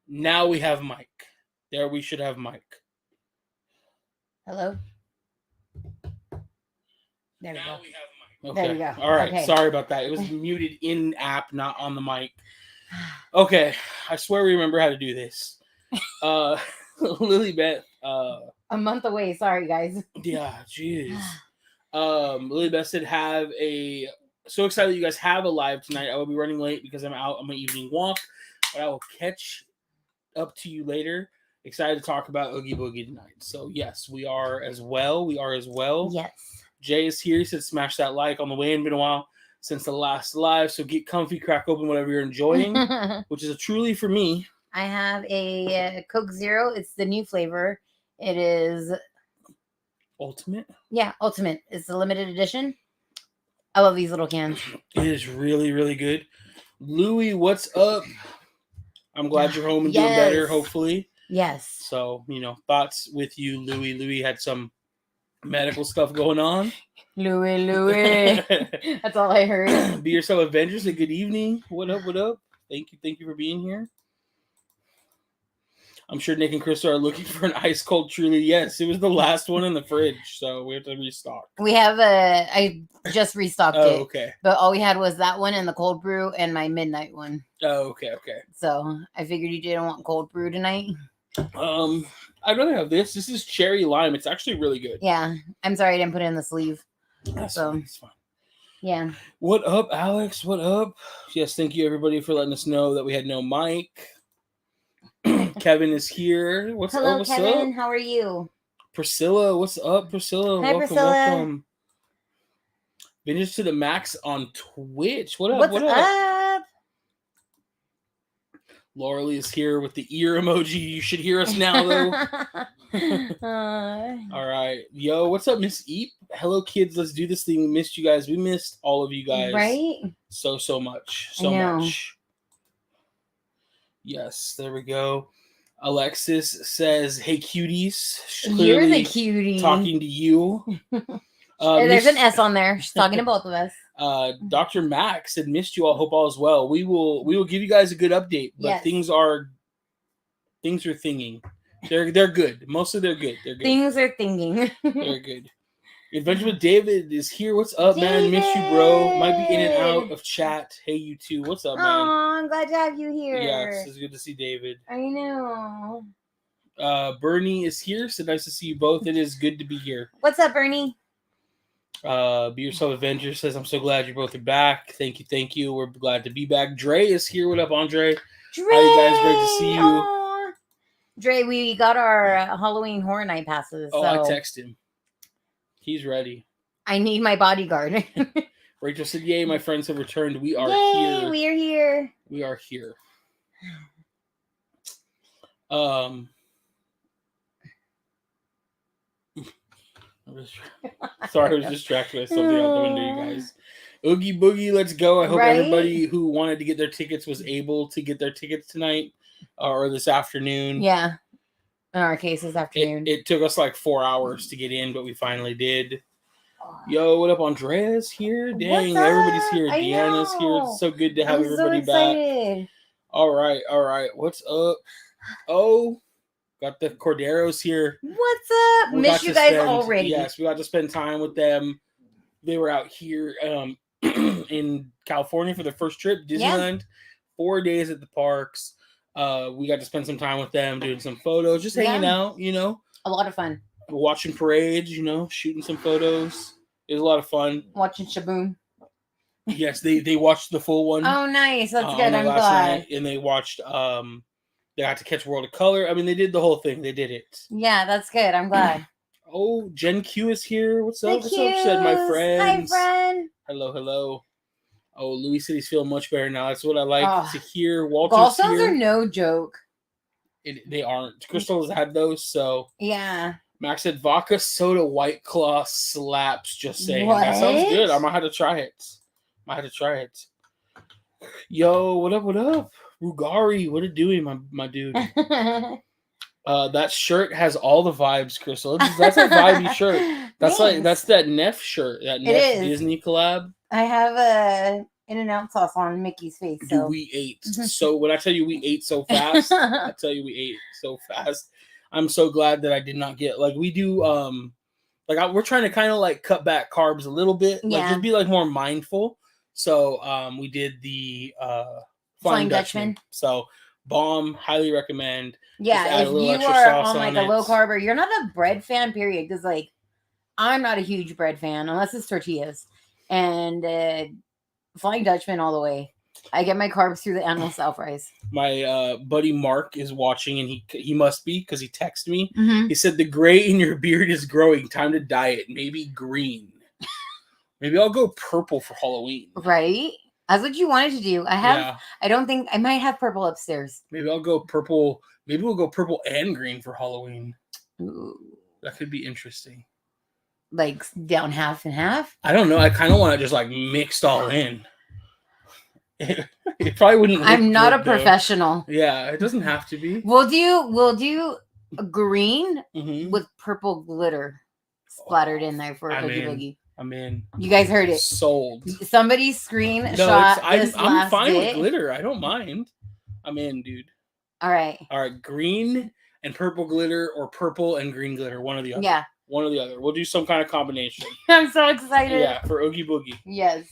Now we have Mike. There we should have Mike. Hello? There we Now go. we have Mike. There Okay. you go. All right. Okay. Sorry about that. It was muted in app, not on the mic. Okay. I swear we remember how to do this. Lilybeth. A month away. Sorry, guys. Yeah, jeez. Lilybeth said so excited that you guys have a live tonight. I will be running late because I'm out on my evening walk, but I will catch up to you later. Excited to talk about Oogie Boogie tonight. So yes, we are as well. Yes. Jay is here. He said smash that like on the way in. Been a while since the last live, so get comfy, crack open whatever you're enjoying, which is a truly for me. I have a Coke Zero. It's the new flavor. It is Ultimate. Yeah, Ultimate. It's the limited edition. I love these little cans. It is really, really good. Louie, what's up? I'm glad you're home and doing better, hopefully. Yes. So, thoughts with you, Louie. Louie had some medical stuff going on. Louie. That's all I heard. Be Yourself Avengers, a good evening. What up? Thank you for being here. I'm sure Nick and Krista are looking for an ice cold Truly. Yes, it was the last one in the fridge, so we have to restock. We have I just restocked it. Oh, okay. But all we had was that one and the cold brew and my midnight one. Oh, okay. So I figured you didn't want cold brew tonight. I'd rather have this. This is cherry lime. It's actually really good. Yeah. I'm sorry I didn't put it in the sleeve. That's fine. It's fine. Yeah. What up, Alex? What up? Yes, thank you everybody for letting us know that we had no mic. Kevin is here. Hello, what's Kevin. up? How are you? Priscilla, what's up, Priscilla? Hi, Welcome. Vintage to the max on Twitch. What up? What's up? Laura Lee is here with the ear emoji. You should hear us now, though. All right. Yo, what's up, Miss Eep? Hello, kids. Let's do this thing. We missed you guys. We missed all of you guys. Right? So much. So much. Yes, there we go. Alexis says, hey, cuties. You're the cutie. Talking to you. There's an S on there. She's talking to both of us. Dr. Max said, missed you all. Hope all is well. We will give you guys a good update, but things are thinging. They're good. Mostly they're good. Things are thinking. They're good. Adventure with David is here. What's up, man? Miss you, bro. Might be in and out of chat. Hey, you too. What's up, man? Oh, I'm glad to have you here. Yes, it's good to see David. I know. Bernie is here. So nice to see you both. It is good to be here. What's up, Bernie? Be Yourself Avenger says, I'm so glad you both are back. Thank you. We're glad to be back. Dre is here. What up, Andre? Dre! How you guys? Great to see you. Aww. Dre, we got our Halloween Horror Night passes. Oh, I texted him. He's ready. I need my bodyguard. Rachel said, yay, my friends have returned. We are Yay, here. we are here. We are here. Sorry, I was distracted by something out the window, you guys. Oogie Boogie, let's go. I hope everybody who wanted to get their tickets was able to get their tickets tonight or this afternoon. Yeah. In our case, this afternoon. It took us like 4 hours to get in, but we finally did. Yo, what up? Andrea's here. Dang, everybody's here. Deanna's here. It's so good to have everybody back. All right. What's up? Oh, got the Corderos here. What's up? Miss you guys already. Yes, we got to spend time with them. They were out here in California for their first trip, Disneyland. 4 days at the parks. We got to spend some time with them, doing some photos, just hanging out, A lot of fun. Watching parades, shooting some photos. It was a lot of fun. Watching Shaboom. Yes, they watched the full one. Oh, nice. That's good. I'm glad. And they watched, they got to catch World of Color. I mean, they did the whole thing. They did it. Yeah, that's good. I'm glad. Oh, Jen Q is here. What's up? What's up? Said my friends. Hi, friend. Hello. Oh, Louis said he's feeling much better now. That's what I like to hear. Walter's gallstones here. Are no joke. They aren't. Crystal has had those, so. Yeah. Max said vodka soda White Claw slaps. Just saying. What? That sounds good. I might have to try it. Yo, what up? Rugari, what it doing, my dude? That shirt has all the vibes, Crystal. That's a vibey shirt. That's that Neff shirt. That Neff Disney collab. I have In-N-Out sauce on Mickey's face. Dude, So we ate so. When I tell you we ate so fast, I tell you we ate so fast. I'm so glad that I did not get like we do. We're trying to kind of like cut back carbs a little bit, like just be like more mindful. So we did the Flying Dutchman. So bomb, highly recommend. Yeah, if you are on like a low carb or you're not a bread fan, period, because like I'm not a huge bread fan unless it's tortillas. And Flying Dutchman all the way. I get my carbs through the animal style fries. My buddy Mark is watching, and he must be because he texted me. Mm-hmm. He said the gray in your beard is growing. Time to dye it. Maybe green. Maybe I'll go purple for Halloween. Right? That's what you wanted to do. I don't think I might have purple upstairs. Maybe I'll go purple. Maybe we'll go purple and green for Halloween. Ooh. That could be interesting. Like down half and half? I don't know. I kind of want to just like mixed all in. It probably wouldn't. I'm not a professional. Yeah, it doesn't have to be. We'll do a green with purple glitter splattered in there for Oogie Boogie. I'm in. You guys heard it. Sold. Somebody screenshot this I'm last fine bit. with glitter. I don't mind. I'm in, dude. All right. Green and purple glitter, or purple and green glitter. One or the other. Yeah. One or the other. We'll do some kind of combination. I'm so excited. Yeah, for Oogie Boogie. Yes.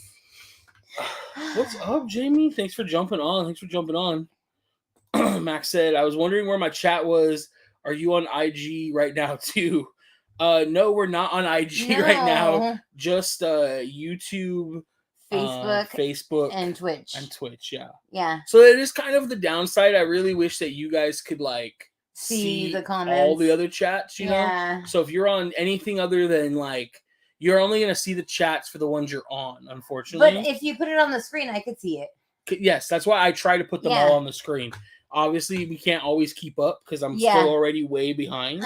What's up, Jamie? Thanks for jumping on. Max said, I was wondering where my chat was. Are you on IG right now too? No, we're not on IG right now. Just YouTube, Facebook, and Twitch. Yeah. So it is kind of the downside. I really wish that you guys could like see the comments, all the other chats, you know? So if you're on anything other than like, you're only going to see the chats for the ones you're on, unfortunately. But if you put it on the screen, I could see it. Yes, that's why I try to put them all on the screen. Obviously, we can't always keep up because I'm still already way behind.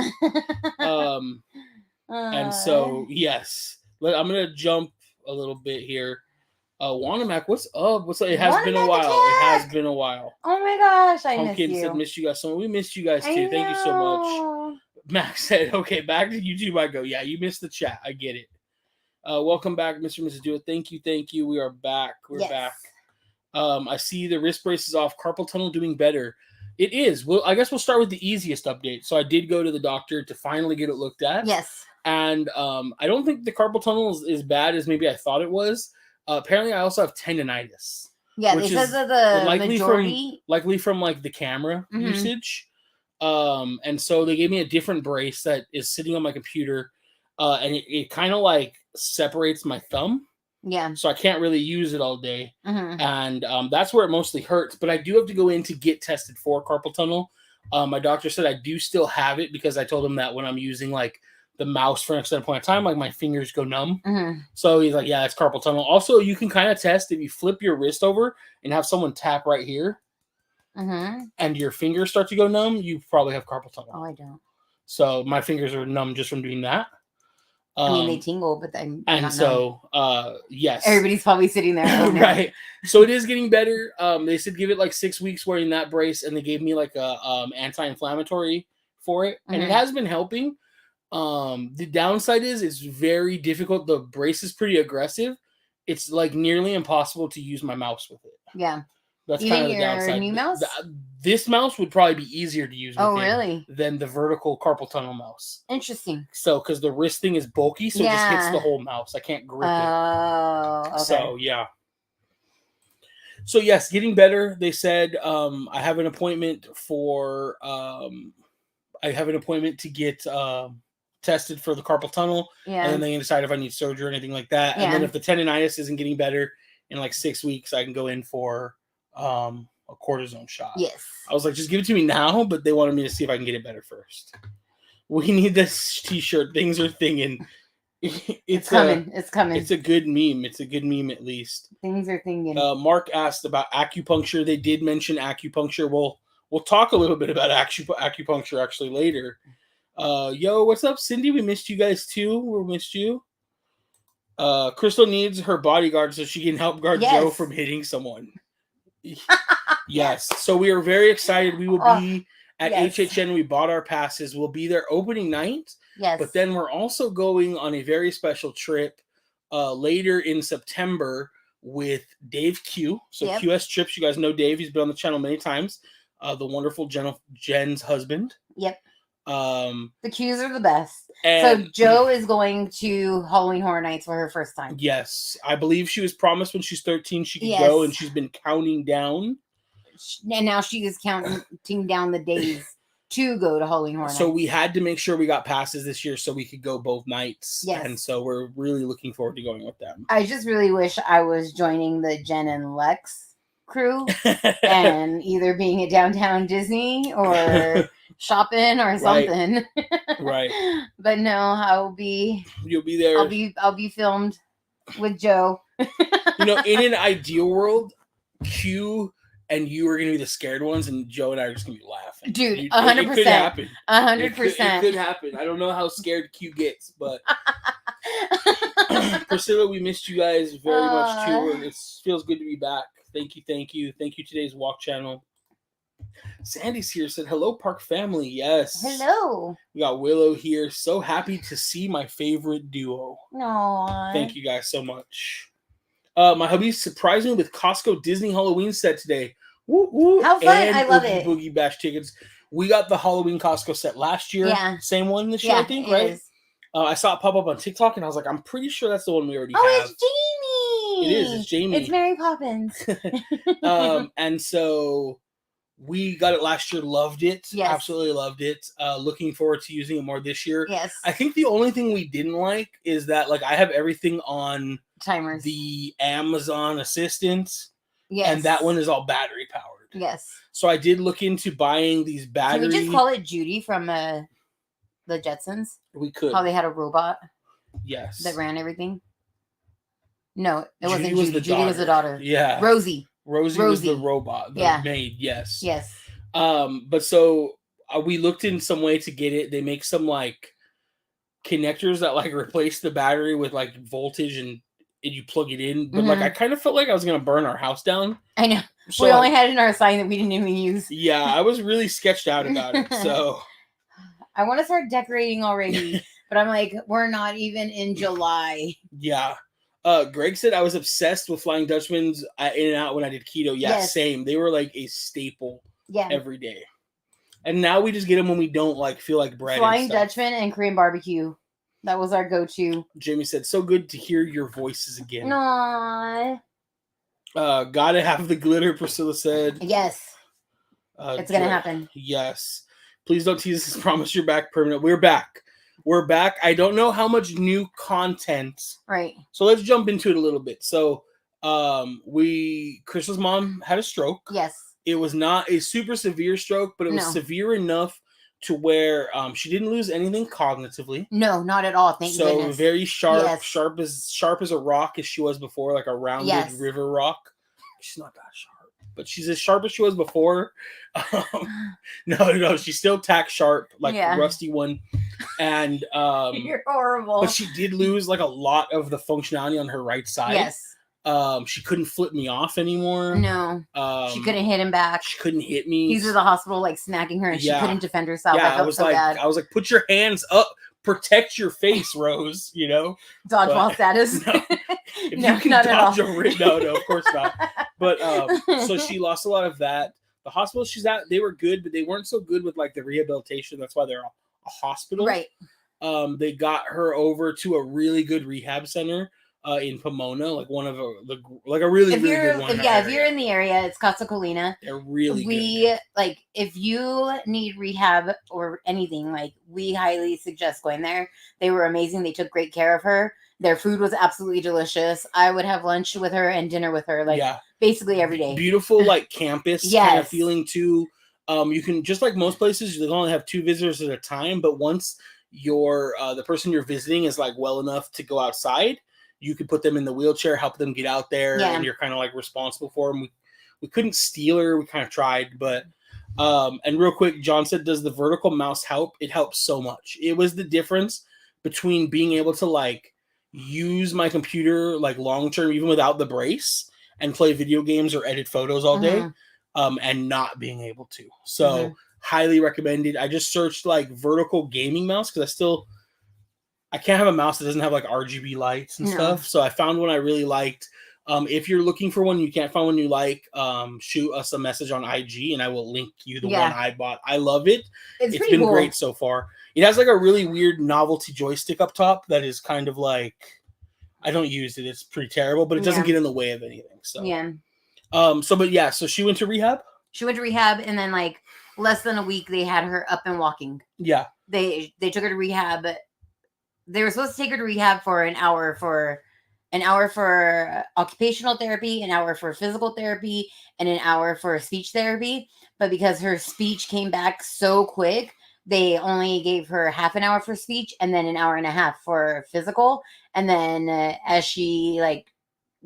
And so, yes. I'm going to jump a little bit here. Wanamac, what's up? It has been a while. It has been a while. Oh my gosh, I miss you. Said, missed you guys so much. We missed you guys too. Thank you so much. Max said, okay, back to YouTube I go. Yeah, you missed the chat. I get it. Welcome back, Mr. and Mrs. Do It. Thank you. We are back. We're back. I see the wrist brace is off. Carpal tunnel doing better. It is. Well, I guess we'll start with the easiest update. So I did go to the doctor to finally get it looked at. Yes. And I don't think the carpal tunnel is as bad as maybe I thought it was. Apparently, I also have tendonitis. Yeah, because of the likely from like the camera usage. And so they gave me a different brace that is sitting on my computer. And it kind of like separates my thumb. Yeah. So I can't really use it all day. And that's where it mostly hurts. But I do have to go in to get tested for carpal tunnel. My doctor said I do still have it because I told him that when I'm using like the mouse for an extended point of time, like my fingers go numb. So he's like, yeah, it's carpal tunnel. Also, you can kind of test if you flip your wrist over and have someone tap right here and your fingers start to go numb, you probably have carpal tunnel. Oh, I don't. So my fingers are numb just from doing that. I mean, they tingle, but I'm and so yes, everybody's probably sitting there right. So it is getting better. They said give it like 6 weeks wearing that brace, and they gave me like a anti-inflammatory for it, and it has been helping. The downside is it's very difficult. The brace is pretty aggressive. It's like nearly impossible to use my mouse with it. Yeah. That's even kind of the downside. New mouse? This mouse would probably be easier to use really? Than the vertical carpal tunnel mouse. Interesting. So, because the wrist thing is bulky, so it just hits the whole mouse. I can't grip it. Oh, okay. So, yeah. So, yes, getting better. They said I have an appointment for to get tested for the carpal tunnel. Yeah. And then they can decide if I need surgery or anything like that. Yeah. And then if the tendonitis isn't getting better in like 6 weeks, I can go in for a cortisone shot. Yes. I was like, just give it to me now, but they wanted me to see if I can get it better first. We need this t-shirt. Things are thinging. It's coming. It's coming. It's a good meme. It's a good meme at least. Things are thinking. Mark asked about acupuncture. They did mention acupuncture. We'll talk a little bit about acupuncture actually later. Yo, what's up, Cindy? We missed you guys too. We missed you. Crystal needs her bodyguard so she can help guard Joe from hitting someone. Yes. So we are very excited. We will be at HHN. We bought our passes. We'll be there opening night. Yes. But then we're also going on a very special trip later in September with Dave Q. So Yep. QS Trips, you guys know Dave. He's been on the channel many times. The wonderful Jen's husband. Yep. The Qs are the best. And so Joe is going to Halloween Horror Nights for her first time. Yes. I believe she was promised when she's 13 she could go, and she's been counting down. And now she is counting down the days to go to Halloween Horror Nights. So we had to make sure we got passes this year so we could go both nights. Yes. And so we're really looking forward to going with them. I just really wish I was joining the Jen and Lex crew and either being at Downtown Disney or shopping or something. Right. But no, You'll be there. I'll be filmed with Joe. In an ideal world, Q and you are going to be the scared ones, and Joe and I are just going to be laughing. Dude, 100%. It could happen. 100%. It could happen. I don't know how scared Q gets, but Priscilla, we missed you guys very much too. It feels good to be back. Thank you. Thank you, today's Walk channel. Sandy's here, said, hello, Park family. Yes. Hello. We got Willow here. So happy to see my favorite duo. Aww. Thank you guys so much. My hubby surprised me with Costco Disney Halloween set today. Woo, woo. How fun. And I love Oogie it. Boogie Bash tickets. We got the Halloween Costco set last year. Yeah. Same one this year, I think, right? I saw it pop up on TikTok, and I was like, I'm pretty sure that's the one we already have. Oh, it's Jamie. It is. It's Jamie. It's Mary Poppins. And so we got it last year. Loved it. Yes. Absolutely loved it. Looking forward to using it more this year. Yes. I think the only thing we didn't like is that, like, I have everything on timers, the Amazon Assistant. Yes. And that one is all battery powered. Yes. So I did look into buying these battery. Can we just call it Judy from the Jetsons? We could. How they had a robot. Yes. That ran everything. No, it Judy wasn't was Judy. the Judy was the daughter. Yeah. Rosie was the robot. The maid. Yes. Yes. But so we looked in some way to get it. They make some like connectors that like replace the battery with like voltage and you plug it in. But like I kind of felt like I was gonna burn our house down. I know. So, we only had it in our sign that we didn't even use. Yeah, I was really sketched out about it. So I want to start decorating already, but I'm like, we're not even in July. Yeah. Greg said I was obsessed with Flying Dutchman's In and Out when I did keto. Yeah, yes. Same. They were like a staple every day. And now we just get them when we don't like feel like bread. Flying Dutchman and Korean barbecue. That was our go-to. Jamie said, so good to hear your voices again. Aww. Gotta have the glitter, Priscilla said. Yes. It's gonna happen. Yes. Please don't tease us. Promise you're back permanent. We're back. We're back. I don't know how much new content. Right. So let's jump into it a little bit. So Crystal's mom had a stroke. Yes. It was not a super severe stroke, but it was severe enough to where she didn't lose anything cognitively. No, not at all. Thank goodness. So very sharp, sharp as a rock as she was before, like a rounded river rock. She's not that sharp, but she's as sharp as she was before. No, she's still tack sharp, like a rusty one. And you're horrible. But she did lose like a lot of the functionality on her right side. Yes. She couldn't flip me off anymore. No. She couldn't hit him back. She couldn't hit me. He's at the hospital like smacking her and she couldn't defend herself. Yeah, I was like, put your hands up, protect your face, Rose, Dodgeball status. No. If you can dodge a ring, no, of course not. But so she lost a lot of that. The hospital she's at, they were good, but they weren't so good with like the rehabilitation. That's why they're a hospital. Right. They got her over to a really good rehab center. In Pomona, like one of a really good one. If you're in the area, it's Casa Colina. They're really good. Like if you need rehab or anything, like we highly suggest going there. They were amazing. They took great care of her. Their food was absolutely delicious. I would have lunch with her and dinner with her, basically every day. Beautiful, like campus kind of feeling too. You can just like most places, you only have 2 visitors at a time, but once your the person you're visiting is like well enough to go outside, you could put them in the wheelchair, help them get out there, and you're kind of like responsible for them. We couldn't steal her. We kind of tried, but and real quick, John said, does the vertical mouse help? It helps so much. It was the difference between being able to like use my computer like long term, even without the brace, and play video games or edit photos all day, and not being able to. So highly recommended. I just searched like vertical gaming mouse because I can't have a mouse that doesn't have like RGB lights and stuff. So I found one I really liked. If you're looking for one, you can't find one you like, shoot us a message on IG and I will link you the one I bought. I love it. It's been cool. Great so far. It has like a really weird novelty joystick up top that is kind of like, I don't use it. It's pretty terrible, but it doesn't get in the way of anything. So so she went to rehab. She went to rehab, and then like less than a week, they had her up and walking. Yeah, they took her to rehab. They were supposed to take her to rehab for an hour for occupational therapy, an hour for physical therapy, and an hour for speech therapy. But because her speech came back so quick, they only gave her half an hour for speech and then an hour and a half for physical. And then as she like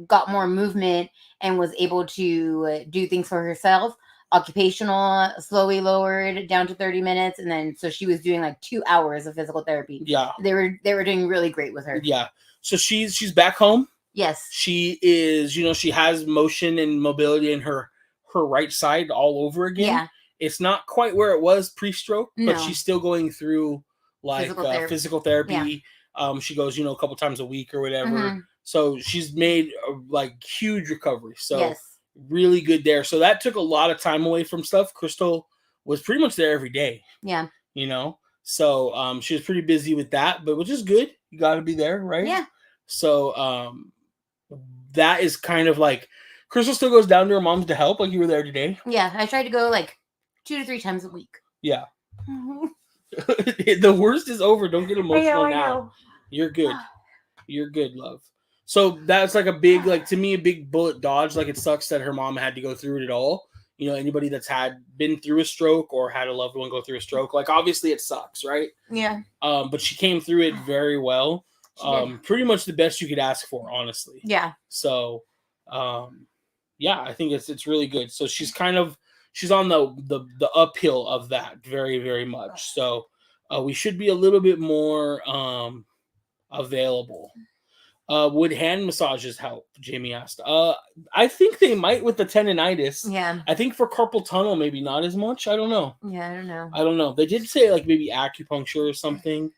got more movement and was able to do things for herself, occupational slowly lowered down to 30 minutes. And then so she was doing like 2 hours of physical therapy. Yeah. They were doing really great with her. Yeah. So she's back home. Yes. She is, she has motion and mobility in her right side all over again. Yeah. It's not quite where it was pre-stroke, but she's still going through like physical therapy. Yeah. She goes, a couple times a week or whatever. Mm-hmm. So she's made like huge recovery. So really good there. So that took a lot of time away from stuff. Crystal was pretty much there every day. Yeah. So she was pretty busy with that, but which is good. You got to be there, right? Yeah. So that is kind of like Crystal still goes down to her mom's to help. Like you were there today. Yeah, I tried to go like 2 to 3 times a week. Yeah. The worst is over. Don't get emotional now. You're good. You're good, love. So that's like a big, like to me, a big bullet dodge. Like it sucks that her mom had to go through it at all. Anybody that's been through a stroke or had a loved one go through a stroke, like obviously it sucks, right? Yeah. But she came through it very well. Pretty much the best you could ask for, honestly. Yeah. So, I think it's really good. So she's on the uphill of that very, very much. So, we should be a little bit more available. Would hand massages help? Jamie asked. I think they might with the tendonitis. Yeah. I think for carpal tunnel, maybe not as much. I don't know. Yeah, I don't know. They did say like maybe acupuncture or something.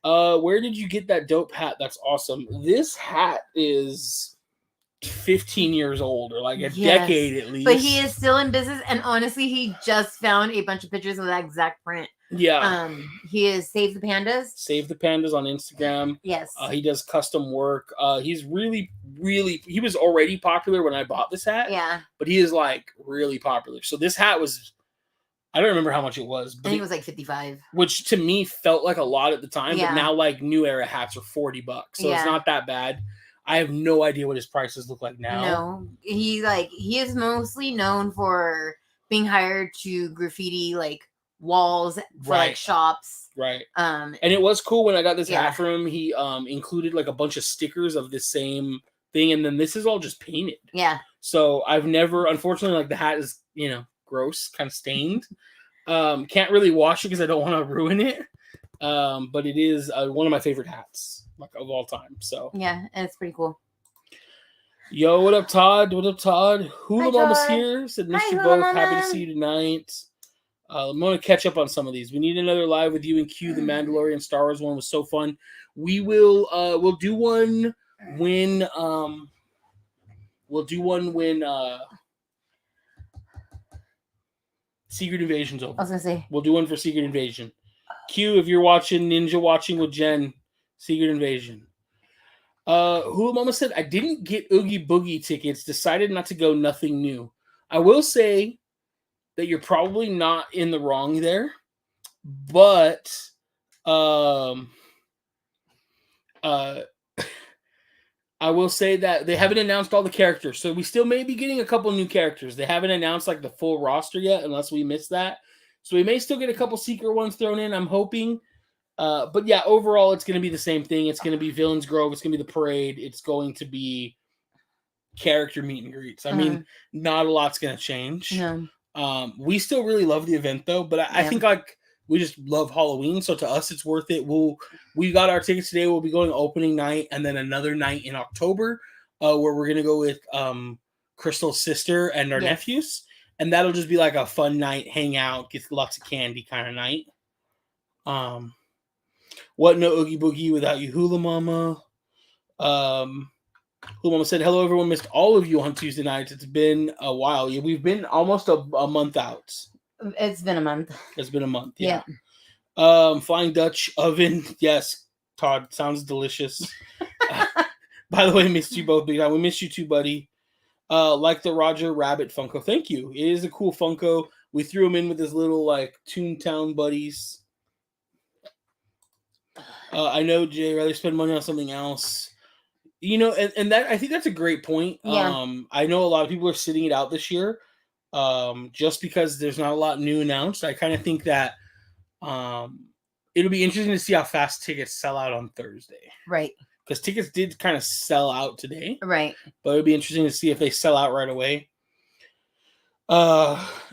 Where did you get that dope hat? That's awesome. This hat is 15 years old or like a decade at least. But he is still in business, and honestly, he just found a bunch of pictures of that exact print. Yeah. He is Save the Pandas. Save the Pandas on Instagram. Yes. He does custom work. He's really, really, he was already popular when I bought this hat. Yeah. But he is like really popular. So this hat was, I don't remember how much it was. But I think it was like $55. Which to me felt like a lot at the time. Yeah. But now like new era hats are $40. So it's not that bad. I have no idea what his prices look like now. No. He is mostly known for being hired to graffiti like walls for like shops. Right. And it was cool when I got this hat from him. He included like a bunch of stickers of the same thing, and then this is all just painted. Yeah. So I've never, unfortunately, like the hat is, gross, kind of stained. Can't really wash it because I don't want to ruin it. But it is one of my favorite hats, like of all time. So yeah, and it's pretty cool. Yo, what up, Todd? What up, Todd? Hula Mama's here. Said missed you both. Happy to see you tonight. I'm going to catch up on some of these. We need another live with you and Q. The Mandalorian Star Wars one was so fun. We will we'll do one when Secret Invasion's over. I was gonna say we'll do one for Secret Invasion. Q, if you're watching Ninja watching with Jen, Secret Invasion. Hula Mama said I didn't get Oogie Boogie tickets. Decided not to go. Nothing new. I will say that you're probably not in the wrong there, but I will say that they haven't announced all the characters, so we still may be getting a couple new characters. They haven't announced like the full roster yet, unless we miss that. So we may still get a couple secret ones thrown in, I'm hoping. But yeah, overall, it's going to be the same thing. It's going to be Villains Grove. It's going to be the parade. It's going to be character meet and greets. I mean, not a lot's going to change. No. We still really love the event though, but I think like we just love Halloween, so to us it's worth it. We got our tickets today. We'll be going opening night and then another night in October, where we're gonna go with Crystal's sister and our nephews, and that'll just be like a fun night, hang out, get lots of candy kind of night. What no Oogie Boogie without you, Hula Mama. Who Mama said, hello, everyone. Missed all of you on Tuesday nights. It's been a while. Yeah, we've been almost a month out. It's been a month. It's been a month, yeah. Flying Dutch oven. Yes, Todd. Sounds delicious. By the way, missed you both. Big time. We missed you too, buddy. Like the Roger Rabbit Funko. Thank you. It is a cool Funko. We threw him in with his little, like, Toontown buddies. I know Jay rather spend money on something else. You know, and that, I think that's a great point. Yeah. I know a lot of people are sitting it out this year. Just because there's not a lot new announced. I kind of think that it'll be interesting to see how fast tickets sell out on Thursday. Right. Because tickets did kind of sell out today. Right. But it'll be interesting to see if they sell out right away.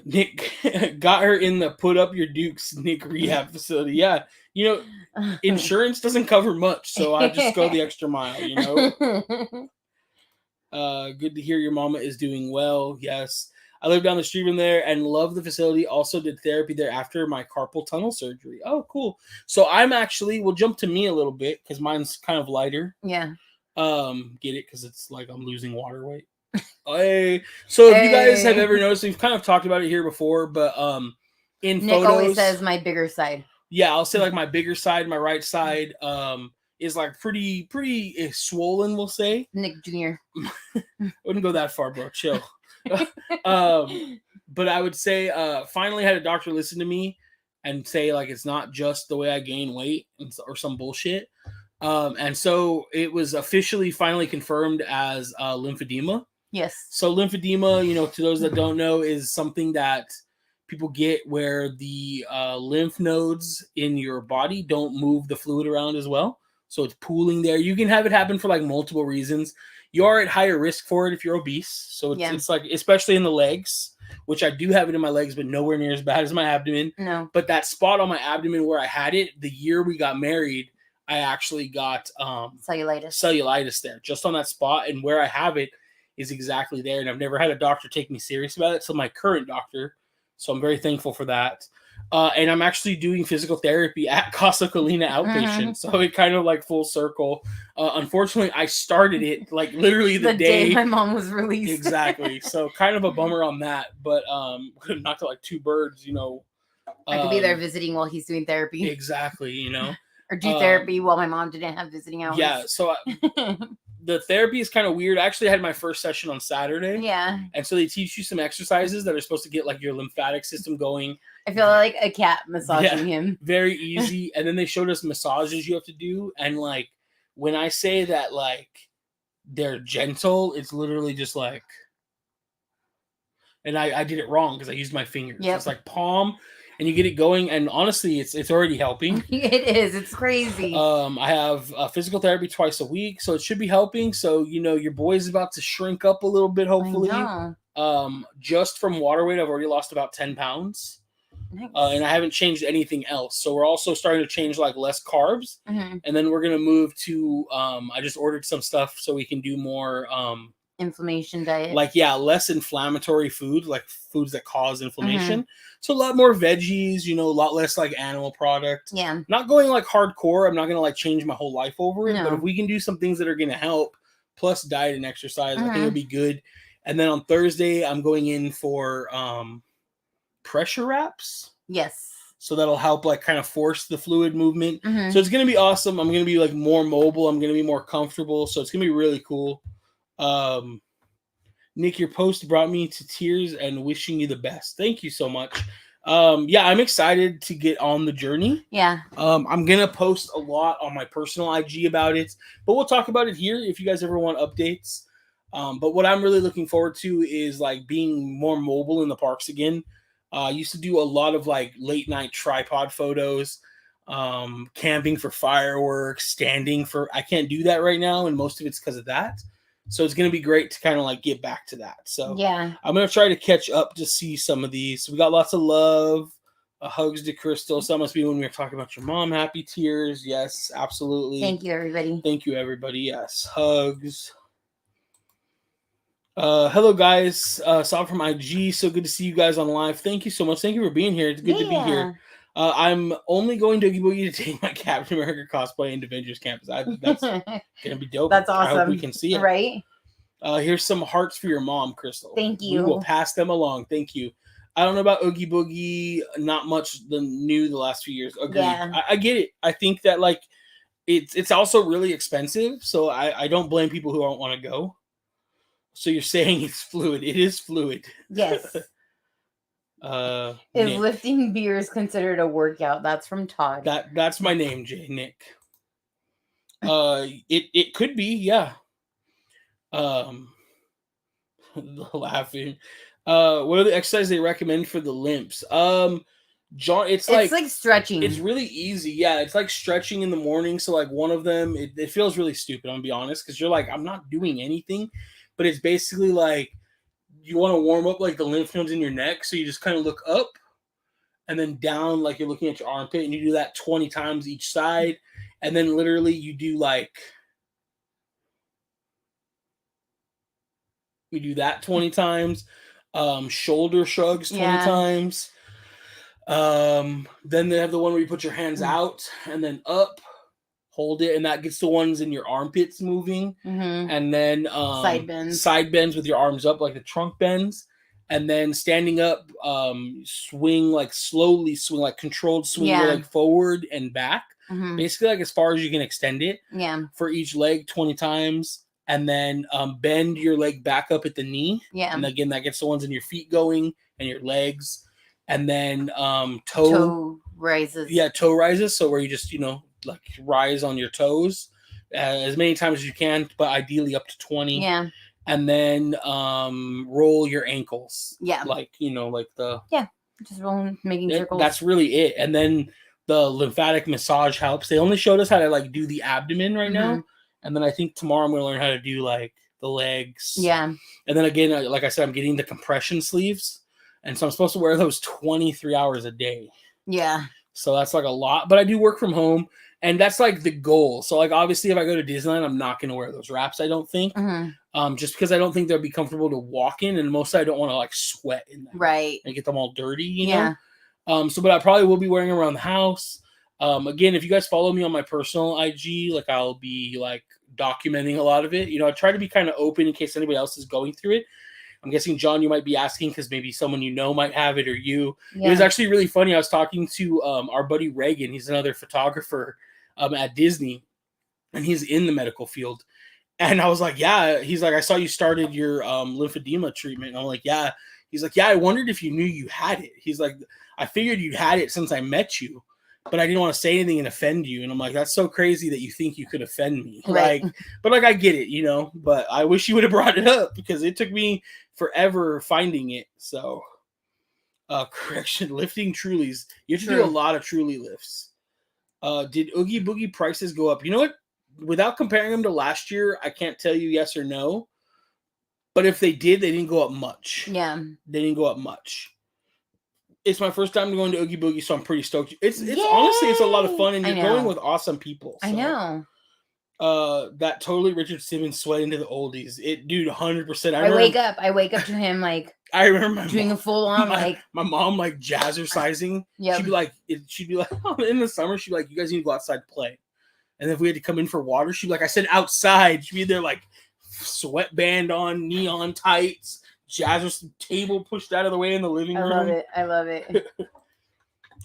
Nick got her in the put up your Dukes Nick rehab facility. Yeah. You know, insurance doesn't cover much, so I just go the extra mile, you know. Good to hear your mama is doing well. Yes. I live down the street from there and love the facility. Also did therapy there after my carpal tunnel surgery. Oh, cool. So I'm actually, we'll jump to me a little bit because mine's kind of lighter. Yeah. Get it? Because it's like I'm losing water weight. Hey. So if you guys have ever noticed, we've kind of talked about it here before, but in Nick photos, always says my bigger side. Yeah, I'll say like my bigger side, my right side, is like pretty swollen, we'll say. Nick Jr. Wouldn't go that far, bro. Chill. But I would say finally had a doctor listen to me and say like it's not just the way I gain weight or some bullshit. And so it was officially finally confirmed as lymphedema. Yes. So lymphedema, you know, to those that don't know, is something that people get where the lymph nodes in your body don't move the fluid around as well. So it's pooling there. You can have it happen for like multiple reasons. You are at higher risk for it if you're obese. So it's like, especially in the legs, which I do have it in my legs, but nowhere near as bad as my abdomen. No. But that spot on my abdomen where I had it, the year we got married, I actually got cellulitis there, just on that spot. And where I have it is exactly there. And I've never had a doctor take me serious about it. So my current doctor, so I'm very thankful for that. And I'm actually doing physical therapy at Casa Colina outpatient. Mm-hmm. So it kind of like full circle. Unfortunately, I started it like literally the day my mom was released. Exactly. So kind of a bummer on that. But could have knocked out like two birds, you know. I could be there visiting while he's doing therapy. Exactly, you know. Or do therapy while my mom didn't have visiting hours. Yeah, so the therapy is kind of weird. I actually had my first session on Saturday. Yeah. And so they teach you some exercises that are supposed to get like your lymphatic system going. I feel like a cat massaging him. Very easy. And then they showed us massages you have to do. And like, when I say that like they're gentle, it's literally just like, and I did it wrong because I used my fingers. Yep. So it's like palm. And you get it going, and honestly, it's already helping. It is. It's crazy. I have physical therapy twice a week, so it should be helping. So, you know, your boy's about to shrink up a little bit, hopefully. Just from water weight, I've already lost about 10 pounds. Nice. And I haven't changed anything else. So we're also starting to change like less carbs. Mm-hmm. And then we're going to move to, I just ordered some stuff so we can do more inflammation diet, like less inflammatory food, like foods that cause inflammation. Mm-hmm. So a lot more veggies, you know, a lot less like animal product. Yeah, not going like hardcore. I'm not gonna like change my whole life over it. No. But if we can do some things that are gonna help, plus diet and exercise, I think it'll be good. And then on Thursday, I'm going in for pressure wraps. Yes. So that'll help like kind of force the fluid movement. Mm-hmm. So it's gonna be awesome. I'm gonna be like more mobile. I'm gonna be more comfortable. So it's gonna be really cool. Nick, your post brought me to tears and wishing you the best. Thank you so much. Yeah, I'm excited to get on the journey. Yeah. I'm gonna post a lot on my personal IG about it, but we'll talk about it here if you guys ever want updates. But what I'm really looking forward to is like being more mobile in the parks again. I used to do a lot of like late night tripod photos, camping for fireworks, standing for. I can't do that right now, and most of it's because of that. So it's going to be great to kind of like get back to that. So yeah, I'm going to try to catch up to see some of these. We got lots of love, hugs to Crystal. So that must be when we were talking about your mom. Happy tears. Yes, absolutely. Thank you, everybody. Thank you, everybody. Yes, hugs. Hello, guys. Saw from IG. So good to see you guys on live. Thank you so much. Thank you for being here. It's good to be here. I'm only going to Oogie Boogie to take my Captain America cosplay into Avengers Campus. That's gonna be dope. That's awesome. I hope we can see it. Right? Here's some hearts for your mom, Crystal. Thank you. We will pass them along. Thank you. I don't know about Oogie Boogie. Not much new the last few years. Agreed. Yeah. I get it. I think that like it's also really expensive, so I don't blame people who don't want to go. So you're saying it's fluid. It is fluid. Yes. Is Nick. lifting beers considered a workout? That's from Todd. That's my name, Jay. Nick. It could be, yeah. Laughing. What are the exercises they recommend for the limps? John, it's like stretching. It's really easy. Yeah, it's like stretching in the morning. So like one of them, it feels really stupid, I'm gonna be honest, because you're like, I'm not doing anything, but it's basically like you want to warm up like the lymph nodes in your neck. So you just kind of look up and then down like you're looking at your armpit, and you do that 20 times each side. And then literally you do that 20 times. Shoulder shrugs 20 times. Then they have the one where you put your hands out and then up, hold it, and that gets the ones in your armpits moving. Mm-hmm. And then side bends with your arms up, like the trunk bends. And then standing up, swing, like slowly swing, like controlled swing your leg forward and back. Mm-hmm. Basically like as far as you can extend it. Yeah. For each leg 20 times. And then bend your leg back up at the knee. Yeah. And again, that gets the ones in your feet going and your legs. And then toe rises. Yeah, toe rises. So where you just, like rise on your toes as many times as you can, but ideally up to 20. Yeah. And then roll your ankles. Yeah. Like, like the... Yeah. Just rolling, making circles. That's really it. And then the lymphatic massage helps. They only showed us how to like do the abdomen right now. And then I think tomorrow I'm going to learn how to do like the legs. Yeah. And then again, like I said, I'm getting the compression sleeves. And so I'm supposed to wear those 23 hours a day. Yeah. So that's like a lot. But I do work from home. And that's like the goal. So like obviously if I go to Disneyland, I'm not going to wear those wraps, I don't think. Just because I don't think they'll be comfortable to walk in. And mostly I don't want to like sweat in them. Right. And get them all dirty, you know? But I probably will be wearing them around the house. Again, if you guys follow me on my personal IG, like I'll be like documenting a lot of it. I try to be kind of open in case anybody else is going through it. I'm guessing, John, you might be asking because maybe someone might have it, or you. Yeah. It was actually really funny. I was talking to our buddy Reagan. He's another photographer at Disney, and he's in the medical field. And I was like, yeah. He's like, I saw you started your lymphedema treatment. And I'm like, yeah. He's like, yeah, I wondered if you knew you had it. He's like, I figured you'd had it since I met you, but I didn't want to say anything and offend you. And I'm like, that's so crazy that you think you could offend me. Right. But I get it, but I wish you would have brought it up because it took me forever finding it. So, correction, lifting Trulies. You have to do a lot of Truly lifts. Did Oogie Boogie prices go up? You know what? Without comparing them to last year, I can't tell you yes or no. But if they did, they didn't go up much. Yeah. They didn't go up much. It's my first time going to Oogie Boogie, so I'm pretty stoked. It's honestly, it's a lot of fun, and you're going with awesome people. So. I know. That totally Richard Simmons sweat into the oldies. Dude, 100%. I wake up to him like I remember doing a full on like my mom like jazzercising. Yep. She'd be like in the summer, she'd be like, you guys need to go outside and play. And if we had to come in for water, she'd be like, I said outside. She'd be there like sweatband on, neon tights, jazzer table pushed out of the way in the living room. I love it.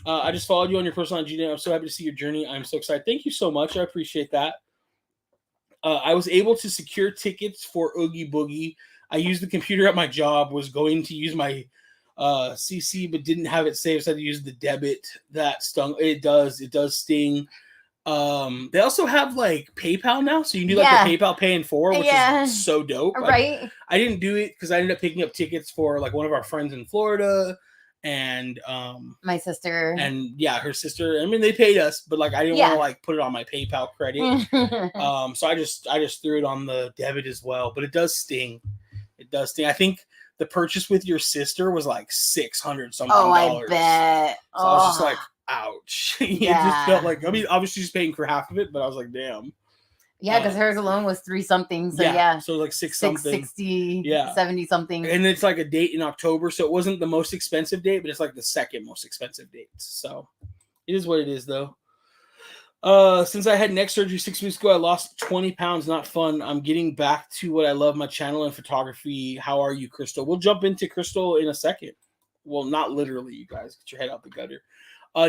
I just followed you on your personal IG. I'm so happy to see your journey. I'm so excited. Thank you so much. I appreciate that. I was able to secure tickets for Oogie Boogie. I used the computer at my job, was going to use my CC, but didn't have it saved, so I had to use the debit. That stung. It does sting. They also have like PayPal now, so you can do like the PayPal Pay in 4, which is so dope. Right. I didn't do it because I ended up picking up tickets for like one of our friends in Florida and my sister and her sister. I mean, they paid us, but like I didn't want to like put it on my PayPal credit. So I just threw it on the debit as well. But it does sting. It does sting. I think the purchase with your sister was like $600 something. Oh, I bet. So I was just like, ouch. It just felt like, I mean, obviously she's paying for half of it, but I was like, damn. Yeah, because hers alone was 3 something. So so like 6 something. 60, 70 something. And it's like a date in October, so it wasn't the most expensive date, but it's like the second most expensive date. So It is what it is, though. Since I had neck surgery 6 weeks ago, I lost 20 pounds. Not fun. I'm getting back to what I love, my channel and photography. How are you, Crystal? We'll jump into Crystal in a second. Well, not literally, you guys. Get your head out the gutter.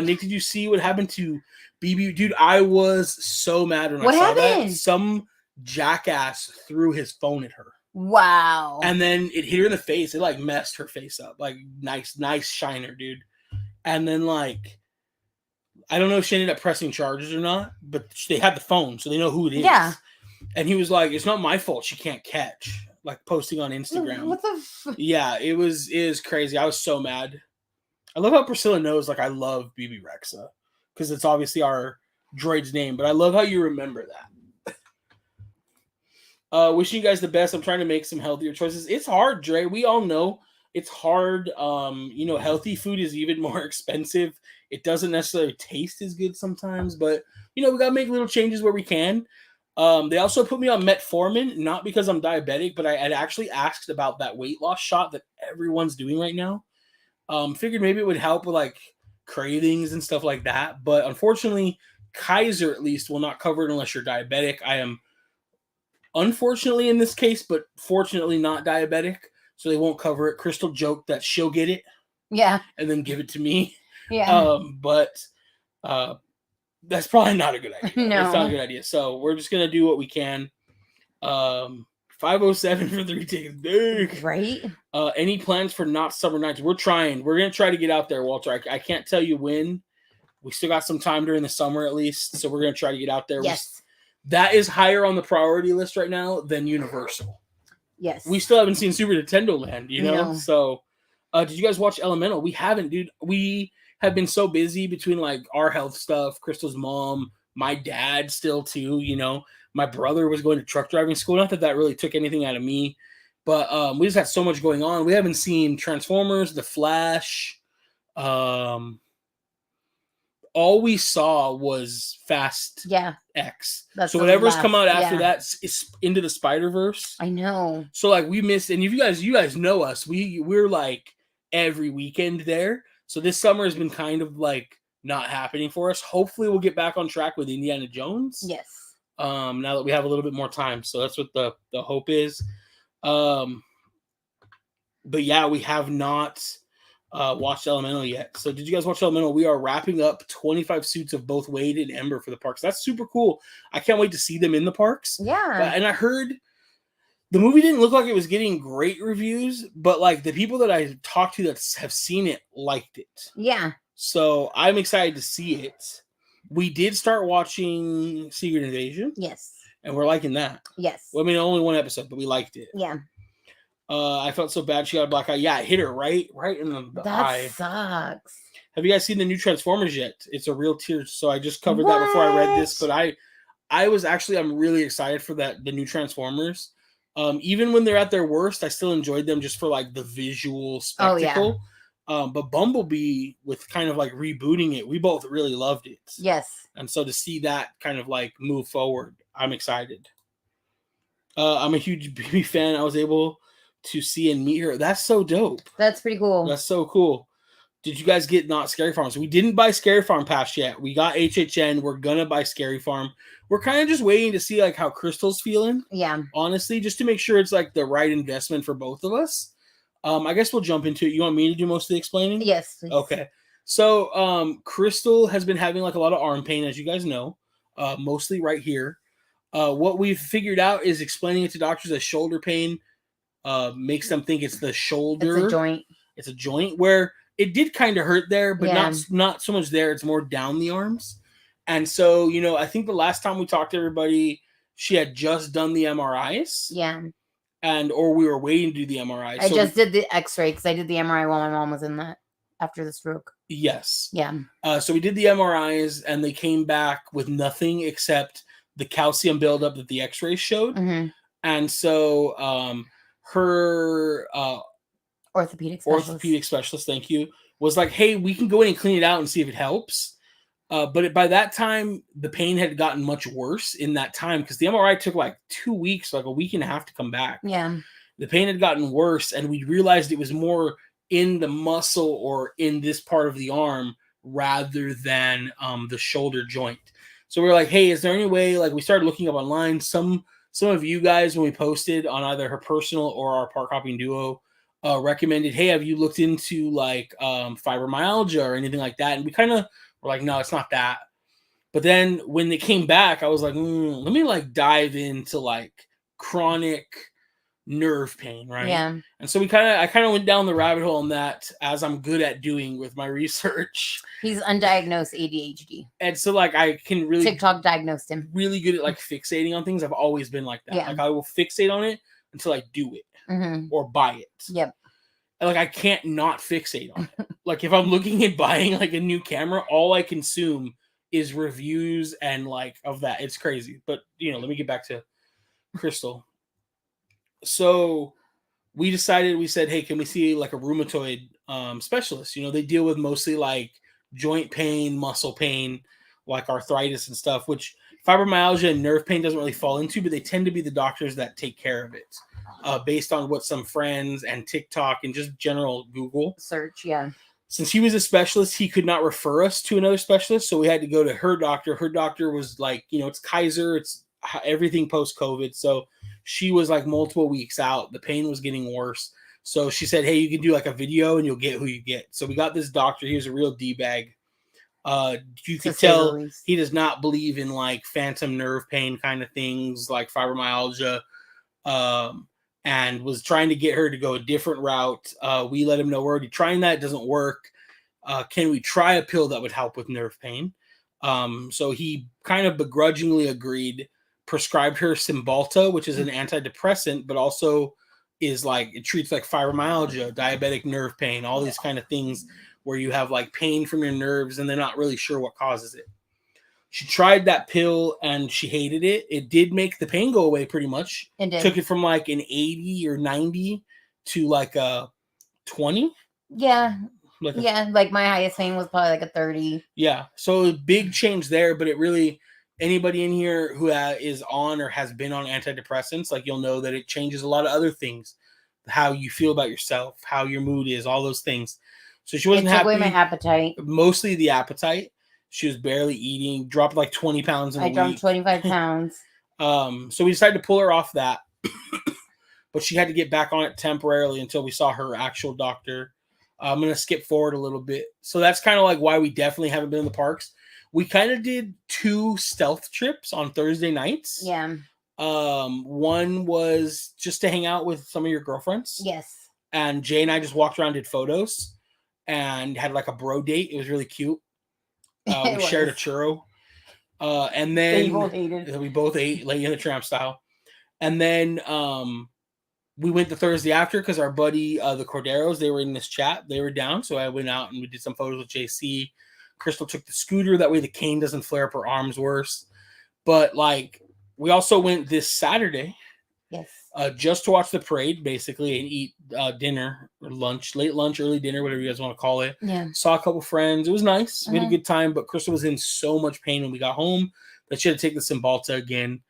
Nick, did you see what happened to BB? Dude, I was so mad when I saw that. Some jackass threw his phone at her. Wow. And then it hit her in the face. It like messed her face up. Like nice shiner, dude. And then like, I don't know if she ended up pressing charges or not, but they had the phone, so they know who it is. Yeah. And he was like, "It's not my fault she can't catch." Like posting on Instagram. What the? Yeah, it was crazy. I was so mad. I love how Priscilla knows, like, I love BB Rexa because it's obviously our droid's name, but I love how you remember that. Wishing you guys the best. I'm trying to make some healthier choices. It's hard, Dre. We all know it's hard. Healthy food is even more expensive. It doesn't necessarily taste as good sometimes, but, we got to make little changes where we can. They also put me on metformin, not because I'm diabetic, but I had actually asked about that weight loss shot that everyone's doing right now. Figured maybe it would help with like cravings and stuff like that. But unfortunately, Kaiser at least will not cover it unless you're diabetic. I am unfortunately in this case, but fortunately not diabetic. So they won't cover it. Crystal joked that she'll get it. Yeah. And then give it to me. Yeah. But that's probably not a good idea. No. It's not a good idea. So we're just going to do what we can. 507 for 3 tickets. Big. Right. Any plans for not summer nights? We're trying. We're going to try to get out there, Walter. I can't tell you when. We still got some time during the summer at least. So we're going to try to get out there. Yes. That is higher on the priority list right now than Universal. Yes. We still haven't seen Super Nintendo Land, No. So did you guys watch Elemental? We haven't, dude. We have been so busy between like our health stuff, Crystal's mom, my dad still too, My brother was going to truck driving school. Not that really took anything out of me, but we just had so much going on. We haven't seen Transformers, The Flash. All we saw was Fast X. So whatever's come out after that is Into the Spider-Verse. I know. So like we missed, and if you guys know us, we're like every weekend there. So this summer has been kind of like not happening for us. Hopefully we'll get back on track with Indiana Jones. Yes. Now that we have a little bit more time. So that's what the hope is. But yeah, we have not watched Elemental yet. So did you guys watch Elemental? We are wrapping up 25 suits of both Wade and Ember for the parks. That's super cool. I can't wait to see them in the parks. Yeah. And I heard the movie didn't look like it was getting great reviews, but like the people that I talked to that have seen it liked it. Yeah. So I'm excited to see it. We did start watching Secret Invasion. Yes. And we're liking that. Yes. Well, I mean, only one episode, but we liked it. Yeah. I felt so bad she got a black eye. Yeah, it hit her right in the eye. That sucks. Have you guys seen the new Transformers yet? It's a real tear. So I just covered that before I read this, but I'm really excited for the new Transformers. Even when they're at their worst, I still enjoyed them just for like the visual spectacle. Oh, yeah. But Bumblebee, with kind of like rebooting it, we both really loved it. Yes. And so to see that kind of like move forward, I'm excited. I'm a huge BB fan. I was able to see and meet her. That's so dope. That's pretty cool. That's so cool. Did you guys get Not Scary Farm? So we didn't buy Scary Farm Pass yet. We got HHN. We're gonna buy Scary Farm. We're kind of just waiting to see like how Crystal's feeling. Yeah. Honestly, just to make sure it's like the right investment for both of us. I guess we'll jump into it. You want me to do most of the explaining? Yes, please. Okay. So Crystal has been having like a lot of arm pain, as you guys know, mostly right here. What we've figured out is explaining it to doctors as shoulder pain makes them think it's the shoulder. It's a joint. It's a joint where it did kind of hurt there, but not so much there. It's more down the arms. And so, I think the last time we talked to everybody, she had just done the MRIs. Yeah. Or we were waiting to do the MRI. I just did the x-ray because I did the MRI while my mom was in that after the stroke. Yes. Yeah. So we did the MRIs and they came back with nothing except the calcium buildup that the x-rays showed. Mm-hmm. And so her orthopedic specialist, thank you, was like, hey, we can go in and clean it out and see if it helps. But by that time, the pain had gotten much worse in that time because the MRI took like 2 weeks, like a week and a half to come back. Yeah. The pain had gotten worse, and we realized it was more in the muscle or in this part of the arm rather than the shoulder joint. So we're like, hey, is there any way, like, we started looking up online. Some of you guys, when we posted on either her personal or our Park Hopping Duo, recommended, hey, have you looked into like fibromyalgia or anything like that? And we kind of were like, no, it's not that. But then when they came back, I was like, let me like dive into like chronic nerve pain, right? Yeah. And so I kind of went down the rabbit hole on that, as I'm good at doing with my research. He's undiagnosed ADHD. And so like I can really TikTok diagnosed him. Really good at like fixating on things. I've always been like that. Yeah. Like I will fixate on it until I do it or buy it. Yep. And like I can't not fixate on it. Like if I'm looking at buying like a new camera, all I consume is reviews and like of that. It's crazy. But let me get back to Crystal. So we said, hey, can we see like a rheumatoid specialist? They deal with mostly like joint pain, muscle pain, like arthritis and stuff, which fibromyalgia and nerve pain doesn't really fall into, but they tend to be the doctors that take care of it, based on what some friends and TikTok and just general Google search. Yeah. Since he was a specialist, he could not refer us to another specialist, so we had to go to her doctor. Her doctor was like, it's Kaiser, it's everything post-COVID, so she was like multiple weeks out. The pain was getting worse. So she said, hey, you can do like a video and you'll get who you get. So we got this doctor. He was a real D-bag. You could tell he does not believe in like phantom nerve pain kind of things like fibromyalgia, and was trying to get her to go a different route. We let him know we're already trying that. It doesn't work. Can we try a pill that would help with nerve pain? So he kind of begrudgingly agreed, prescribed her Cymbalta, which is an antidepressant, but also is like, it treats like fibromyalgia, diabetic nerve pain, all these kind of things where you have like pain from your nerves and they're not really sure what causes it. She tried that pill and she hated it. It did make the pain go away pretty much. It did. Took it from like an 80 or 90 to like a 20. Yeah. Like my highest pain was probably like a 30. Yeah. So a big change there, but it really, anybody in here who is on or has been on antidepressants, like you'll know that it changes a lot of other things. How you feel about yourself, how your mood is, all those things. So she wasn't happy. It took away my appetite. Mostly the appetite. She was barely eating, dropped like 20 pounds in a week. I dropped 25 pounds. So we decided to pull her off that. But she had to get back on it temporarily until we saw her actual doctor. I'm going to skip forward a little bit. So that's kind of like why we definitely haven't been in the parks. We kind of did 2 stealth trips on Thursday nights. Yeah. One was just to hang out with some of your girlfriends. Yes. And Jay and I just walked around, did photos, and had like a bro date. It was really cute. We shared a churro. And then we both ate Lady in the Tramp style. And then we went the Thursday after because our buddy, the Corderos, they were in this chat. They were down. So I went out and we did some photos with JC. Crystal took the scooter. That way the cane doesn't flare up her arms worse. But like, we also went this Saturday. Yes. Just to watch the parade, basically, and eat dinner or lunch, late lunch, early dinner, whatever you guys want to call it. Yeah. Saw a couple friends. It was nice. We had a good time, but Crystal was in so much pain when we got home that she had to take the Cymbalta again.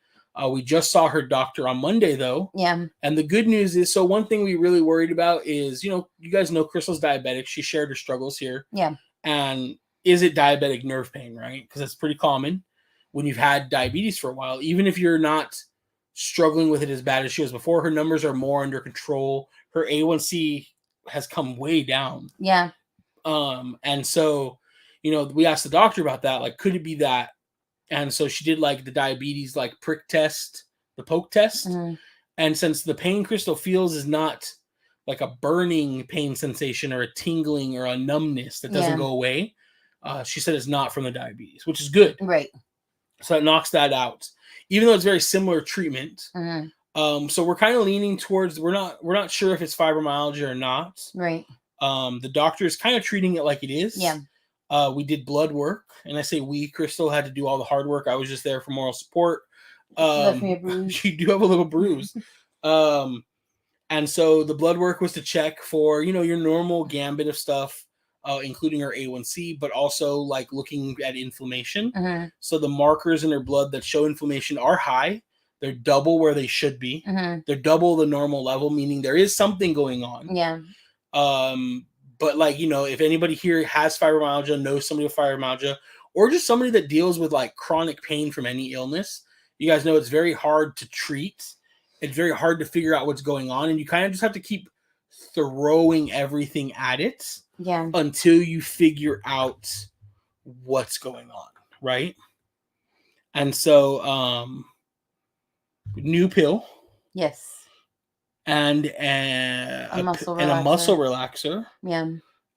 We just saw her doctor on Monday, though. Yeah. And the good news is, so one thing we really worried about is, you guys know Crystal's diabetic. She shared her struggles here. Yeah. And is it diabetic nerve pain, right? Because that's pretty common when you've had diabetes for a while. Even if you're not struggling with it as bad as she was before, her numbers are more under control. Her A1C has come way down. Yeah. And so, we asked the doctor about that. Like, could it be that? And so she did like the diabetes, like prick test, the poke test. Mm-hmm. And since the pain Crystal feels is not like a burning pain sensation or a tingling or a numbness that doesn't go away, she said it's not from the diabetes, which is good. Right. So it knocks that out, even though it's very similar treatment. Mm-hmm. So we're kind of leaning towards, we're not sure if it's fibromyalgia or not. Right. The doctor is kind of treating it like it is. Yeah. We did blood work, and I say we, Crystal had to do all the hard work. I was just there for moral support. Left me a bruise. You do have a little bruise. And so the blood work was to check for, your normal gambit of stuff, including her A1C, but also like looking at inflammation. Mm-hmm. So the markers in her blood that show inflammation are high. They're double where they should be. Mm-hmm. They're double the normal level, meaning there is something going on. Yeah. But like, you know, if anybody here has fibromyalgia, knows somebody with fibromyalgia, or just somebody that deals with like chronic pain from any illness, you guys know it's very hard to treat. It's very hard to figure out what's going on. And you kind of just have to keep throwing everything at it until you figure out what's going on. Right. And so, new pill. Yes. And a muscle relaxer. Yeah.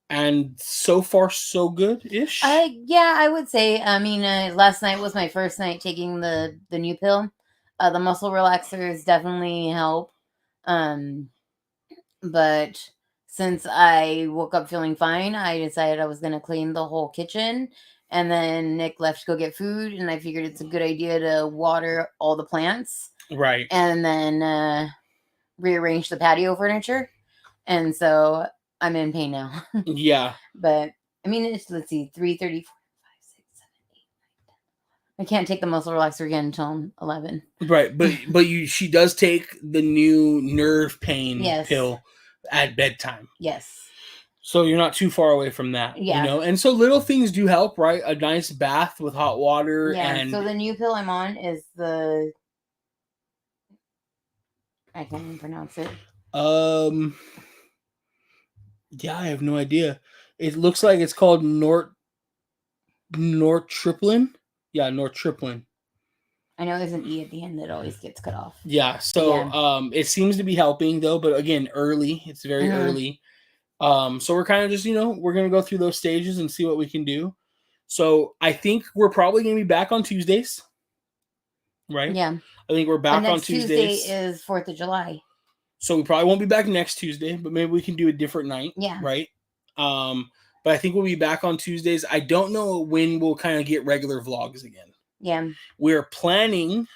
And so far, so good-ish. Yeah, I would say. I mean, last night was my first night taking the new pill. The muscle relaxers definitely help. But since I woke up feeling fine, I decided I was going to clean the whole kitchen. And then Nick left to go get food, and I figured it's a good idea to water all the plants. Right. And then rearrange the patio furniture. And so I'm in pain now. Yeah. But I mean, let's see, 3:30, 4, 5, 6, 7, 8, 9, 10. I can't take the muscle relaxer again until 11. Right, but she does take the new nerve pain pill at bedtime. Yes. So you're not too far away from that. Yeah. You know, and so little things do help, right? A nice bath with hot water. Yeah. And so the new pill I'm on is the. I can't even pronounce it. Yeah, I have no idea. It looks like it's called Nortriptyline. Yeah, Nortriptyline. I know there's an E at the end that always gets cut off. Yeah, so it seems to be helping though, but again, early. It's very early. So we're kind of just, you know, we're gonna go through those stages and see what we can do. So I think we're probably gonna be back on Tuesdays. Right? Yeah. I think we're back on Tuesdays. Tuesday is 4th of July. So we probably won't be back next Tuesday, but maybe we can do a different night. Yeah. Right. But I think we'll be back on Tuesdays. I don't know when we'll kind of get regular vlogs again. Yeah. We're planning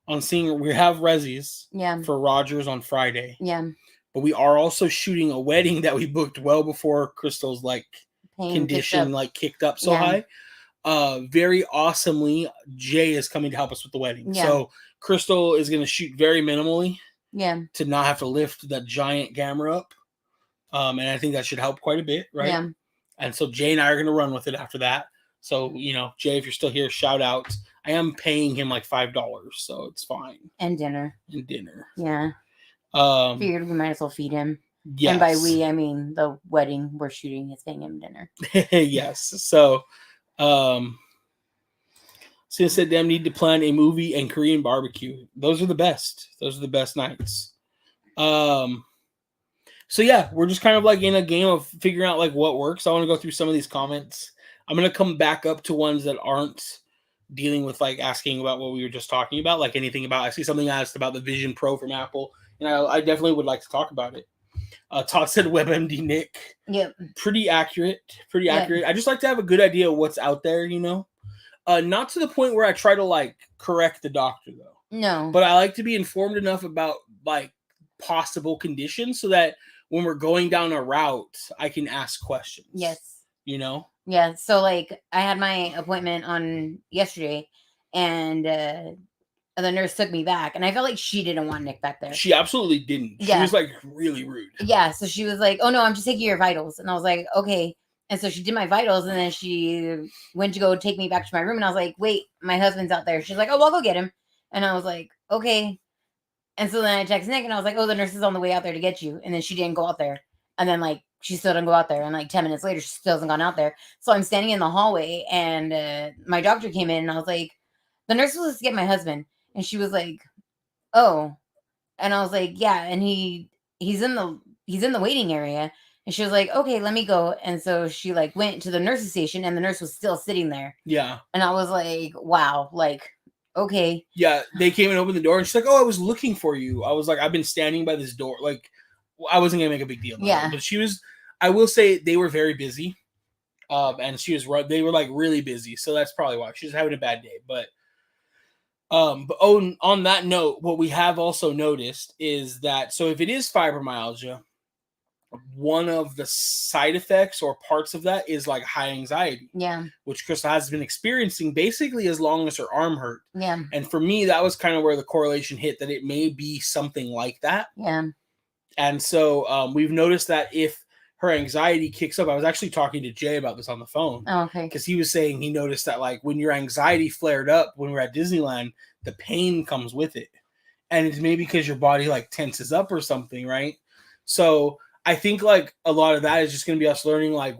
on seeing, we have resis for Rogers on Friday. Yeah. But we are also shooting a wedding that we booked well before Crystal's like condition kicked up so high. Very awesomely, Jay is coming to help us with the wedding. Yeah. So Crystal is going to shoot very minimally. Yeah. To not have to lift that giant camera up. And I think that should help quite a bit, right? Yeah. And so Jay and I are going to run with it after that. So, you know, Jay, if you're still here, shout out. I am paying him like $5, so it's fine. And dinner. Yeah. Figured we might as well feed him. Yes. And by we, I mean the wedding we're shooting is paying him dinner. Yes. So, since that damn need to plan a movie and Korean barbecue. Those are the best. Those are the best nights. So yeah, we're just kind of like in a game of figuring out like what works. I want to go through some of these comments. I'm going to come back up to ones that aren't dealing with like asking about what we were just talking about, like anything about, I see something asked about the Vision Pro from Apple, and I definitely would like to talk about it. Todd said WebMD Nick. Yep. Pretty accurate. I just like to have a good idea of what's out there, you know? Not to the point where I try to like correct the doctor though. No. But I like to be informed enough about like possible conditions so that when we're going down a route, I can ask questions. Yes. You know? Yeah. So like I had my appointment on yesterday and the nurse took me back and I felt like she didn't want Nick back there. She absolutely didn't. She was like really rude. Yeah. So she was like, oh no, I'm just taking your vitals. And I was like, okay. And so she did my vitals and then she went to go take me back to my room. And I was like, wait, my husband's out there. She's like, oh, well, I'll go get him. And I was like, okay. And so then I texted Nick and I was like, oh, the nurse is on the way out there to get you. And then she didn't go out there. And then like, she still didn't go out there. And like 10 minutes later, she still hasn't gone out there. So I'm standing in the hallway and my doctor came in and I was like, the nurse was to get my husband. And she was like, oh. And I was like, yeah. And he's in the waiting area. And she was like, okay, let me go. And so she like went to the nurse's station and the nurse was still sitting there. Yeah. And I was like, wow, like, okay. Yeah, they came and opened the door and she's like, oh, I was looking for you. I was like, I've been standing by this door. Like, I wasn't going to make a big deal about it. But she was, I will say they were very busy. And they were like really busy. So that's probably why. She was having a bad day. But on that note, what we have also noticed is that, so if it is fibromyalgia, one of the side effects or parts of that is like high anxiety. Yeah. Which Crystal has been experiencing basically as long as her arm hurt. Yeah. And for me, that was kind of where the correlation hit, that it may be something like that. Yeah. And so we've noticed that if her anxiety kicks up. I was actually talking to Jay about this on the phone. Oh, okay. Because he was saying he noticed that like when your anxiety flared up when we're at Disneyland, the pain comes with it. And it's maybe because your body like tenses up or something, right? So I think like a lot of that is just going to be us learning like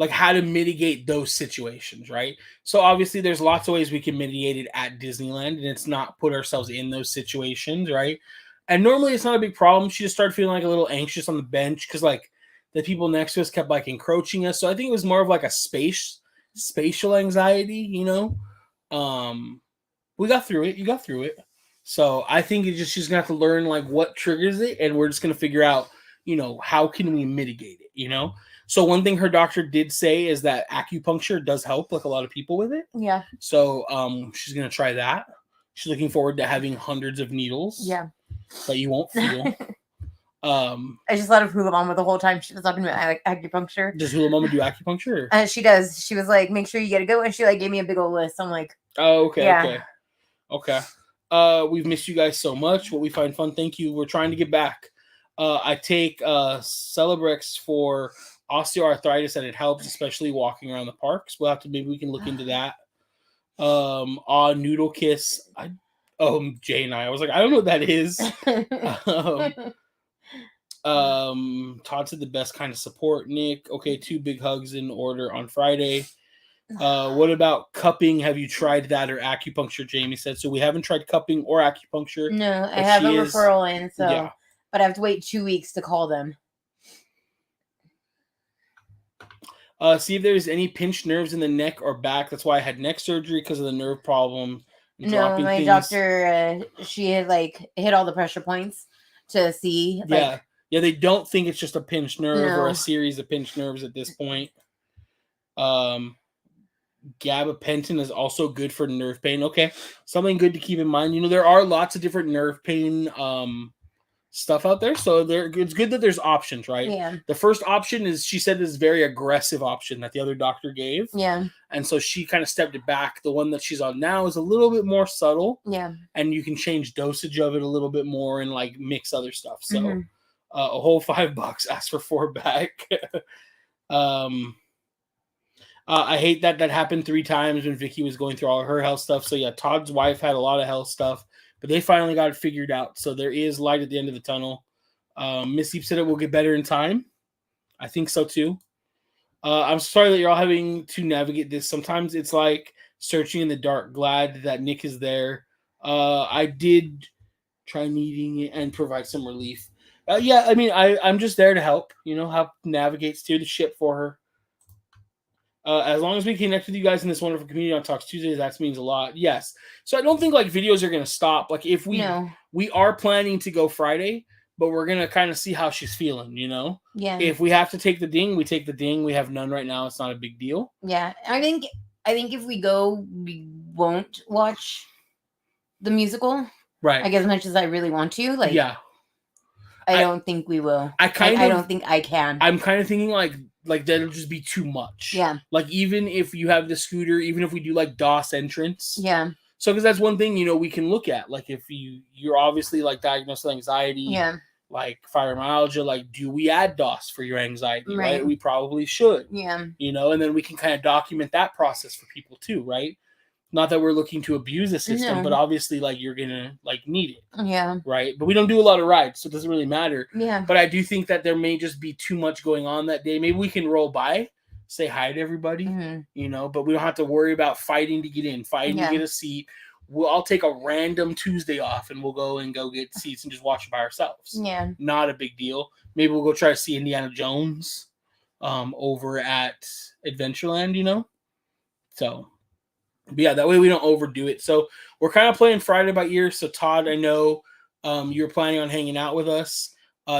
how to mitigate those situations, right? So obviously there's lots of ways we can mitigate it at Disneyland, and it's not put ourselves in those situations, right? And normally it's not a big problem. She just started feeling like a little anxious on the bench because like the people next to us kept like encroaching us. So I think it was more of like a spatial anxiety, you know. We got through it. You got through it. So I think she's gonna have to learn like what triggers it, and we're just gonna figure out, you know, how can we mitigate it, you know. So one thing her doctor did say is that acupuncture does help like a lot of people with it. Yeah. So she's gonna try that. She's looking forward to having hundreds of needles. Yeah. That you won't feel. I just thought of Hula Mama the whole time she was talking about acupuncture. Does Hula Mama do acupuncture? She does. She was like, make sure you get a go, and she like gave me a big old list. I'm like, oh, okay, yeah. Okay. We've missed you guys so much. What we find fun. Thank you. We're trying to get back. I take Celebrex for osteoarthritis, and it helps, especially walking around the parks. Maybe we can look into that. Noodle Kiss. Jay and I was like, I don't know what that is. Todd said the best kind of support, Nick. Okay, 2 big hugs in order on Friday. What about cupping? Have you tried that or acupuncture? Jamie said. So we haven't tried cupping or acupuncture. No, I have a referral in, so yeah. But I have to wait 2 weeks to call them. See if there's any pinched nerves in the neck or back. That's why I had neck surgery, because of the nerve problem. No, my doctor, she had like hit all the pressure points to see. Yeah. They don't think it's just a pinched nerve or a series of pinched nerves at this point. Gabapentin is also good for nerve pain. Okay, something good to keep in mind. You know, there are lots of different nerve pain stuff out there, so it's good that there's options, right? Yeah. The first option is, she said, is very aggressive option that the other doctor gave. Yeah. And so she kind of stepped it back. The one that she's on now is a little bit more subtle. Yeah. And you can change dosage of it a little bit more and like mix other stuff. So a whole $5, ask for 4 back. I hate that happened 3 times when Vicky was going through all of her health stuff. So yeah, Todd's wife had a lot of health stuff, but they finally got it figured out. So there is light at the end of the tunnel. Miss Eve said it will get better in time. I think so too. I'm sorry that you're all having to navigate this. Sometimes it's like searching in the dark. Glad that Nick is there. I did try meeting it and provide some relief. Yeah, I mean, I'm just there to help, you know, help navigate, steer the ship for her. As long as we connect with you guys in this wonderful community on Talks Tuesdays, that means a lot. Yes. So I don't think like videos are going to stop. Like if we are planning to go Friday, but we're going to kind of see how she's feeling, you know? Yeah. If we have to take the ding, we take the ding. We have none right now. It's not a big deal. Yeah. I think if we go, we won't watch the musical. Right. Like as much as I really want to. Like, yeah. I don't think we will. I don't think I can. I'm kind of thinking like that'll just be too much. Yeah. Like even if you have the scooter, even if we do like DOS entrance. Yeah. So because that's one thing, you know, we can look at. Like if you're obviously like diagnosed with anxiety. Yeah. Like fibromyalgia, like do we add DOS for your anxiety? Right. We probably should. Yeah. You know, and then we can kind of document that process for people too, right? Not that we're looking to abuse the system, but obviously, like, you're gonna like need it. Yeah. Right. But we don't do a lot of rides, so it doesn't really matter. Yeah. But I do think that there may just be too much going on that day. Maybe we can roll by, say hi to everybody, you know, but we don't have to worry about fighting to get in, fighting to get a seat. I'll take a random Tuesday off and we'll go get seats and just watch it by ourselves. Yeah. Not a big deal. Maybe we'll go try to see Indiana Jones over at Adventureland, you know? So, but yeah, that way we don't overdo it. So we're kind of playing Friday by ear. So Todd, I know you're planning on hanging out with us.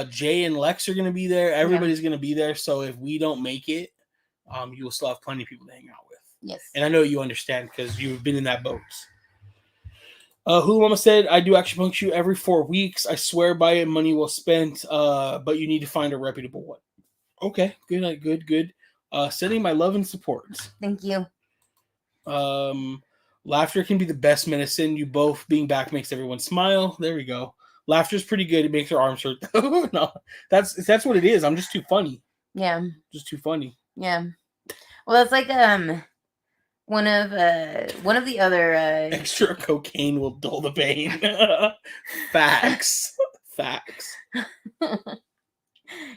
Jay and Lex are going to be there. Everybody's going to be there. So if we don't make it, you will still have plenty of people to hang out with. Yes. And I know you understand because you've been in that boat. Hula Mama said, I do acupuncture every 4 weeks. I swear by it, money well spent, but you need to find a reputable one. Okay, good. Sending my love and support. Thank you. Laughter can be the best medicine. You both being back makes everyone smile. There we go. Laughter's pretty good. It makes her arms hurt. No, that's what it is. I'm just too funny. Yeah. Just too funny. Yeah. Well, that's like one of the other extra cocaine will dull the pain. Facts. Facts.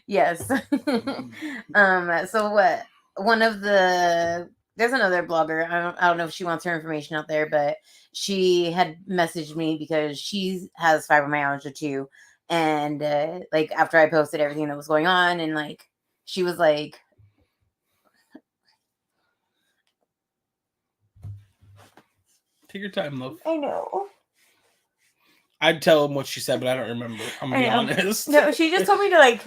Yes. So what? One of the there's another blogger. I don't know if she wants her information out there, but she had messaged me because she has fibromyalgia too, and like after I posted everything that was going on, and like she was like, take your time, love. I know. I'd tell him what she said, but I don't remember. I'm gonna be honest. No, she just told me to like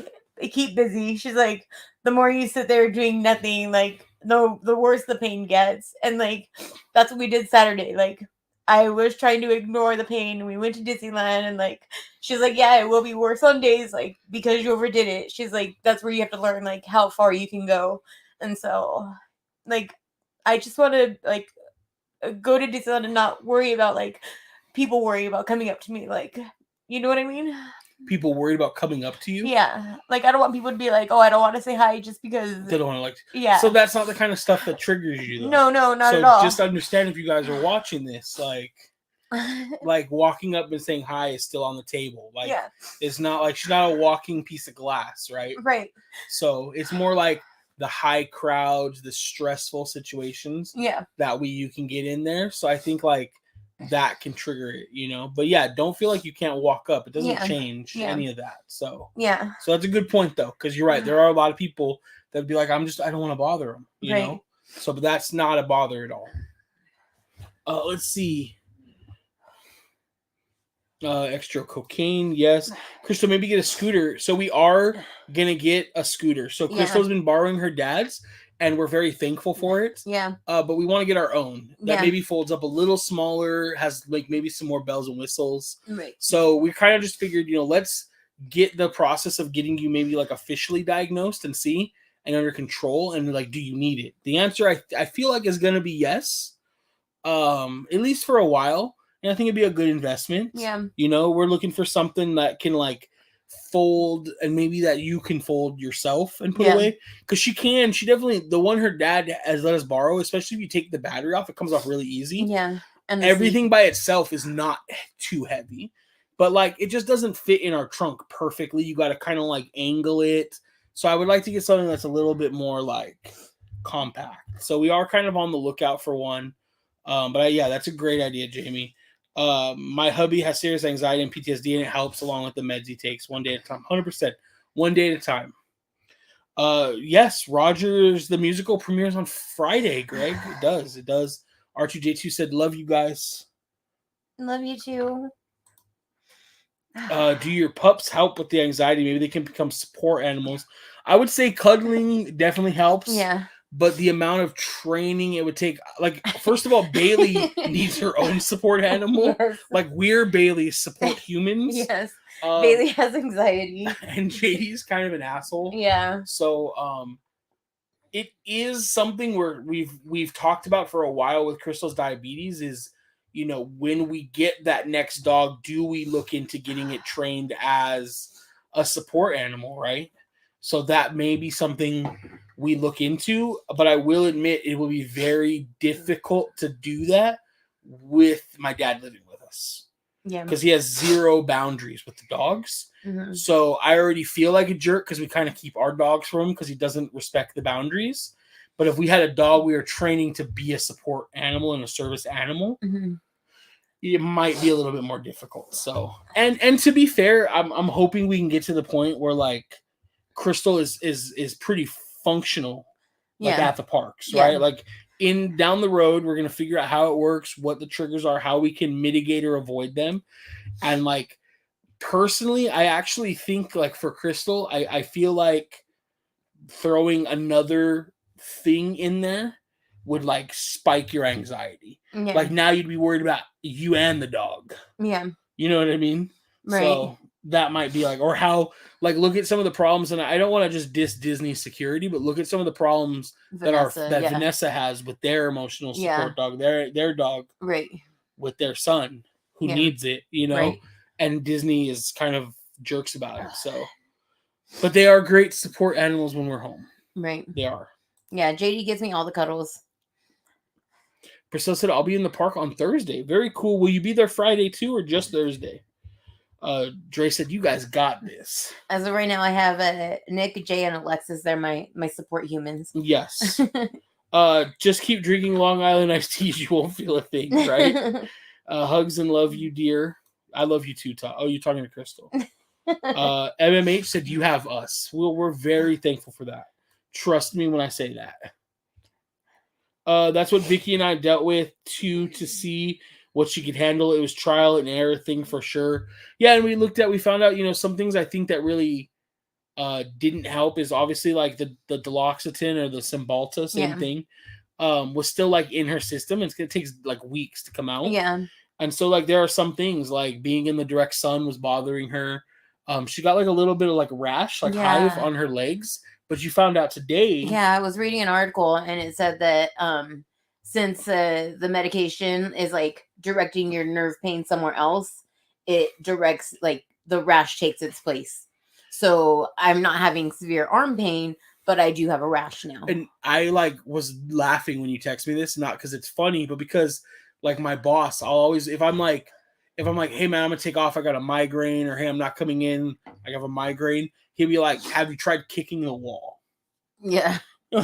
keep busy. She's like, the more you sit there doing nothing, like the worse the pain gets. And like that's what we did Saturday. Like I was trying to ignore the pain. We went to Disneyland, and like she's like, yeah, it will be worse on days, like because you overdid it. She's like, that's where you have to learn like how far you can go. And so like I just want to like go to Disneyland and not worry about like people worry about coming up to me, like, you know what I mean? People worried about coming up to you? Yeah. Like, I don't want people to be like, oh, I don't want to say hi just because... They don't want to like... Yeah. So that's not the kind of stuff that triggers you, though. No, not at all. So just understand if you guys are watching this, like walking up and saying hi is still on the table. Like, yeah. It's not like she's not a walking piece of glass, right? Right. So it's more like the high crowds, the stressful situations that you can get in there. So I think, like, that can trigger it, you know. But yeah, don't feel like you can't walk up. It doesn't change any of that. So so that's a good point, though, because you're right. There are a lot of people that'd be like, I don't want to bother them, you know. So, but that's not a bother at all. Let's see. Extra cocaine, yes. Crystal, maybe get a scooter. So we are gonna get a scooter. So Crystal's been borrowing her dad's, and we're very thankful for it. Yeah. But we want to get our own. That maybe folds up a little smaller, has like maybe some more bells and whistles. Right. So we kind of just figured, you know, let's get the process of getting you maybe like officially diagnosed and see and under control, and like, do you need it? The answer I feel like is gonna be yes. At least for a while. And I think it'd be a good investment. Yeah. You know, we're looking for something that can like fold, and maybe that you can fold yourself and put away. Because she definitely, the one her dad has let us borrow, especially if you take the battery off, it comes off really easy. Yeah. And everything by itself is not too heavy. But like, it just doesn't fit in our trunk perfectly. You got to kind of like angle it. So I would like to get something that's a little bit more like compact. So we are kind of on the lookout for one. But yeah, that's a great idea, Jamie. My hubby has serious anxiety and PTSD, and it helps along with the meds he takes one day at a time. 100%. One day at a time. Yes, Rogers, the musical premieres on Friday, Greg. It does. It does. R2J2 said, love you guys. Love you too. Do your pups help with the anxiety? Maybe they can become support animals. I would say cuddling definitely helps. Yeah. But the amount of training it would take, like, first of all, Bailey needs her own support animal. Yes. Like, we're Bailey's support humans. Yes. Bailey has anxiety. And JD's kind of an asshole. Yeah. So, it is something where we've talked about for a while with Crystal's diabetes is, you know, when we get that next dog, do we look into getting it trained as a support animal, right? So that may be something we look into, but I will admit it will be very difficult to do that with my dad living with us. Yeah. Because he has zero boundaries with the dogs. Mm-hmm. So I already feel like a jerk because we kind of keep our dogs from him because he doesn't respect the boundaries. But if we had a dog we are training to be a support animal and a service animal, it might be a little bit more difficult. So, and to be fair, I'm hoping we can get to the point where like Crystal is pretty functional, like at the parks, right? Like down the road, we're gonna figure out how it works, what the triggers are, how we can mitigate or avoid them. And like personally, I actually think like for Crystal, I feel like throwing another thing in there would like spike your anxiety. Yeah. Like now you'd be worried about you and the dog. Yeah. You know what I mean? Right. So that might be like, or how, like, look at some of the problems, and I don't want to just diss Disney security, but look at some of the problems Vanessa, that Vanessa has with their emotional support dog, their dog, right, with their son who needs it, you know, and Disney is kind of jerks about it. So, but they are great support animals when we're home. Right. They are. Yeah, JD gives me all the cuddles. Priscilla said, I'll be in the park on Thursday. Very cool. Will you be there Friday too, or just Thursday? Dre said, you guys got this. As of right now, I have Nick, Jay, and Alexis. They're my support humans. Yes. Just keep drinking Long Island iced teas. You won't feel a thing, right? Hugs and love you, dear. I love you too, Todd. Oh, you're talking to Crystal. MMH said, you have us. We're very thankful for that. Trust me when I say that. That's what Vicky and I dealt with too, to see what she could handle. It was trial and error thing for sure. Yeah, and we found out, some things I think that really didn't help is obviously like the duloxetine or the Cymbalta, same thing, was still like in her system. It's gonna take like weeks to come out. Yeah. And so like there are some things like being in the direct sun was bothering her. She got like a little bit of like rash, like hive on her legs. But you found out today. Yeah, I was reading an article and it said that since the medication is like directing your nerve pain somewhere else, it directs like the rash takes its place. So I'm not having severe arm pain, but I do have a rash now. And I like was laughing when you text me this, not because it's funny, but because like my boss, I'll always if I'm like, hey man, I'm gonna take off, I got a migraine, or hey, I'm not coming in, I have a migraine. He'll be like, have you tried kicking the wall? Yeah.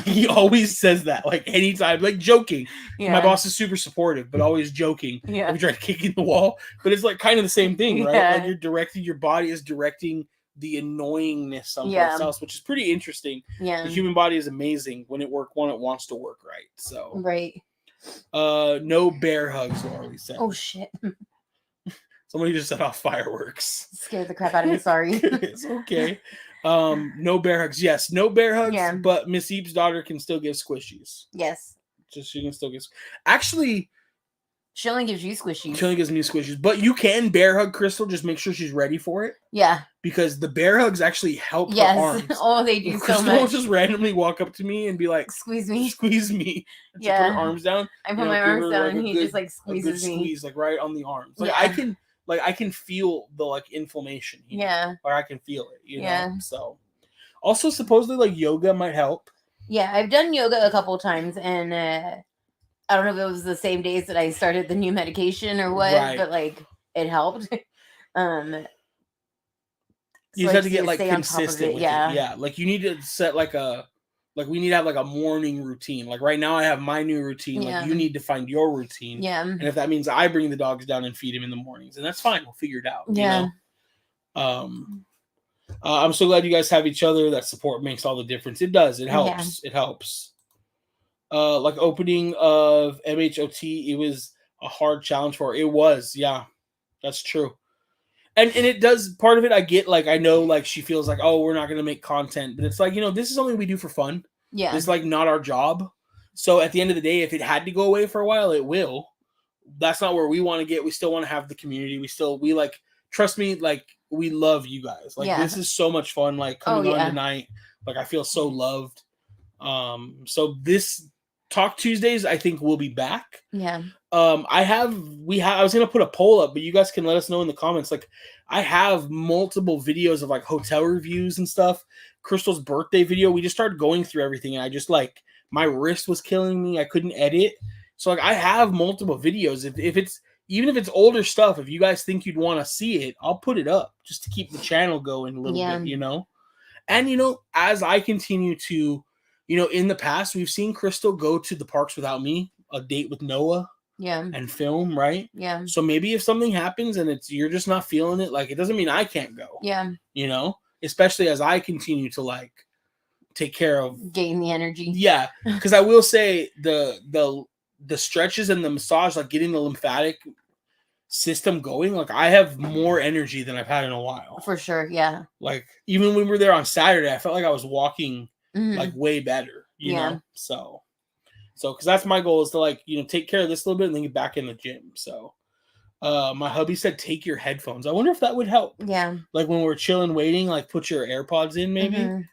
He always says that, like anytime, like joking. Yeah. My boss is super supportive, but always joking. Yeah. Have you tried kicking the wall? But it's like kind of the same thing, right? Yeah. Like your body is directing the annoyingness someplace else, which is pretty interesting. Yeah. The human body is amazing when it wants to work right. So right. No bear hugs, Laurie said. Oh shit. Somebody just set off fireworks. Scared the crap out of me, sorry. It's okay. No bear hugs. Yes, no bear hugs, but Miss Eep's daughter can still give squishies. Yes. She can still give. Actually, she only gives you squishies. She only gives me squishies. But you can bear hug Crystal. Just make sure she's ready for it. Yeah. Because the bear hugs actually help her arms. Oh, they do Crystal so much. will just randomly walk up to me and be like, squeeze me. Squeeze me. And yeah. She put her arms down. I put my arms down and he just like squeezes me. Squeeze, like right on the arms. Like I can feel the like inflammation here. Yeah. Or I can feel it, you know? So also supposedly like yoga might help. Yeah, I've done yoga a couple times and I don't know if it was the same days that I started the new medication or what, but like it helped. So you just have to get like consistent with it. Yeah. Like you need to set we need to have like a morning routine. Like right now I have my new routine. Like you need to find your routine. Yeah. And if that means I bring the dogs down and feed him in the mornings, and that's fine. We'll figure it out. Yeah. You know? I'm so glad you guys have each other. That support makes all the difference. It does. It helps. Yeah. It helps. Like opening of MHOT, it was a hard challenge for her. It was. Yeah, that's true. And it does, part of it I get, like, I know, like, she feels like, oh, we're not going to make content. But it's like, this is something we do for fun. Yeah. It's, like, not our job. So, at the end of the day, if it had to go away for a while, it will. That's not where we want to get. We still want to have the community. We like, trust me, like, we love you guys. Like, this is so much fun, like, coming on tonight. Like, I feel so loved. So, this Talk Tuesdays, I think, will be back. Yeah. I was gonna put a poll up, but you guys can let us know in the comments. Like, I have multiple videos of like hotel reviews and stuff. Crystal's birthday video, we just started going through everything, and I just like my wrist was killing me. I couldn't edit, so like I have multiple videos. If it's even if it's older stuff, if you guys think you'd want to see it, I'll put it up just to keep the channel going a little bit, And as I continue to, in the past we've seen Crystal go to the parks without me, a date with Noah. Yeah. And film, right? Yeah. So maybe if something happens and you're just not feeling it, like it doesn't mean I can't go. Yeah. Especially as I continue to like take care of gain the energy. Yeah. Because I will say the stretches and the massage, like getting the lymphatic system going, like I have more energy than I've had in a while. For sure, yeah. Like even when we were there on Saturday, I felt like I was walking like way better, you know? So, because that's my goal is to like, take care of this a little bit and then get back in the gym. So, my hubby said, take your headphones. I wonder if that would help. Yeah. Like when we're chilling, waiting, like put your AirPods in maybe.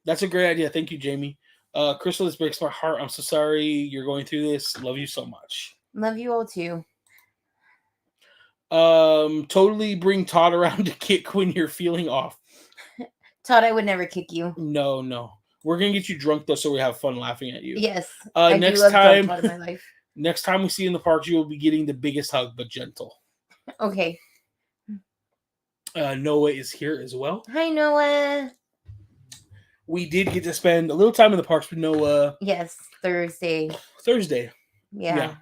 That's a great idea. Thank you, Jamie. Crystal, this breaks my heart. I'm so sorry you're going through this. Love you so much. Love you all too. Totally bring Todd around to kick when you're feeling off. Todd, I would never kick you. No. We're gonna get you drunk though, so we have fun laughing at you. Yes. I do love drunk Todd in my life. Next time we see you in the parks, you will be getting the biggest hug, but gentle. Okay. Noah is here as well. Hi, Noah. We did get to spend a little time in the parks with Noah. Yes, Thursday. Yeah.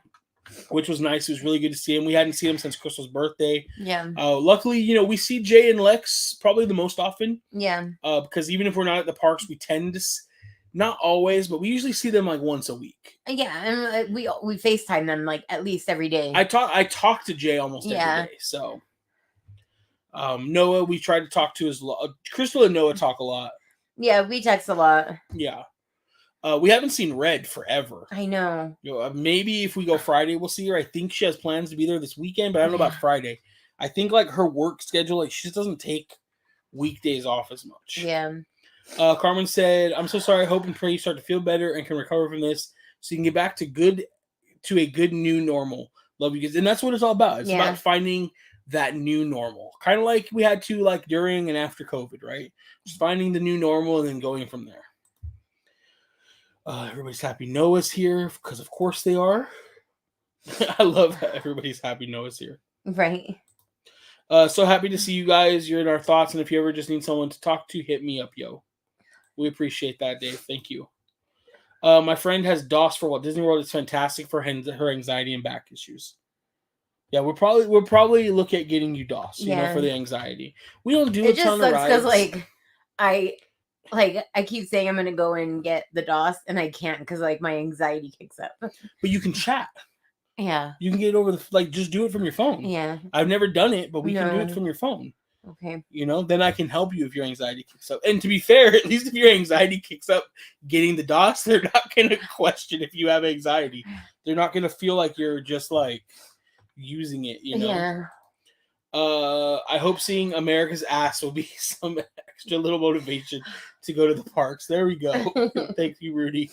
Which was nice. It was really good to see him. We hadn't seen him since Crystal's birthday. Yeah. Luckily, we see Jay and Lex probably the most often. Yeah. Because even if we're not at the parks, we tend to, not always, but we usually see them like once a week. Yeah, and we FaceTime them like at least every day. I talk to Jay almost every day. So, Noah, we try to talk to as Crystal and Noah talk a lot. Yeah, we text a lot. Yeah. We haven't seen Red forever. I know. Maybe if we go Friday, we'll see her. I think she has plans to be there this weekend, but I don't know about Friday. I think like her work schedule, like she just doesn't take weekdays off as much. Yeah. Carmen said, "I'm so sorry. I hope and pray you start to feel better and can recover from this, so you can get back to a good new normal. Love you guys." And that's what it's all about. It's about finding that new normal, kind of like we had to like during and after COVID, right? Just finding the new normal and then going from there. Everybody's happy Noah's here because of course they are. I love that everybody's happy Noah's here. Right. So happy to see you guys. You're in our thoughts, and if you ever just need someone to talk to, hit me up, yo. We appreciate that, Dave. Thank you. My friend has DOS for Walt Disney World. It's fantastic for her anxiety and back issues. Yeah, we'll probably look at getting you DOS, for the anxiety. We don't do a ton of rides. It just sucks because I keep saying I'm gonna go and get the DOS, and I can't because like my anxiety kicks up. But you can chat. Yeah. You can get it over just do it from your phone. Yeah. I've never done it, but we can do it from your phone. Okay. Then I can help you if your anxiety kicks up. And to be fair, at least if your anxiety kicks up getting the DOS, they're not going to question if you have anxiety. They're not going to feel like you're just like using it, Yeah. I hope seeing America's ass will be some extra little motivation to go to the parks. There we go. Thank you, Rudy.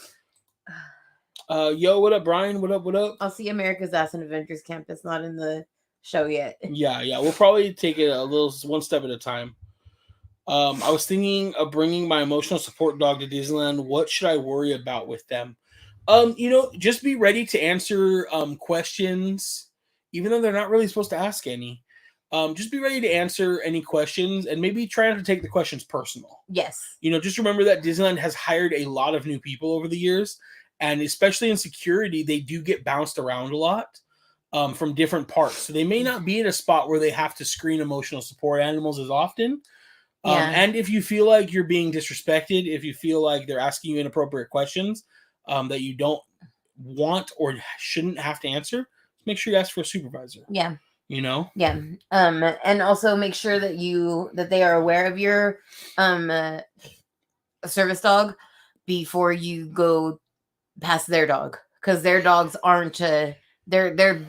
Yo, what up, Brian? What up? I'll see America's Ass in Adventures Camp. It's not in the show yet. Yeah. We'll probably take it one step at a time. I was thinking of bringing my emotional support dog to Disneyland. What should I worry about with them? Just be ready to answer questions, even though they're not really supposed to ask any. Just be ready to answer any questions and maybe try not to take the questions personal. Yes. Just remember that Disneyland has hired a lot of new people over the years. And especially in security, they do get bounced around a lot from different parts. So they may not be in a spot where they have to screen emotional support animals as often. And if you feel like you're being disrespected, if you feel like they're asking you inappropriate questions that you don't want or shouldn't have to answer, make sure you ask for a supervisor. Yeah. Yeah. And also make sure that they are aware of your service dog before you go past their dog, because their dogs aren't they're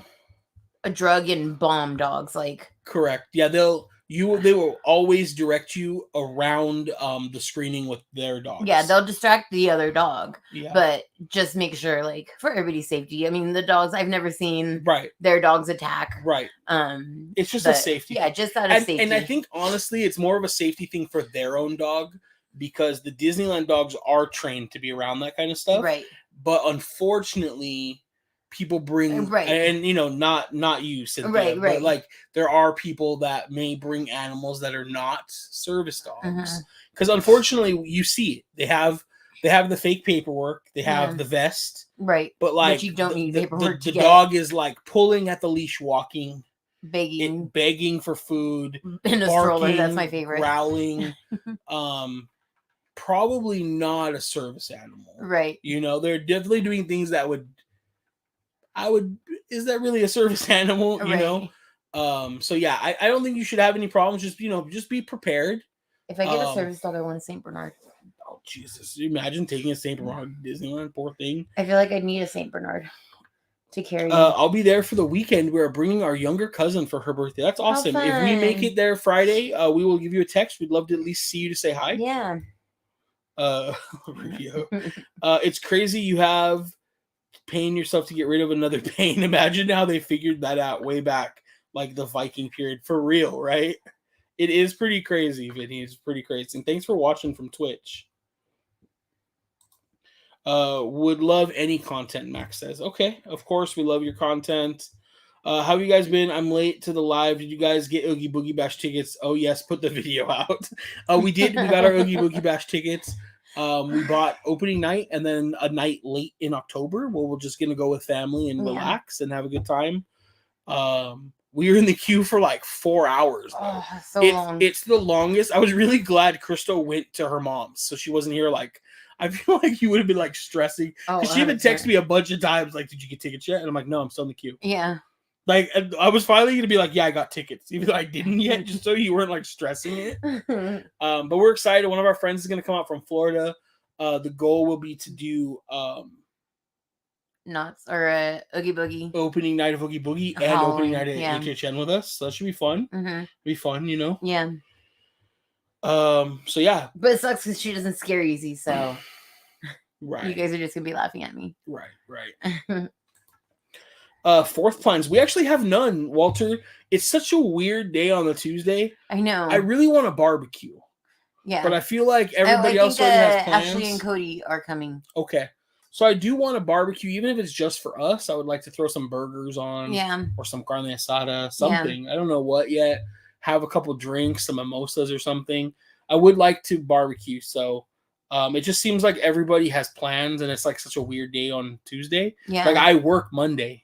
a drug and bomb dogs. Like, correct. Yeah, they will always direct you around the screening with their dogs. Yeah, they'll distract the other dog. Yeah. But just make sure, like, for everybody's safety. I mean, the dogs, I've never seen their dogs attack. Right. It's just a safety. Yeah, just out of safety. And I think honestly it's more of a safety thing for their own dog, because the Disneyland dogs are trained to be around that kind of stuff. Right. But unfortunately, people bring and not you, Cynthia, but like there are people that may bring animals that are not service dogs, because unfortunately you see it. They have the fake paperwork, they have the vest, right? But like, but you don't need paperwork. The dog is like pulling at the leash, walking, begging for food, in a stroller. That's my favorite. Growling. Probably not a service animal. Right. They're definitely doing things that is that really a service animal? So yeah, I don't think you should have any problems. Just be prepared. If I get a service dog, I want a Saint Bernard. Oh Jesus. Imagine taking a Saint Bernard to Disneyland, poor thing. I feel like I'd need a Saint Bernard to carry. I'll be there for the weekend. We're bringing our younger cousin for her birthday. That's awesome. If we make it there Friday, we will give you a text. We'd love to at least see you to say hi. Yeah. It's crazy you have paying yourself to get rid of another pain. Imagine how they figured that out way back like the Viking period for real, right? It is pretty crazy, Vinny. It's pretty crazy. And thanks for watching from Twitch. Would love any content, Max says. Okay, of course, we love your content. How have you guys been? I'm late to the live. Did you guys get Oogie Boogie Bash tickets? Oh, yes, put the video out. We did. We got our Oogie Boogie Bash tickets. We bought opening night and then a night late in October where we're just going to go with family and relax and have a good time. We were in the queue for like 4 hours. Oh, so long. It's the longest. I was really glad Crystal went to her mom's, so she wasn't here. Like, I feel like you would have been like stressing. Because she even texted me a bunch of times, like, "Did you get tickets yet?" And I'm like, "No, I'm still in the queue." Yeah. Like, I was finally gonna be like, "Yeah, I got tickets," even though I didn't yet, just so you weren't like stressing it. But we're excited. One of our friends is gonna come out from Florida. The goal will be to do Knots or Oogie Boogie. Opening night of Oogie Boogie and Halloween, opening night at HHN with us. So that should be fun. Be fun, you know? Yeah. So yeah. But it sucks because she doesn't scare easy, so right. You guys are just gonna be laughing at me. Right. Fourth plans. We actually have none, Walter. It's such a weird day on the Tuesday. I know. I really want a barbecue. Yeah. But I feel like everybody else already has plans. Ashley and Cody are coming. Okay. So I do want a barbecue, even if it's just for us. I would like to throw some burgers on. Yeah. Or some carne asada, something. Yeah. I don't know what yet. Have a couple drinks, some mimosas or something. I would like to barbecue. So it just seems like everybody has plans and it's like such a weird day on Tuesday. Yeah. Like I work Monday.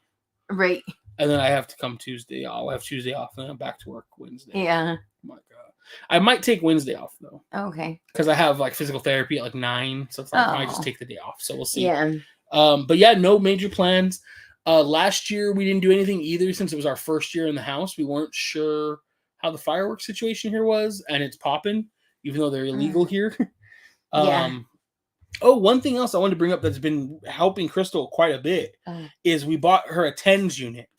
Right. And then I have to come Tuesday. I'll have Tuesday off and then I'm back to work Wednesday. Yeah. Oh my God. I might take Wednesday off though. Okay. Because I have like physical therapy at like 9. So it's like I might just take the day off. So we'll see. Yeah. But yeah, no major plans. Last year we didn't do anything either since it was our first year in the house. We weren't sure how the fireworks situation here was, and it's popping, even though they're illegal here. Oh, one thing else I wanted to bring up that's been helping Crystal quite a bit is we bought her a TENS unit.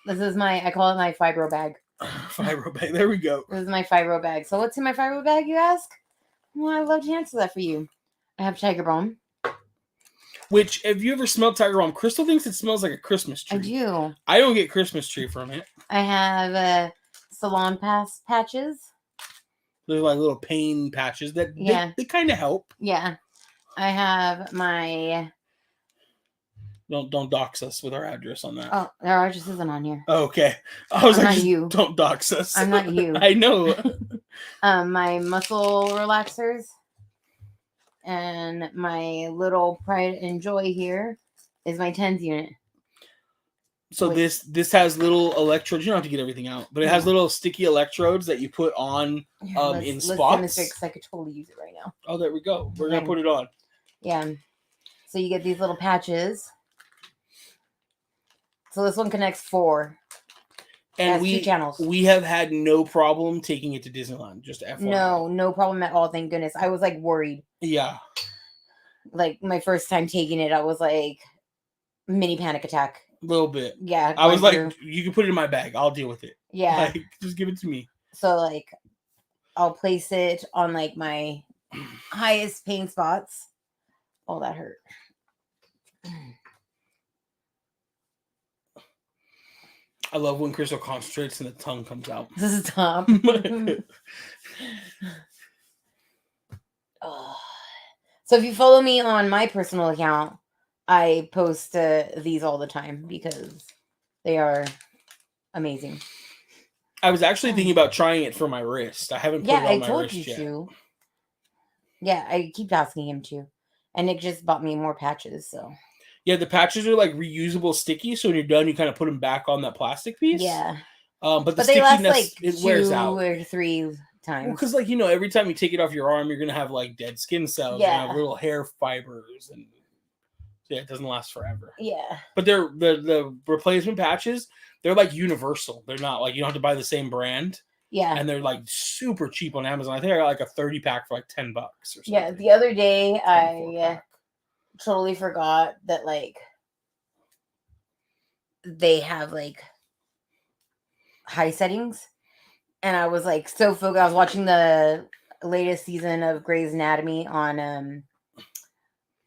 This is I call it my fibro bag. Fibro bag. There we go. This is my fibro bag. So what's in my fibro bag, you ask? Well, I'd love to answer that for you. I have Tiger Balm. Which, if you ever smelled Tiger Balm, Crystal thinks it smells like a Christmas tree. I do. I don't get Christmas tree from it. I have Salon Pass patches. They're like little pain patches that they kind of help. Yeah. I have my... Don't dox us with our address on that. Oh, our address isn't on here. Okay. I was like, you. Don't dox us. I'm not you. I know. My muscle relaxers and my little pride and joy here is my TENS unit. So this has little electrodes. You don't have to get everything out, but it has little sticky electrodes that you put on in spots. Let's demonstrate because I could totally use it right now. Oh, there we go. We're gonna put it on. Yeah. So you get these little patches. So this one connects 4. And we 2 channels. We have had no problem taking it to Disneyland. Just FYI. No problem at all. Thank goodness. I was like worried. Yeah. Like my first time taking it, I was like mini panic attack. A little bit. Yeah. I was like, you can put it in my bag. I'll deal with it. Yeah. Like, just give it to me. So like, I'll place it on like my highest pain spots. Oh, that hurt. I love when Crystal concentrates and the tongue comes out. This is top. So if you follow me on my personal account, I post these all the time because they are amazing. I was actually thinking about trying it for my wrist. I haven't put it on my wrist yet. Yeah, I keep asking him to. And Nick just bought me more patches, so... Yeah, the patches are like reusable sticky, so when you're done, you kind of put them back on that plastic piece. Yeah. But they last like it wears out. 2 or 3 times. Well, because every time you take it off your arm, you're gonna have like dead skin cells, and have little hair fibers, and it doesn't last forever. Yeah. But they're the replacement patches. They're like universal. They're not like you don't have to buy the same brand. Yeah. And they're like super cheap on Amazon. I think I got like a 30-pack for like $10 or something. Yeah. The other day, I totally forgot that like they have like high settings, and I was like so focused. I was watching the latest season of Grey's Anatomy on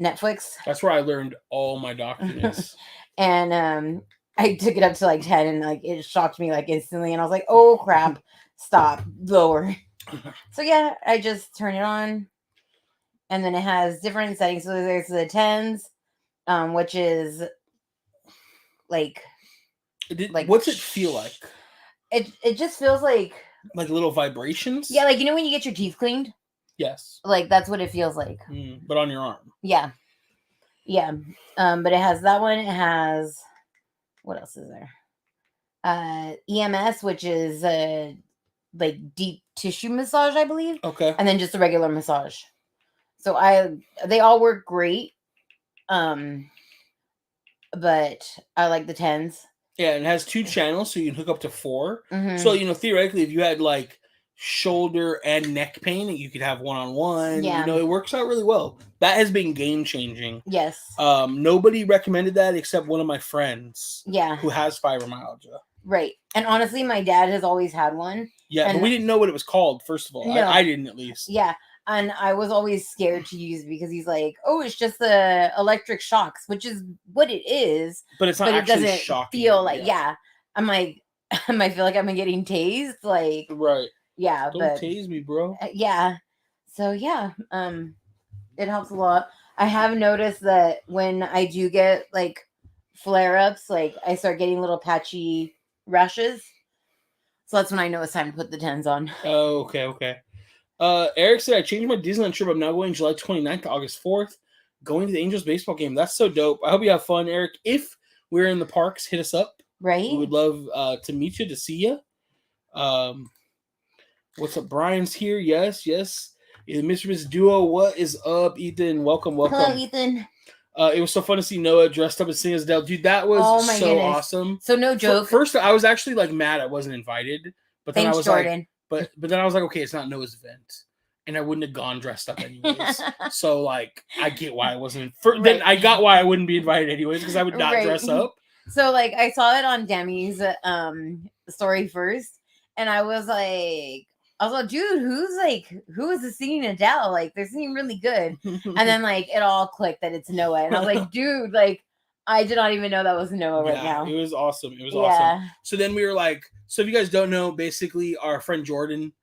Netflix. That's where I learned all my documents. And I took it up to like 10 and like it shocked me like instantly. And I was like, oh crap, stop, lower. So yeah, I just turn it on. And then it has different settings. So there's the 10s, which is like what's it feel like? It just feels like little vibrations. Yeah, like when you get your teeth cleaned. Yes. Like that's what it feels like. But on your arm. Yeah. Yeah. But it has that one. It has what else is there? EMS, which is like deep tissue massage, I believe. Okay. And then just a regular massage. So they all work great. But I like the 10s. Yeah, and it has 2 channels, so you can hook up to 4. Mm-hmm. So, theoretically, if you had like shoulder and neck pain, you could have one-on-one. Yeah. It works out really well. That has been game-changing. Yes. Nobody recommended that except one of my friends. Yeah. Who has fibromyalgia. Right. And honestly, my dad has always had one. Yeah, but we didn't know what it was called, first of all. No. I didn't, at least. Yeah. And I was always scared to use it because he's like, oh, it's just the electric shocks, which is what it is. But it's not actually shocking. Feel like, yeah. I'm like, I feel like I'm getting tased. Like, right. Yeah. Don't tase me, bro. Yeah. So, yeah. It helps a lot. I have noticed that when I do get like flare-ups, like I start getting little patchy rashes. So that's when I know it's time to put the 10s on. Oh, okay. Eric said, I changed my Disneyland trip. I'm now going July 29th to August 4th. Going to the Angels baseball game. That's so dope. I hope you have fun, Eric. If we're in the parks, hit us up. Right. We would love to meet you, to see you. What's up? Brian's here. Yes. Mr. Miss Duo, what is up, Ethan? Welcome. Hello, Ethan. It was so fun to see Noah dressed up as Sing as Adele. Dude, that was so awesome. So no joke. First, I was actually like mad I wasn't invited. But then Thanks, I was Jordan. But then I was like, okay, it's not Noah's event. And I wouldn't have gone dressed up anyways. So, like, I get why I wasn't. Then I got why I wouldn't be invited anyways, because I would not dress up. So, like, I saw it on Demi's story first. And I was like, dude, who is the singing Adele? Like, they're singing really good. And then, like, it all clicked that it's Noah. And I was like, dude, like, I did not even know that was Noah right now. It was awesome. Awesome. So then we were like, so if you guys don't know, basically our friend Jordan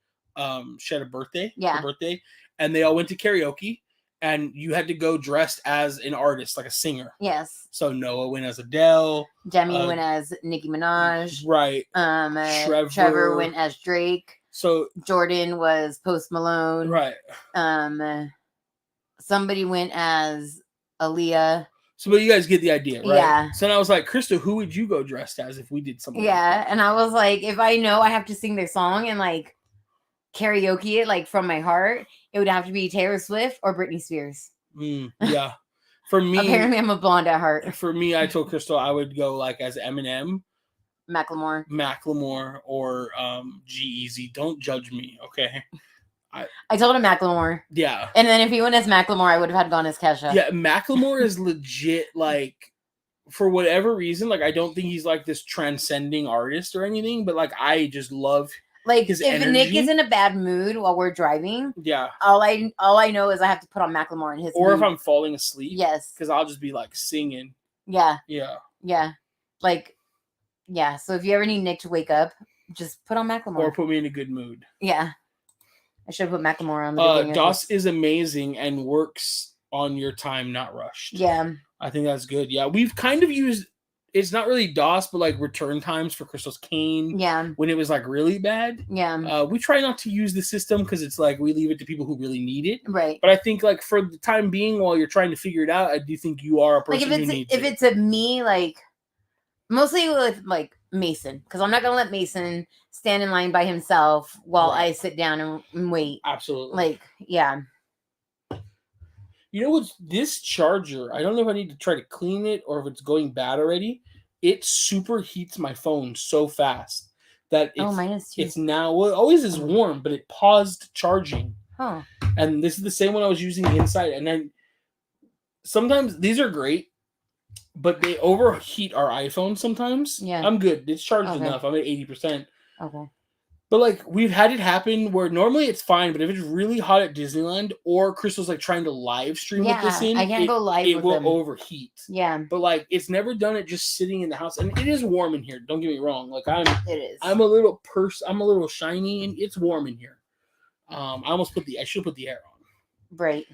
she had a birthday. Yeah. Her birthday. And they all went to karaoke. And you had to go dressed as an artist, like a singer. Yes. So Noah went as Adele. Demi went as Nicki Minaj. Right. Trevor went as Drake. So Jordan was Post Malone. Right. Somebody went as Aaliyah. So, but you guys get the idea, right? Yeah. So then I was like, Krista, who would you go dressed as if we did something? Yeah. Like that? And I was like, if I know I have to sing their song and like karaoke it like from my heart, it would have to be Taylor Swift or Britney Spears. Yeah. For me, apparently I'm a blonde at heart. For me, I told Crystal I would go like as Eminem, Macklemore, or G-Eazy. Don't judge me, okay? I told him Macklemore. Yeah. And then if he went as Macklemore, I would have gone as Kesha. Yeah, Macklemore is legit, like, for whatever reason, like, I don't think he's like this transcending artist or anything, but like, I just love like his if energy. Nick is in a bad mood while we're driving, yeah, all I know is I have to put on Macklemore in his or mood. if I'm falling asleep, yes, because I'll just be like singing. Yeah, like so if you ever need Nick to wake up, just put on Macklemore or put me in a good mood. Yeah, I should have put Macklemore on the DOS is amazing and works on your time, not rushed. Yeah, I think that's good. Yeah, we've kind of used, it's not really DOS, but like return times for Crystal's cane. Yeah. When it was like really bad. Yeah. We try not to use the system because it's like we leave it to people who really need it. Right. But I think like for the time being, while you're trying to figure it out, I do think you are a person who needs it. If it's a me, like mostly with like Mason, because I'm not gonna let Mason stand in line by himself while I sit down and wait. Absolutely. Like, yeah. You know what's this charger? I don't know if I need to try to clean it or if it's going bad already. It super heats my phone so fast that mine is too. It's now, well, it always is warm, but it paused charging. Huh. And this is the same one I was using inside. And then sometimes these are great, but they overheat our iPhone sometimes. Yeah. I'm good. It's charged enough. I'm at 80%. Okay. But like we've had it happen where normally it's fine, but if it's really hot at Disneyland or Crystal's like trying to live stream with this in, I can't go live it with will them. overheat. Yeah. But like it's never done it just sitting in the house, and it is warm in here. Don't get me wrong. Like I'm a little shiny, and it's warm in here. I should put the air on. Right.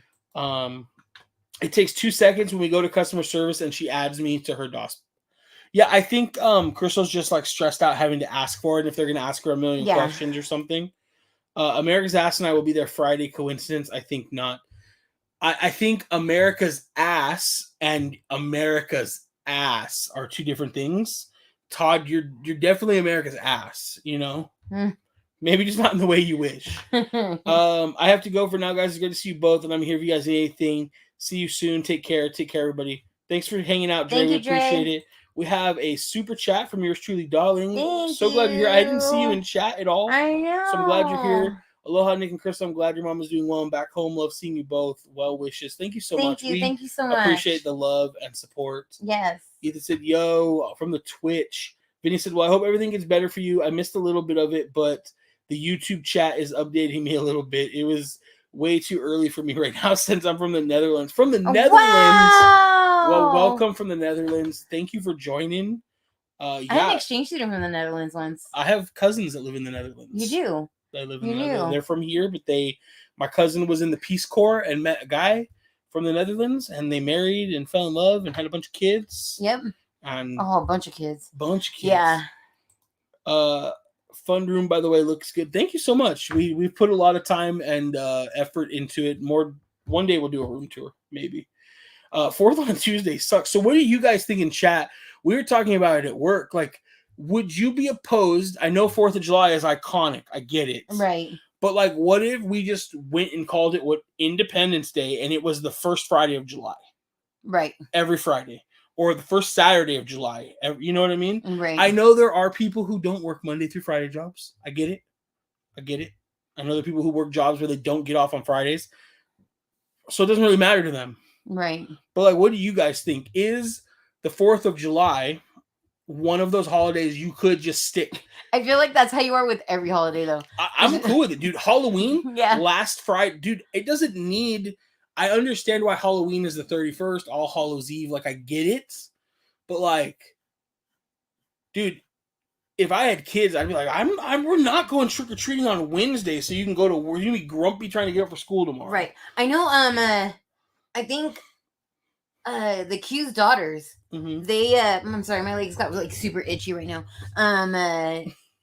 It takes 2 seconds when we go to customer service, and she adds me to her DOS. Yeah, I think Crystal's just like stressed out having to ask for it if they're going to ask her a million questions or something. America's Ass and I will be there Friday. Coincidence? I think not. I think America's Ass and America's Ass are two different things. Todd, you're definitely America's Ass, you know? Maybe just not in the way you wish. I have to go for now, guys. It's good to see you both, and I'm here if you guys need anything. See you soon. Take care. Take care, everybody. Thanks for hanging out, Dre. We appreciate it. We have a super chat from yours truly, darling. So glad you're here. I didn't see you in chat at all. I know. So I'm glad you're here. Aloha, Nick and Chris. I'm glad your mom is doing well and back home. Love seeing you both. Well wishes. Thank you so much. Thank you so much. Appreciate the love and support. Yes. Ethan said, yo, from the Twitch. Vinny said, well, I hope everything gets better for you. I missed a little bit of it, but the YouTube chat is updating me a little bit. It was way too early for me right now since I'm from the Netherlands. From the Netherlands. Wow. Well, welcome from the Netherlands. Thank you for joining. I had an exchange student from the Netherlands once. I have cousins that live in the Netherlands. You do? They live in the Netherlands. They're from here, but my cousin was in the Peace Corps and met a guy from the Netherlands, and they married and fell in love and had a bunch of kids. Yep. And a bunch of kids. Yeah. Fun room, by the way, looks good. Thank you so much. We've put a lot of time and effort into it. One day we'll do a room tour, maybe. 4th on Tuesday sucks. So what do you guys think in chat? We were talking about it at work. Like, would you be opposed? I know 4th of July is iconic. I get it. Right. But like, what if we just went and called it Independence Day, and it was the first Friday of July? Right. Every Friday. Or the first Saturday of July. You know what I mean? Right. I know there are people who don't work Monday through Friday jobs. I get it. I know there are people who work jobs where they don't get off on Fridays. So it doesn't really matter to them. Right. But like, what do you guys think? Is the 4th of July one of those holidays you could just stick? I feel like that's how you are with every holiday, though. I'm cool with it, dude. Halloween, yeah. Last Friday, dude. It doesn't need. I understand why Halloween is the 31st, All Hallows Eve. Like, I get it, but like, dude, if I had kids, I'd be like, we're not going trick or treating on Wednesday, so you can go to work. You're gonna be grumpy trying to get up for school tomorrow. Right. I know. I think the Q's daughters. Mm-hmm. They. I'm sorry, my legs got like super itchy right now.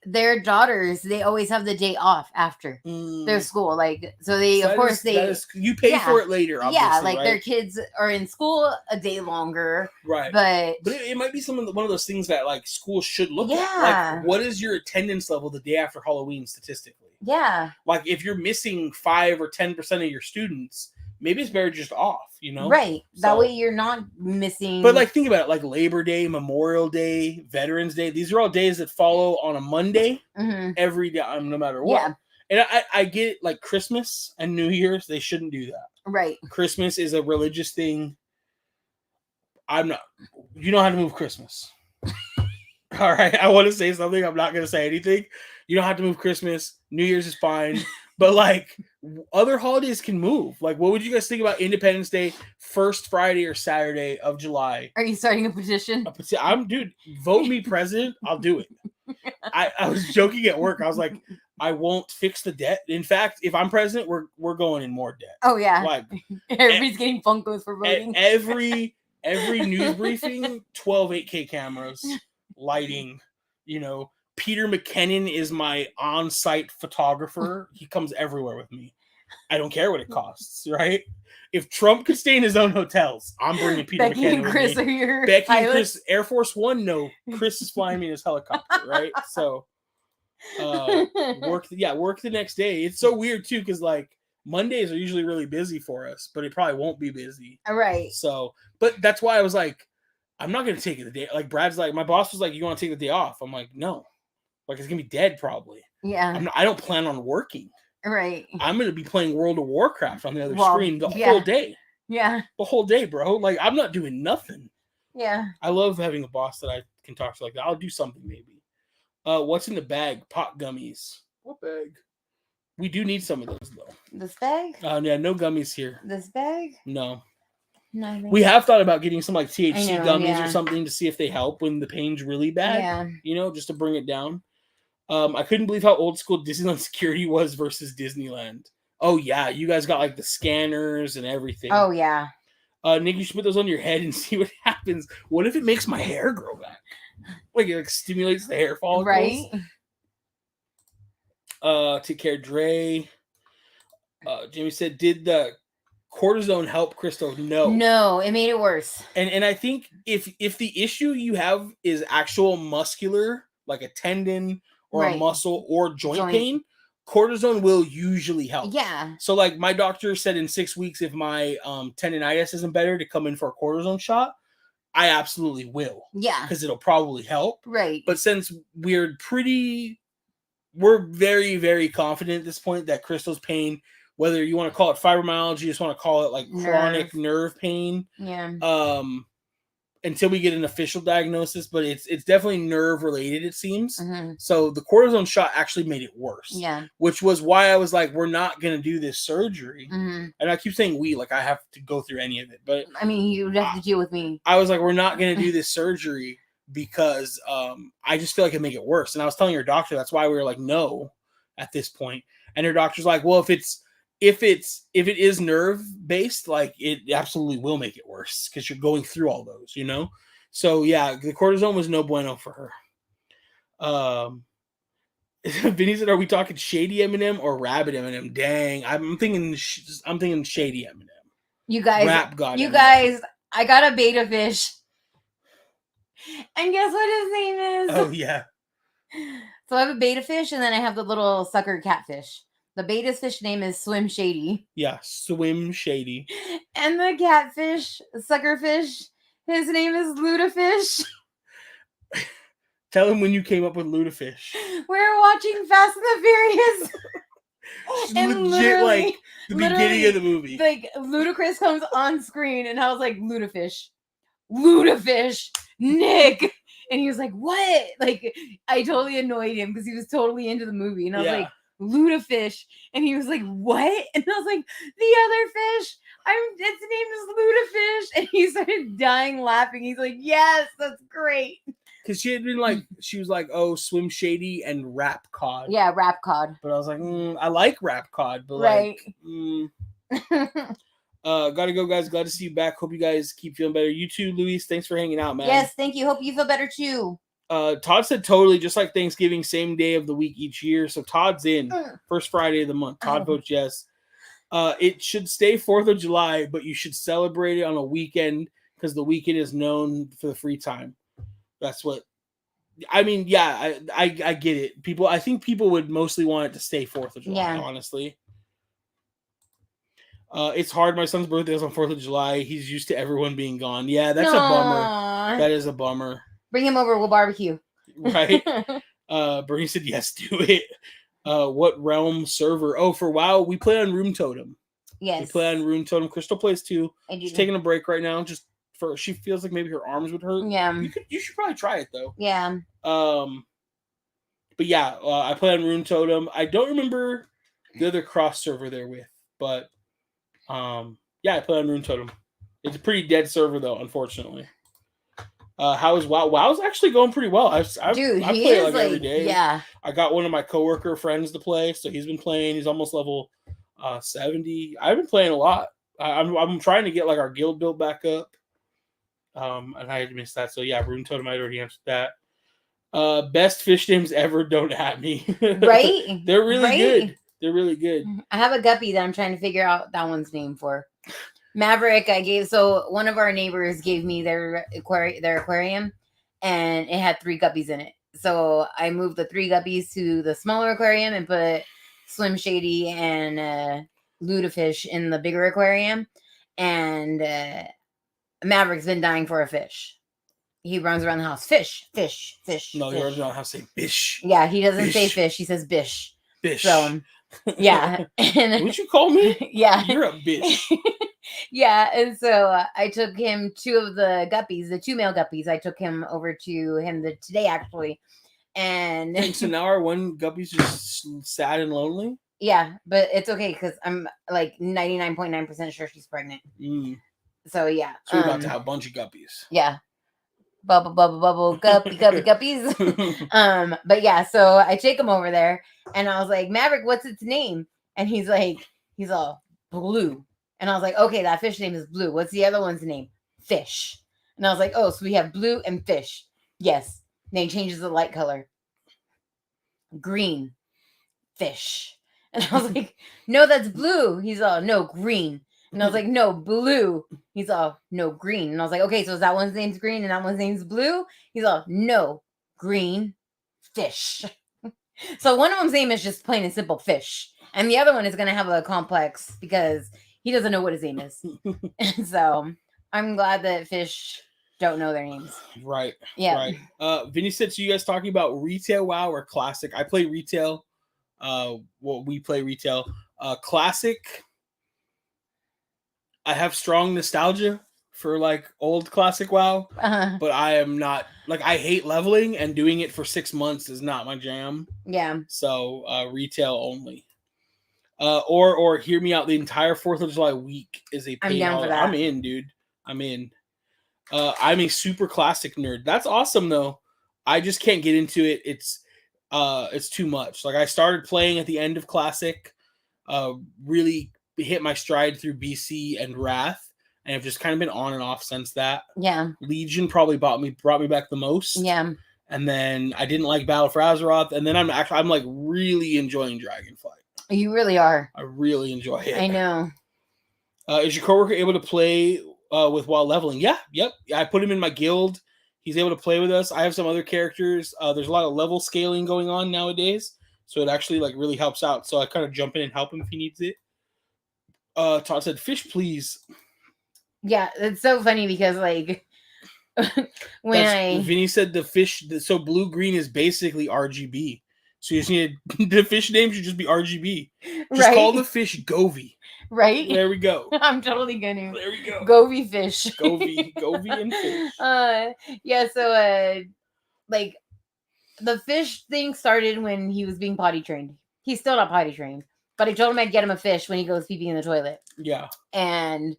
Their daughters, they always have the day off after their school. Like, so they, of course, you pay for it later. Yeah, like right? their kids are in school a day longer. Right. But it might be one of those things that like schools should look at. Like, what is your attendance level the day after Halloween statistically? Yeah. Like, if you're missing 5 or 10% of your students, maybe it's better just off, you know? Right. That way you're not missing. But like, think about it, like Labor Day, Memorial Day, Veterans Day. These are all days that follow on a Monday every day, no matter what. Yeah. And I get it, like Christmas and New Year's, they shouldn't do that. Right. Christmas is a religious thing. You know how to move Christmas. All right. I want to say something. I'm not going to say anything. You don't have to move Christmas. New Year's is fine. But like, other holidays can move. Like, what would you guys think about Independence Day, first Friday or Saturday of July? Are you starting a petition? Dude, vote me president. I'll do it. I was joking at work. I was like, I won't fix the debt. In fact, if I'm president, we're going in more debt. Oh yeah. Like, everybody's getting Funkos for voting. Every news briefing, 12 8K cameras, lighting, you know. Peter McKinnon is my on-site photographer. He comes everywhere with me. I don't care what it costs, right? If Trump could stay in his own hotels, I'm bringing Peter Becky McKinnon and Chris with me. Are your Becky pilots? and Chris, Air Force One, no. Chris is flying me in his helicopter, right? So, work the next day. It's so weird, too, because, like, Mondays are usually really busy for us, but it probably won't be busy. All right. So, but that's why I was like, I'm not going to take it the day. Like, Brad's like, my boss was like, you want to take the day off? I'm like, no. Like, it's going to be dead probably. Yeah. I don't plan on working. Right. I'm going to be playing World of Warcraft on the other screen the whole day. Yeah. The whole day, bro. Like, I'm not doing nothing. Yeah. I love having a boss that I can talk to like that. I'll do something maybe. What's in the bag? Pot gummies. What bag? We do need some of those though. This bag? Yeah, no gummies here. This bag? No. Nothing. We have thought about getting some like THC gummies yeah. or something to see if they help when the pain's really bad. Yeah. You know, just to bring it down. I couldn't believe how old school Disneyland security was versus Disneyland. Oh yeah, you guys got like the scanners and everything. Oh yeah. Nick, you should put those on your head and see what happens. What if it makes my hair grow back? Like it stimulates the hair follicles. Right. Take care, Dre. Jamie said, did the cortisone help Crystal? No, it made it worse. And I think if the issue you have is actual muscular, like a tendon or a muscle or joint pain, cortisone will usually help. Yeah. So like my doctor said in 6 weeks, if my tendinitis isn't better, to come in for a cortisone shot. I absolutely will. Yeah. Because it'll probably help. Right. But since we're very, very confident at this point that Crystal's pain, whether you want to call it fibromyalgia, you just want to call it like chronic nerve pain. Yeah. Until we get an official diagnosis, but it's definitely nerve related, it seems. Mm-hmm. So the cortisone shot actually made it worse. Yeah. Which was why I was like, we're not going to do this surgery. Mm-hmm. And I keep saying we, like I have to go through any of it. But I mean, you have to deal with me. I was like, we're not going to do this surgery because I just feel like it make it worse. And I was telling your doctor, that's why we were like, no, at this point. And her doctor's like, well, if it is nerve based, like it absolutely will make it worse because you're going through all those, you know? So yeah, the cortisone was no bueno for her. Vinny said, are we talking shady Eminem or rabbit Eminem? Dang, I'm thinking shady Eminem. You guys, Rap God you Eminem. guys, I got a beta fish. And guess what his name is? Oh yeah. So I have a beta fish and then I have the little sucker catfish. The beta fish name is Swim Shady. Yeah, Swim Shady. And the catfish, suckerfish, his name is Ludafish. Tell him when you came up with Ludafish. We're watching Fast and the Furious. And legit, like the beginning of the movie. Like Ludacris comes on screen and I was like, Ludafish. Ludafish. Nick. And he was like, what? Like, I totally annoyed him because he was totally into the movie. And I was like, Ludafish, and he was like, what? And I was like, the other fish, its name is Ludafish, and he started dying laughing. He's like, yes, that's great. Because she had been like, she was like, oh, Swim Shady and Rap Cod. Yeah, Rap Cod. But I was like, I like Rap Cod, but right. Gotta go, guys. Glad to see you back. Hope you guys keep feeling better. You too, Luis. Thanks for hanging out, man. Yes, thank you. Hope you feel better too. Todd said totally, just like Thanksgiving, same day of the week each year. So Todd's in. First Friday of the month. Todd votes yes. It should stay 4th of July, but you should celebrate it on a weekend because the weekend is known for the free time. That's what I mean. Yeah, I get it. I think people would mostly want it to stay 4th of July, honestly. It's hard. My son's birthday is on 4th of July. He's used to everyone being gone. Yeah, that's a bummer. That is a bummer. Bring him over. We'll barbecue. Right. Bernie said, yes, do it. What realm server? Oh, for WoW, we play on Room Totem. Yes. We play on Room Totem. Crystal plays too. She's taking a break right now. She feels like maybe her arms would hurt. Yeah. You should probably try it though. Yeah. But yeah, I play on Room Totem. I don't remember the other cross server they're with, but yeah, I play on Room Totem. It's a pretty dead server though, unfortunately. How is WoW? WoW's actually going pretty well. I play like every day. Yeah. I got one of my coworker friends to play, so he's been playing. He's almost level 70. I've been playing a lot. I'm trying to get like our guild build back up. And I had missed that. So yeah, Room Totem, I already answered that. Best fish names ever. Don't at me. Right? They're really good. They're really good. I have a guppy that I'm trying to figure out that one's name for. Maverick, one of our neighbors gave me their aquarium, and it had 3 guppies in it. So I moved the 3 guppies to the smaller aquarium and put Slim Shady and Ludafish in the bigger aquarium. And Maverick's been dying for a fish. He runs around the house, fish. No, fish. he runs around the house saying bish. Yeah, he doesn't say fish. He says bish. Bish. So yeah. What you call me? Yeah. You're a bitch. Yeah, and so I took him 2 of the guppies, the 2 male guppies. I took him over to him today actually, And so now our one guppy's just sad and lonely. Yeah, but it's okay because I'm like 99.9% sure she's pregnant. So yeah, so we're about to have a bunch of guppies. Yeah, bubble, guppies. But yeah, so I take him over there, and I was like, Maverick, what's its name? And he's all Blue, and I was like, okay, that fish name is Blue. What's the other one's name? Fish. And I was like, oh, so we have Blue and Fish. Yes. And then he changes the light color. Green. Fish. And I was like, no, that's blue. He's all, no, green. And I was like, no, blue. He's all, no, green. And I was like, okay, so is that one's name's green and that one's name's blue? He's all, no, green, fish. So one of them's name is just plain and simple fish. And the other one is going to have a complex because he doesn't know what his name is. And so I'm glad that fish don't know their names. Right. Yeah. Right. Vinny said, so you guys talking about retail WoW or classic? I play retail. We play retail. Classic. I have strong nostalgia for like old classic WoW, but I am not like I hate leveling and doing it for 6 months is not my jam. Yeah. So retail only. Or hear me out. The entire 4th of July week is a pain. I'm down for that. I'm in, dude. I'm in. I'm a super classic nerd. That's awesome though. I just can't get into it. It's too much. Like I started playing at the end of classic, really hit my stride through BC and Wrath, and I've just kind of been on and off since that. Yeah. Legion probably brought me back the most. Yeah. And then I didn't like Battle for Azeroth, and then I'm like really enjoying Dragonflight. You really are. I really enjoy it. I know. Is your coworker able to play with while leveling? Yeah. Yep. I put him in my guild. He's able to play with us. I have some other characters. There's a lot of level scaling going on nowadays, so it actually like really helps out. So I kind of jump in and help him if he needs it. Todd said, "Fish, please." Yeah, it's so funny because like Vinny said the fish. So blue green is basically RGB. So you just need the fish name should just be RGB. Just call the fish Govy. Right. There we go. I'm totally gonna. There we go. Govy fish. Govy and fish. Yeah. So like the fish thing started when he was being potty trained. He's still not potty trained, but I told him I'd get him a fish when he goes pee-pee in the toilet. Yeah. And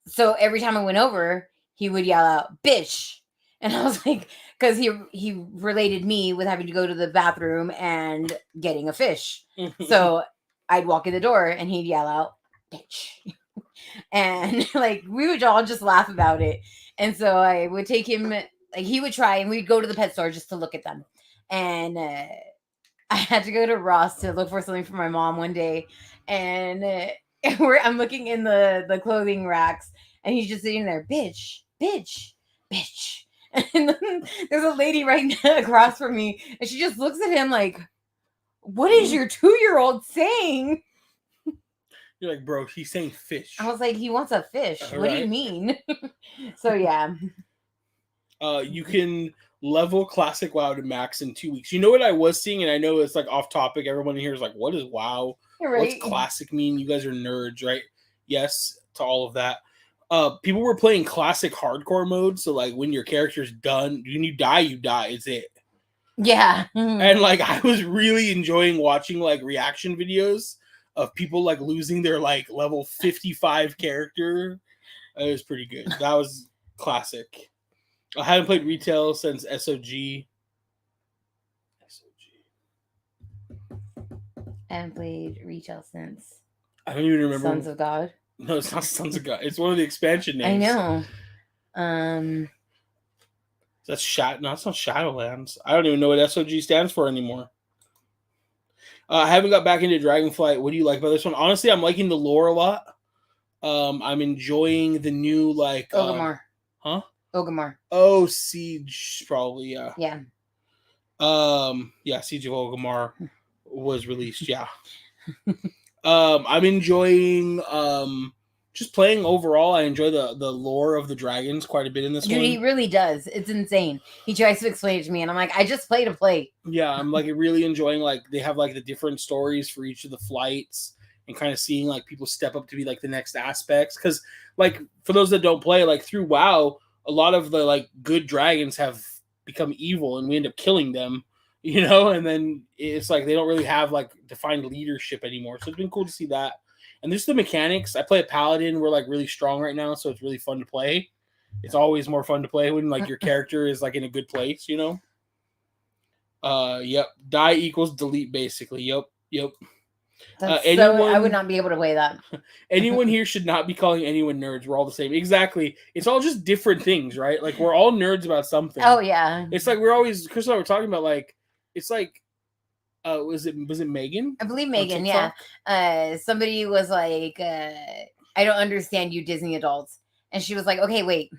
so every time I went over, he would yell out, "Bitch." And I was like, because he related me with having to go to the bathroom and getting a fish. So I'd walk in the door and he'd yell out, "Bitch." And like we would all just laugh about it. And so I would take him, like he would try, and we'd go to the pet store just to look at them. And I had to go to Ross to look for something for my mom one day. And I'm looking in the clothing racks, and he's just sitting there, "Bitch, bitch, bitch." And then there's a lady right across from me, and she just looks at him like, "What is your 2-year-old saying?" You're like, "Bro, he's saying fish." I was like, "He wants a fish." What do you mean? So yeah. You can level classic WoW to max in 2 weeks. You know what I was seeing, and I know it's like off topic. Everyone here is like, "What is WoW? Right. What's classic mean?" You guys are nerds, right? Yes to all of that. People were playing classic hardcore mode, so like when your character's done, when you die, it's it. Yeah. And like I was really enjoying watching like reaction videos of people like losing their like level 55 character. It was pretty good. That was classic. I haven't played retail since SOG. I haven't played retail since. I don't even remember. Sons of God. No, it's not Sons of God. It's one of the expansion names. I know. That's No, it's not Shadowlands. I don't even know what SOG stands for anymore. I haven't got back into Dragonflight. What do you like about this one? Honestly, I'm liking the lore a lot. I'm enjoying the new like Orgrimmar. Huh? Orgrimmar. Oh, Siege, probably, yeah. Yeah. Yeah, Siege of Orgrimmar was released, yeah. I'm enjoying just playing overall. I enjoy the lore of the dragons quite a bit in this one. Dude, he really does. It's insane. He tries to explain it to me, and I'm like, I just play to play. Yeah, I'm like really enjoying like they have like the different stories for each of the flights and kind of seeing like people step up to be like the next aspects. Because like for those that don't play, like through WoW, a lot of the like good dragons have become evil, and we end up killing them. you know, and then it's like they don't really have like defined leadership anymore. So it's been cool to see that. And there's the mechanics. I play a paladin. We're like really strong right now, so it's really fun to play. It's always more fun to play when like your character is like in a good place, you know. Yep. Die equals delete basically. Yep. Anyone, I would not be able to play that. Anyone here should not be calling anyone nerds. We're all the same. Exactly. It's all just different things, right? Like we're all nerds about something. Oh yeah. It's like we're always Chris and I were talking about like it's like was it Megan? I believe Megan, yeah. Somebody was like, I don't understand you Disney adults. And she was like, okay, wait.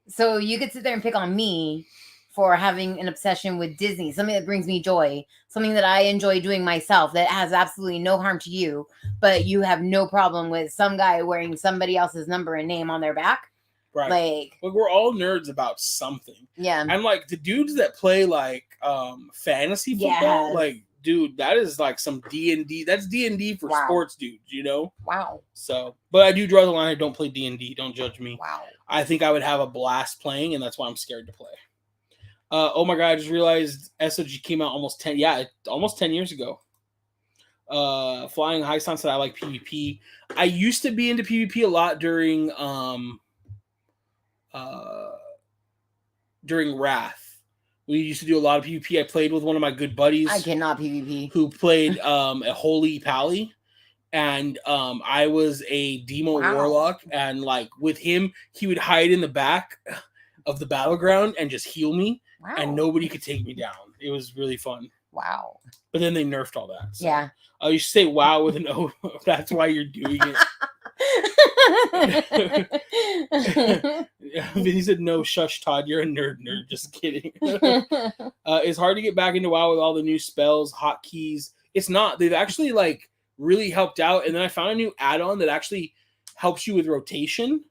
So you could sit there and pick on me for having an obsession with Disney, something that brings me joy, something that I enjoy doing myself that has absolutely no harm to you, but you have no problem with some guy wearing somebody else's number and name on their back. Right. Like we're all nerds about something. Yeah. And like the dudes that play like fantasy football, like dude, that is like some D&D. That's D&D for sports dudes, you know? Wow. So, but I do draw the line. I don't play D&D. Don't judge me. Wow. I think I would have a blast playing, and that's why I'm scared to play. Oh my god, I just realized SOG came out almost 10 years ago. Flying High Sun said I like PvP. I used to be into PvP a lot during Wrath. We used to do a lot of PvP. I played with one of my good buddies. I cannot PvP. Who played a Holy Pally. And I was a Demo Warlock. And like with him, he would hide in the back of the battleground and just heal me. Wow. And nobody could take me down. It was really fun. Wow. But then they nerfed all that. So. Yeah. You should say wow with an O. That's why you're doing it. Vinny said, no, shush, Todd. You're a nerd. Just kidding. It's hard to get back into WoW with all the new spells, hotkeys. It's not. They've actually like really helped out. And then I found a new add-on that actually helps you with rotation.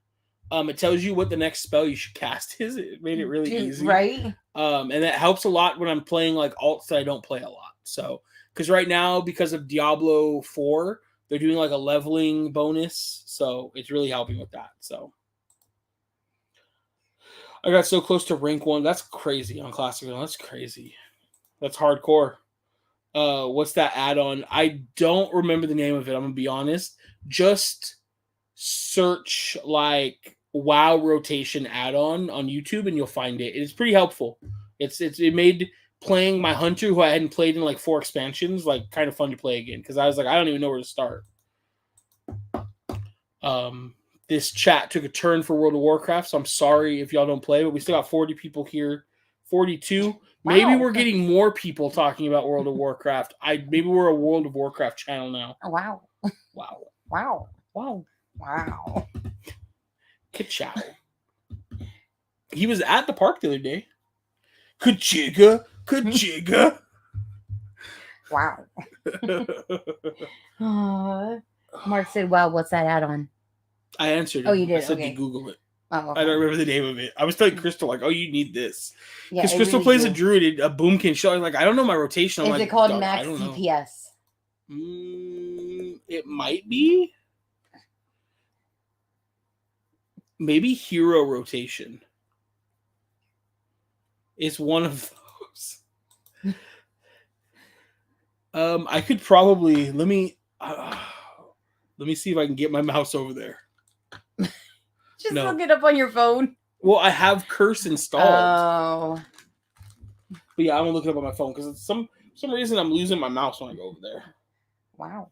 It tells you what the next spell you should cast is. It made it really easy. Right. And that helps a lot when I'm playing like alts that I don't play a lot. So, because right now, because of Diablo 4, they're doing like a leveling bonus. So it's really helping with that. So I got so close to rank 1. That's crazy on Classic. That's crazy. That's hardcore. What's that add-on? I don't remember the name of it. I'm going to be honest. Just search like WoW rotation add-on on YouTube and you'll find it. It's pretty helpful. It made playing my hunter, who I hadn't played in like 4 expansions, like kind of fun to play again, because I was like, I don't even know where to start. This chat took a turn for World of Warcraft, so I'm sorry if y'all don't play, but we still got 40 people here. 42. Wow. Maybe we're getting more people talking about World of Warcraft. Maybe we're a World of Warcraft channel now. Oh, wow. Wow. Wow. Wow. Wow. Ka-chow. He was at the park the other day. Ka-chigga. Ka-chigga. Wow. Mark said, wow, what's that add-on? I answered it. Oh, you did? I said okay. to Google it. Oh, okay. I don't remember the name of it. I was telling Crystal, like, oh, you need this. Because Yeah, Crystal really plays a druid, a boomkin. She's like, I don't know my rotation. I'm Is like, it called max DPS? It might be. Maybe hero rotation. It's one of those. I could probably let me see if I can get my mouse over there. Just look it up on your phone. Well, I have Curse installed. Oh. But yeah, I'm gonna look it up on my phone because some reason I'm losing my mouse when I go over there. Wow.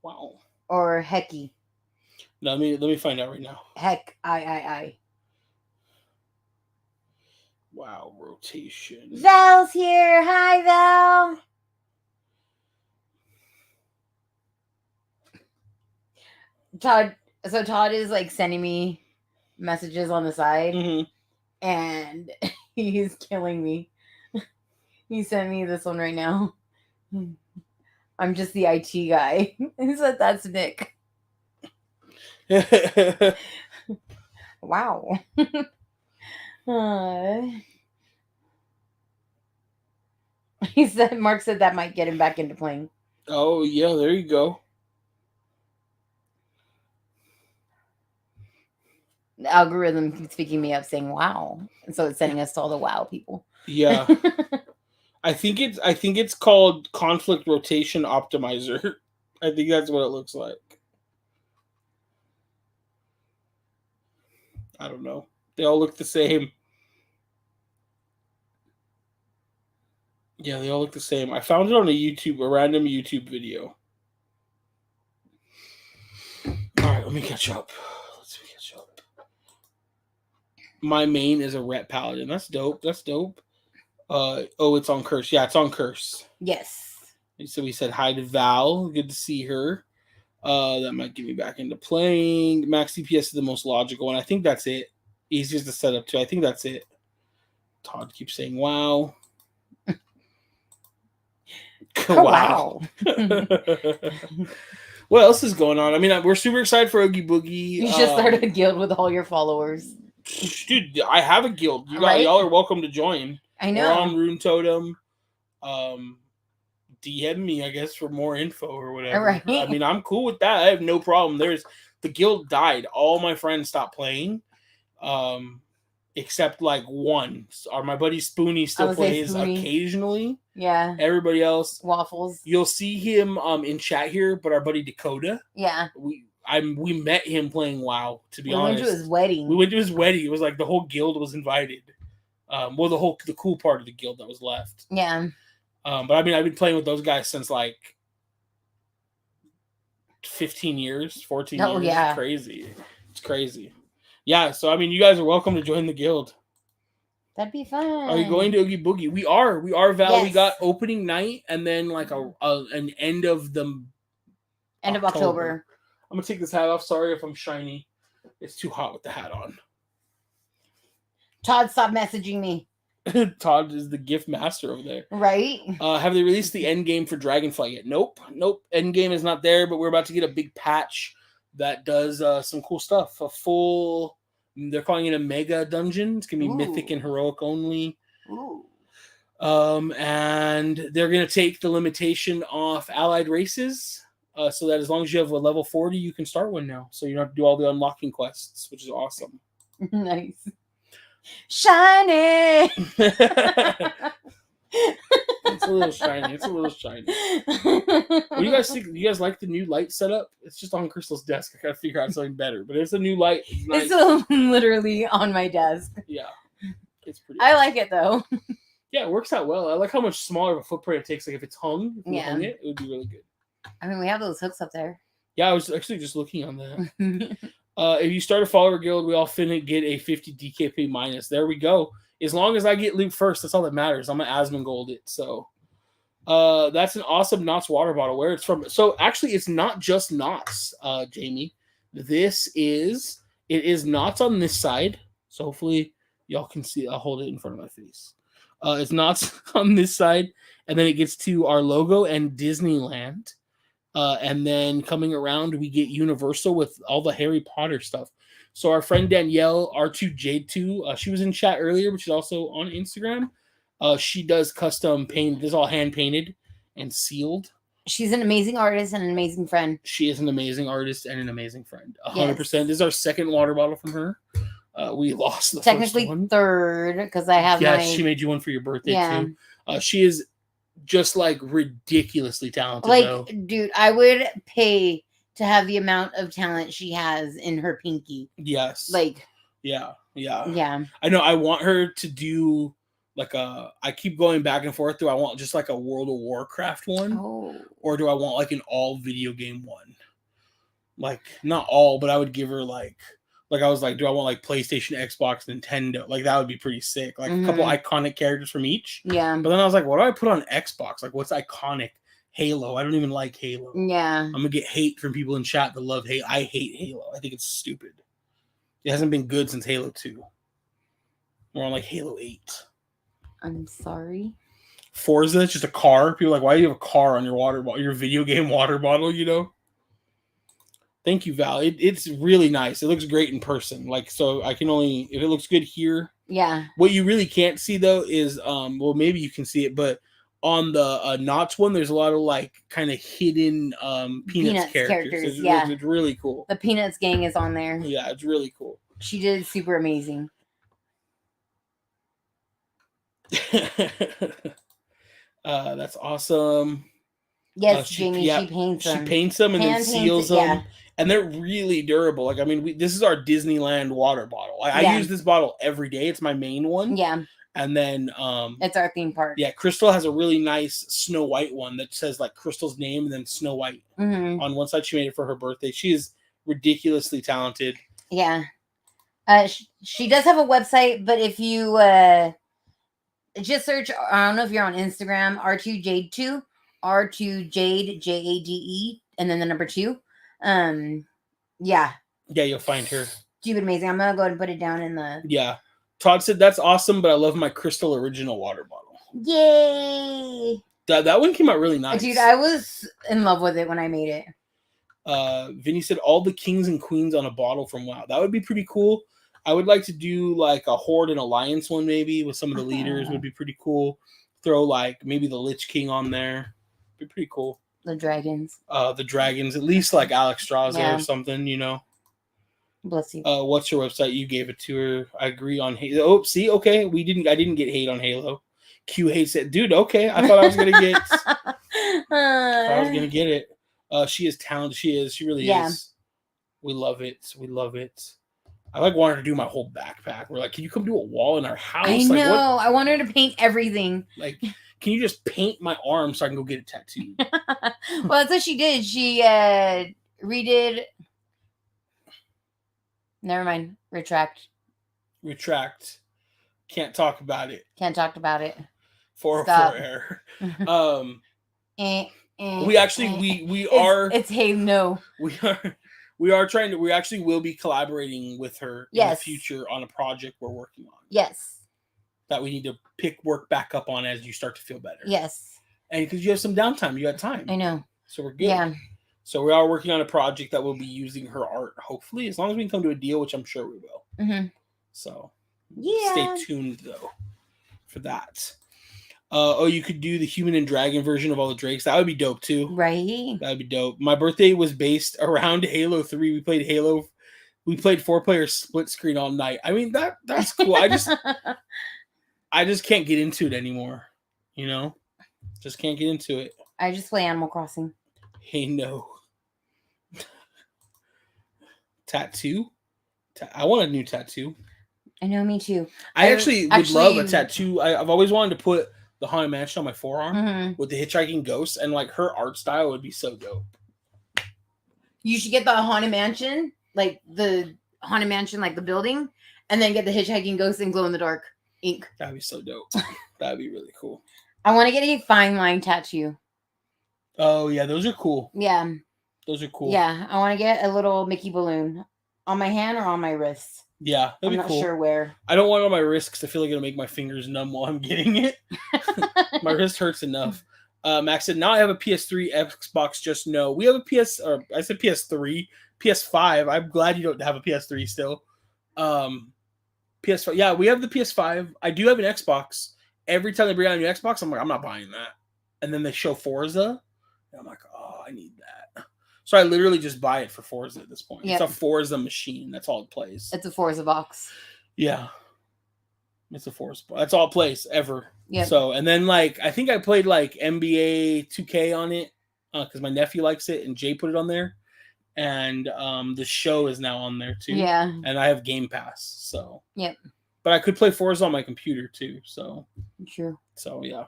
Wow. Or Hecky. No, let me find out right now. Heck, I. Wow, rotation. Val's here. Hi, Val. Todd is like sending me messages on the side, and he's killing me. He sent me this one right now. I'm just the IT guy. He said that's Nick. Wow. He said, Mark said that might get him back into playing. Oh, yeah, there you go. The algorithm keeps picking me up saying, wow. And so it's sending us to all the wow people. Yeah. I think it's called conflict rotation optimizer. I think that's what it looks like. I don't know. They all look the same. Yeah, they all look the same. I found it on a random YouTube video. All right, let me catch up. My main is a Ret Paladin. That's dope. It's on Curse. Yeah, it's on Curse. Yes. So we said hi to Val. Good to see her. That might get me back into playing. Max DPS is the most logical one. I think that's it. Easiest to set up too. I think that's it. Todd keeps saying wow. Wow. What else is going on? I mean, we're super excited for Oogie Boogie. You should start a guild with all your followers. Dude, I have a guild. Y'all are welcome to join. I know. We're on Rune Totem. DM me, I guess, for more info or whatever. Right. I mean, I'm cool with that. I have no problem. The guild died. All my friends stopped playing. Except like one. My buddy Spoonie still plays occasionally. Yeah. Everybody else. Waffles. You'll see him in chat here, but our buddy Dakota. Yeah. We met him playing WoW, to be honest. We went to his wedding. It was like the whole guild was invited. The cool part of the guild that was left. Yeah. But I mean, I've been playing with those guys since like 15 years, 14 years. Yeah. It's crazy. Yeah, so I mean, you guys are welcome to join the guild. That'd be fun. Are you going to Oogie Boogie? We are, Val. Yes. We got opening night and then like an end of October. I'm gonna take this hat off. Sorry if I'm shiny. It's too hot with the hat on. Todd, stop messaging me. Todd is the gift master over there. Right? Have they released the end game for Dragonflight yet? Nope. End game is not there, but we're about to get a big patch that does some cool stuff. They're calling it a mega dungeon. It's gonna be mythic and heroic only. Ooh. And they're gonna take the limitation off allied races, so that as long as you have a level 40, you can start one now. So you don't have to do all the unlocking quests, which is awesome. Nice. Shiny. It's a little shiny. What do you guys think? Do you guys like the new light setup? It's just on Crystal's desk. I gotta figure out something better. But it's a new light. It's nice. It's literally on my desk. Yeah. It's pretty I like it though. Yeah, it works out well. I like how much smaller of a footprint it takes. Like if it's hung, hung it would be really good. I mean, we have those hooks up there. Yeah, I was actually just looking on that. If you start a follower guild, we all finna get a 50 DKP minus. There we go. As long as I get loot first, that's all that matters. I'm an Asmongold it. So that's an awesome Knott's water bottle. Where it's from. So actually, it's not just Knott's, Jamie. It is Knott's on this side. So hopefully y'all can see. I'll hold it in front of my face. It's Knott's on this side. And then it gets to our logo and Disneyland. And then coming around, we get Universal with all the Harry Potter stuff. So our friend Danielle, R2J2, she was in chat earlier, but she's also on Instagram. She does custom paint. This is all hand painted and sealed. She's an amazing artist and an amazing friend. She is an amazing artist and an amazing friend. 100%. Yes. This is our second water bottle from her. We lost the technically first one. Third, because I have she made you one for your birthday too. She is just like ridiculously talented. Like, dude, I would pay to have the amount of talent she has in her pinky. Yes. Like. Yeah. I know. I want her to do like I keep going back and forth. Do I want just like a World of Warcraft one? Oh. Or do I want like an all video game one? Like not all, but I would give her like I was like, do I want like PlayStation, Xbox, Nintendo? Like that would be pretty sick. Like a couple iconic characters from each. Yeah. But then I was like, what do I put on Xbox? Like what's iconic? Halo. I don't even like Halo. Yeah. I'm gonna get hate from people in chat that love Halo. I hate Halo. I think it's stupid. It hasn't been good since Halo 2. We're on like Halo 8. I'm sorry. Forza, it's just a car. People are like, why do you have a car on your water bottle, your video game water bottle, you know? Thank you, Val. It's really nice. It looks great in person. Like, so I can only, if it looks good here. Yeah. What you really can't see though is, well, maybe you can see it, but on the Knott's one, there's a lot of like kind of hidden Peanuts characters. It's really cool. The Peanuts gang is on there. Yeah, it's really cool. She did super amazing. That's awesome. Yes, Jamie, she paints them. She paints them and then seals them. Yeah. And they're really durable. Like, I mean, this is our Disneyland water bottle. I use this bottle every day. It's my main one. Yeah. And then it's our theme park. Yeah, Crystal has a really nice Snow White one that says like Crystal's name and then Snow White on one side. She made it for her birthday. She is ridiculously talented. Yeah. She does have a website, but if you just search, I don't know if you're on Instagram, R2Jade2, R2Jade, Jade, and then the number 2. Yeah. Yeah, you'll find her. Stupid amazing. I'm gonna go ahead and put it down in the. Yeah. Todd said that's awesome, but I love my Crystal original water bottle. Yay! That one came out really nice. Dude, I was in love with it when I made it. Vinny said all the kings and queens on a bottle from WoW. That would be pretty cool. I would like to do like a Horde and Alliance one maybe with some of the leaders would be pretty cool. Throw like maybe the Lich King on there. Be pretty cool. The dragons. The dragons. At least like Alex Straza or something, you know. Bless you. What's your website? You gave it to her. I agree on Halo. Oh, see, okay. I didn't get hate on Halo. Q hates it. Dude, okay. I thought I was gonna get I was gonna get it. She is talented. She really is. We love it. We love it. I like wanted to do my whole backpack. We're like, can you come do a wall in our house? I know. I want her to paint everything. Like, can you just paint my arm so I can go get it tattooed? Well, that's what she did. She redid. Never mind. Retract. Can't talk about it. Can't talk about it. For error. We actually we are. It's hey no. We are trying to. We actually will be collaborating with her in the future on a project we're working on. Yes. That we need to pick work back up on as you start to feel better. Yes. And because you have some downtime, you got time. I know. So we're good. Yeah. So we are working on a project that will be using her art, hopefully, as long as we can come to a deal, which I'm sure we will. Mm-hmm. So stay tuned though for that. You could do the human and dragon version of all the Drakes. That would be dope too. Right. That would be dope. My birthday was based around Halo 3. We played 4-player split screen all night. I mean that's cool. I just can't get into it anymore. You know? Just can't get into it. I just play Animal Crossing. Hey no. Tattoo? I want a new tattoo. I know, me too. I actually would love a tattoo. I've always wanted to put the Haunted Mansion on my forearm with the hitchhiking ghost, and like her art style would be so dope. You should get the Haunted Mansion, like the Haunted Mansion, like the building, and then get the hitchhiking ghost and glow in the dark ink. That'd be so dope. That'd be really cool. I want to get a fine line tattoo. Oh yeah, those are cool. Yeah. Those are cool. Yeah, I want to get a little Mickey balloon on my hand or on my wrist. Yeah, that'd be cool. I'm not sure where. I don't want it on my wrist because I feel like it'll make my fingers numb while I'm getting it. My wrist hurts enough. Max said, now I have a PS3, Xbox, just no. We have a I said PS3, PS5. I'm glad you don't have a PS3 still. PS5. Yeah, we have the PS5. I do have an Xbox. Every time they bring out a new Xbox, I'm like, I'm not buying that. And then they show Forza. And I'm like, oh, I need that. So I literally just buy it for Forza at this point. Yep. It's a Forza machine. That's all it plays. It's a Forza box. Yeah. It's a Forza box. That's all it plays ever. Yeah. So, and then like, I think I played like NBA 2K on it because my nephew likes it and Jay put it on there. And the show is now on there too. Yeah. And I have Game Pass. So. Yep. But I could play Forza on my computer too. So. Sure. So, yeah.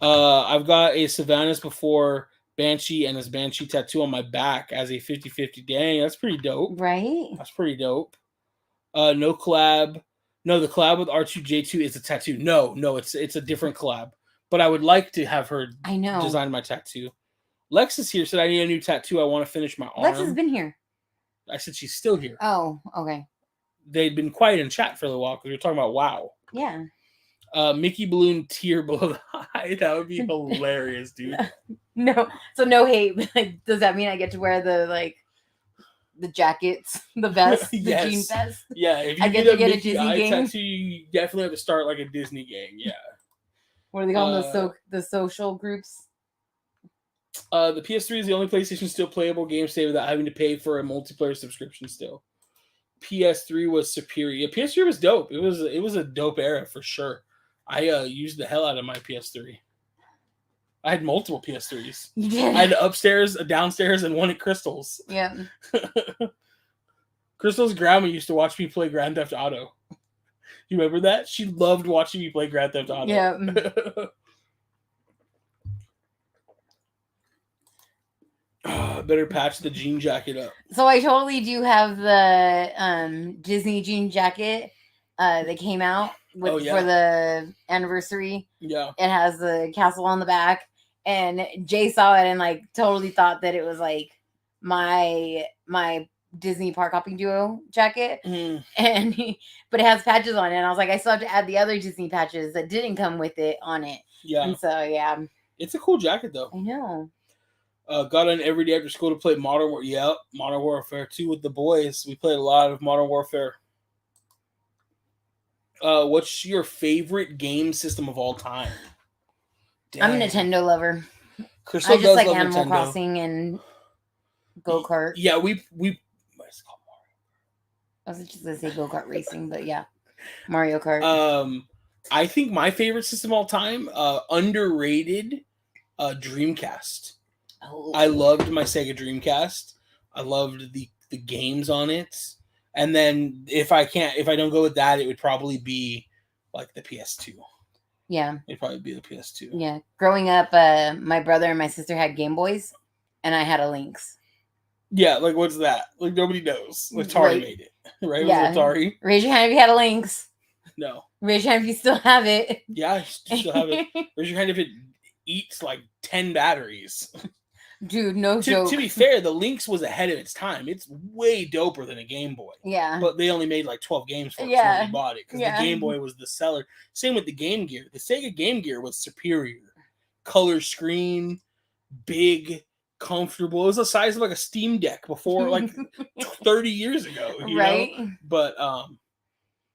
I've got a Sylvanas before Banshee and this Banshee tattoo on my back as a 50-50. Dang, that's pretty dope. Right? That's pretty dope. No collab. No, the collab with R2J2 is a tattoo. No, it's a different collab. But I would like to have her design my tattoo. Lex is here, said I need a new tattoo. I want to finish my arm. Lex has been here. I said she's still here. Oh, okay. They'd been quiet in chat for a little while because we were talking about WoW. Yeah. Mickey Balloon tier below the high. That would be hilarious, dude. No, so no hate. Like, does that mean I get to wear the jackets, the vest, the jean vest? Yeah, if you I get to get a Disney gang tattoo, you definitely have to start like a Disney gang. Yeah. What do they call them? The social groups. The PS3 is the only PlayStation still playable game save without having to pay for a multiplayer subscription. Still, PS3 was superior. Yeah, PS3 was dope. It was a dope era for sure. I used the hell out of my PS3. I had multiple PS3s. You did? I had upstairs, a downstairs, and one at Crystal's. Yeah. Crystal's grandma used to watch me play Grand Theft Auto. You remember that? She loved watching me play Grand Theft Auto. Yeah. Better patch the jean jacket up. So I totally do have the Disney jean jacket that came out for the anniversary. Yeah. It has the castle on the back. And Jay saw it and like totally thought that it was like my Disney Park Hopping Duo jacket. Mm. But it has patches on it. And I was like, I still have to add the other Disney patches that didn't come with it on it. Yeah. And so yeah. It's a cool jacket though. I know. Got on every day after school to play Modern Warfare 2 with the boys. We played a lot of Modern Warfare. What's your favorite game system of all time? Dang. I'm a Nintendo lover. Crystal I just like love Animal Nintendo. Crossing and go-kart. Yeah, we what's it called? I was just gonna say go-kart racing, but yeah. Mario Kart. I think my favorite system of all time, underrated, Dreamcast. Oh. I loved my Sega Dreamcast. I loved the games on it. And then if I don't go with that, it would probably be like the PS2. Yeah. It'd probably be the PS2. Yeah. Growing up, my brother and my sister had Game Boys, and I had a Lynx. Yeah, like what's that? Like nobody knows. Atari made it. Right? Yeah. Was it Atari? Raise your hand if you had a Lynx. No. Raise your hand if you still have it. Yeah, I still have it. Raise your hand if it eats like 10 batteries. Dude, no joke. To be fair, the Lynx was ahead of its time. It's way doper than a Game Boy. Yeah. But they only made like 12 games for it, so nobody bought it. Because the Game Boy was the seller. Same with the Game Gear. The Sega Game Gear was superior. Color screen, big, comfortable. It was the size of like a Steam Deck before like 30 years ago. You know? But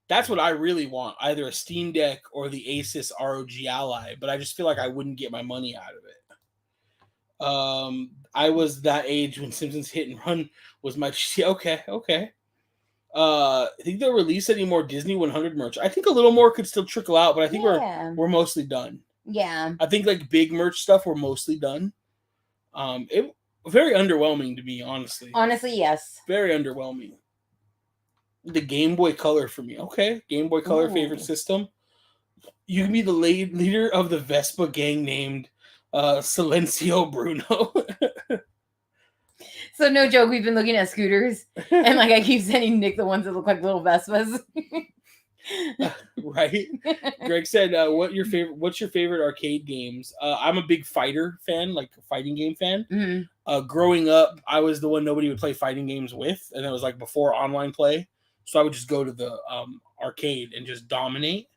that's what I really want. Either a Steam Deck or the Asus ROG Ally. But I just feel like I wouldn't get my money out of it. I was that age when Simpsons Hit and Run was my okay. I think they'll release any more Disney 100 merch. I think a little more could still trickle out, but I think we're mostly done. Yeah. I think like big merch stuff we're mostly done. It very underwhelming to me, honestly. Honestly, yes. Very underwhelming. The Game Boy Color for me. Okay, Game Boy Color favorite system. You can be the leader of the Vespa gang named Silencio Bruno. So no joke, we've been looking at scooters, and like I keep sending Nick the ones that look like little Vespas. Right. Greg said, what's your favorite arcade games? I'm a big fighter fan, like a fighting game fan. Mm-hmm. Growing up, I was the one nobody would play fighting games with, and it was like before online play. So I would just go to the arcade and just dominate.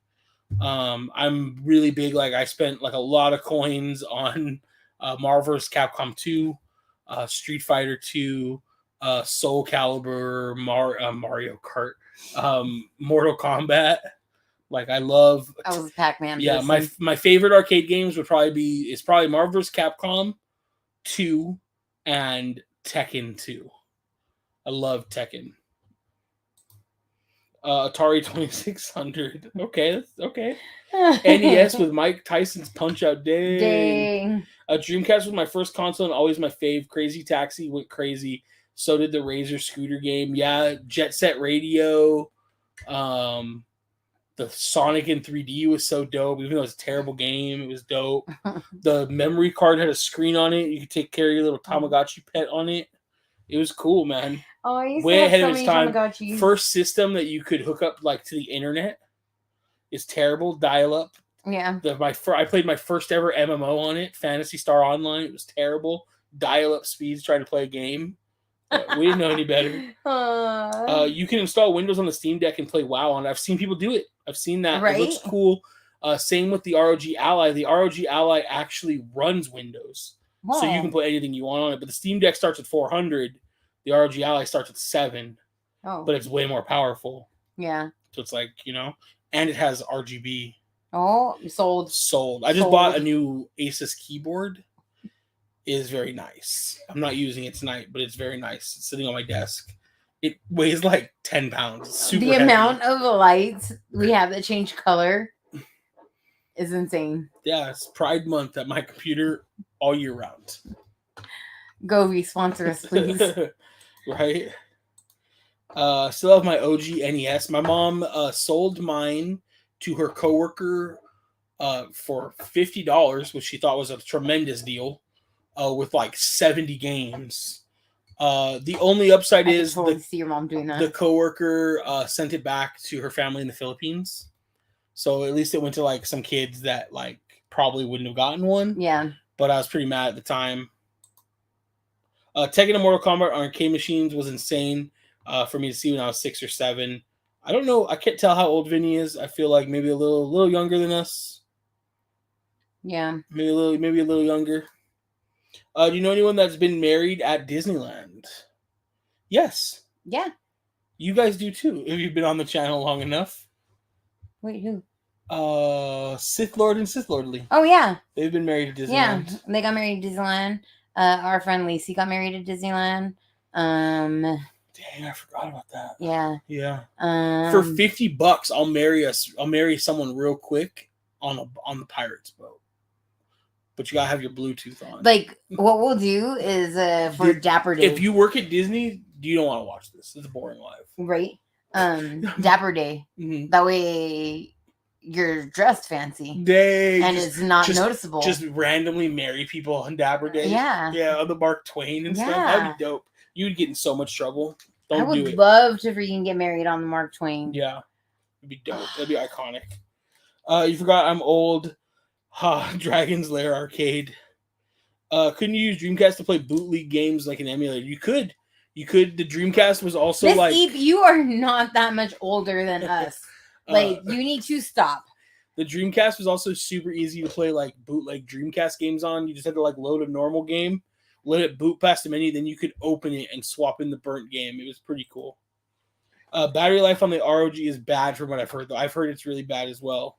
I'm really big. Like I spent like a lot of coins on Marvel vs. Capcom 2, Street Fighter 2, Soul Calibur, Mario Kart, Mortal Kombat. Like I love. I was a Pac-Man. Yeah, my favorite arcade games would probably Marvel vs. Capcom 2 and Tekken 2. I love Tekken. Atari 2600. Okay. NES with Mike Tyson's Punch-Out! Dang. Dreamcast was my first console and always my fave. Crazy Taxi went crazy. So did the Razor scooter game. Yeah, Jet Set Radio. The Sonic in 3D was so dope. Even though it was a terrible game, it was dope. The memory card had a screen on it. You could take care of your little Tamagotchi pet on it. It was cool, man. Oh, I used way to have ahead so of its many time. Tamagotchis. First system that you could hook up like to the internet is terrible. Dial up. Yeah. I played my first ever MMO on it, Phantasy Star Online. It was terrible. Dial up speeds trying to play a game. We didn't know any better. You can install Windows on the Steam Deck and play WoW on it. I've seen people do it. I've seen that. Right? It looks cool. Same with the ROG Ally. The ROG Ally actually runs Windows. Wow. So you can put anything you want on it. But the Steam Deck starts at 400. The ROG Ally starts at 7. Oh. But it's way more powerful. Yeah. So it's like, and it has RGB. Oh, sold. I just bought a new Asus keyboard. It is very nice. I'm not using it tonight, but it's very nice. It's sitting on my desk. It weighs like 10 pounds. It's super heavy. Amount of lights we have that change color. is insane. Yeah, it's Pride Month at my computer all year round. Govee, sponsor us, please. Right? Still have my OG NES. My mom sold mine to her coworker for $50, which she thought was a tremendous deal, with like 70 games. The only upside is totally see your mom doing that. The coworker sent it back to her family in the Philippines, so at least it went to like some kids that like probably wouldn't have gotten one. Yeah, but I was pretty mad at the time. Tekken and Mortal Kombat on arcade machines was insane for me to see when I was 6 or 7. I don't know. I can't tell how old Vinny is. I feel like maybe a little younger than us. Yeah, maybe a little younger. Do you know anyone that's been married at Disneyland? Yes. Yeah. You guys do too, if you've been on the channel long enough. Wait, who? Sith Lord and Sith Lordly. Oh, yeah. They've been married to Disneyland. Yeah, they got married at Disneyland. Our friend Lacey got married at Disneyland. Dang, I forgot about that. Yeah. Yeah. For $50, I'll marry someone real quick on the Pirates boat. But you gotta have your Bluetooth on. Like, what we'll do is for Dapper Day. If you work at Disney, you don't want to watch this. It's a boring life. Right? Dapper Day. Mm-hmm. That way you're dressed fancy. And it's not noticeable. Just randomly marry people on Dapper Day. Yeah. Yeah, on the Mark Twain and stuff. That'd be dope. You would get in so much trouble. I would love to freaking get married on the Mark Twain. Yeah. It'd be dope. That'd be iconic. You forgot I'm old. Dragon's Lair arcade. Couldn't you use Dreamcast to play bootleg games like an emulator? You could. The Dreamcast was also Miss Eve, you are not that much older than us. Like, you need to stop. The Dreamcast was also super easy to play like bootleg Dreamcast games on. You just had to like load a normal game, let it boot past the menu, then you could open it and swap in the burnt game. It was pretty cool. Battery life on the ROG is bad from what I've heard, though. I've heard it's really bad as well.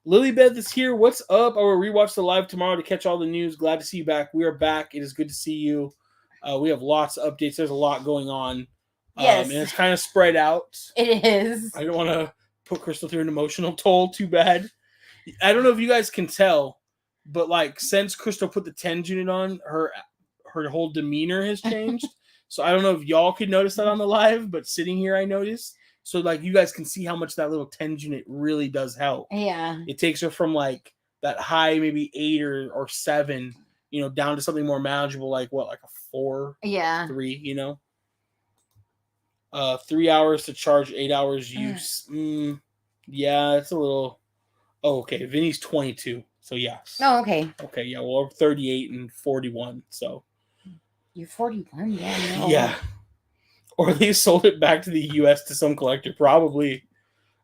Lilybeth is here. What's up? I will rewatch the live tomorrow to catch all the news. Glad to see you back. We are back. It is good to see you. We have lots of updates. There's a lot going on. Yes. And it's kind of spread out. It is. I don't want to put Crystal through an emotional toll too bad. I don't know if you guys can tell, but like since Crystal put the TENS unit on, her whole demeanor has changed. So I don't know if y'all could notice that on the live, but sitting here I noticed. So, like, you guys can see how much that little TENS unit really does help. Yeah. It takes her from, like, that high, maybe 8 or 7, down to something more manageable, like, what, like a 4? Yeah. 3, 3 hours to charge, 8 hours use. Yeah, it's a little... Oh, okay. Vinny's 22, so yes. Oh, okay. Okay, yeah, well, I'm 38 and 41, so... You're 41? Yeah, no. Yeah. Or they sold it back to the U.S. to some collector. Probably.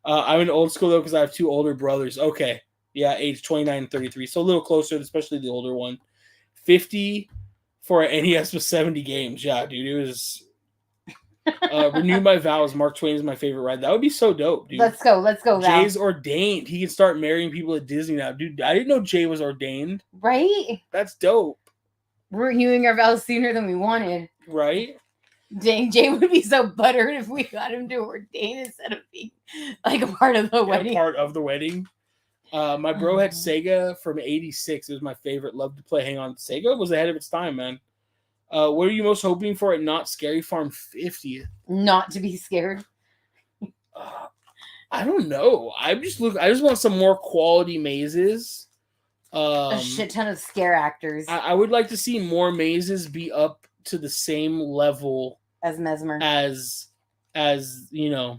I'm in old school, though, because I have 2 older brothers. Okay. Yeah, age 29 and 33. So a little closer, especially the older one. 50 for an NES with 70 games. Yeah, dude. It was... renew my vows. Mark Twain is my favorite ride. That would be so dope, dude. Let's go, Val. Jay's ordained. He can start marrying people at Disney now. Dude, I didn't know Jay was ordained. Right? That's dope. We're renewing our vows sooner than we wanted. Right? Dang, Jay would be so buttered if we got him to ordain instead of being like a part of the wedding. Part of the wedding. My bro had Sega from '86. It was my favorite. Loved to play. Hang on, Sega was ahead of its time, man. What are you most hoping for at Not Scary Farm 50th? Not to be scared. I don't know. I just want some more quality mazes. A shit ton of scare actors. I would like to see more mazes be up to the same level as Mesmer. As yeah,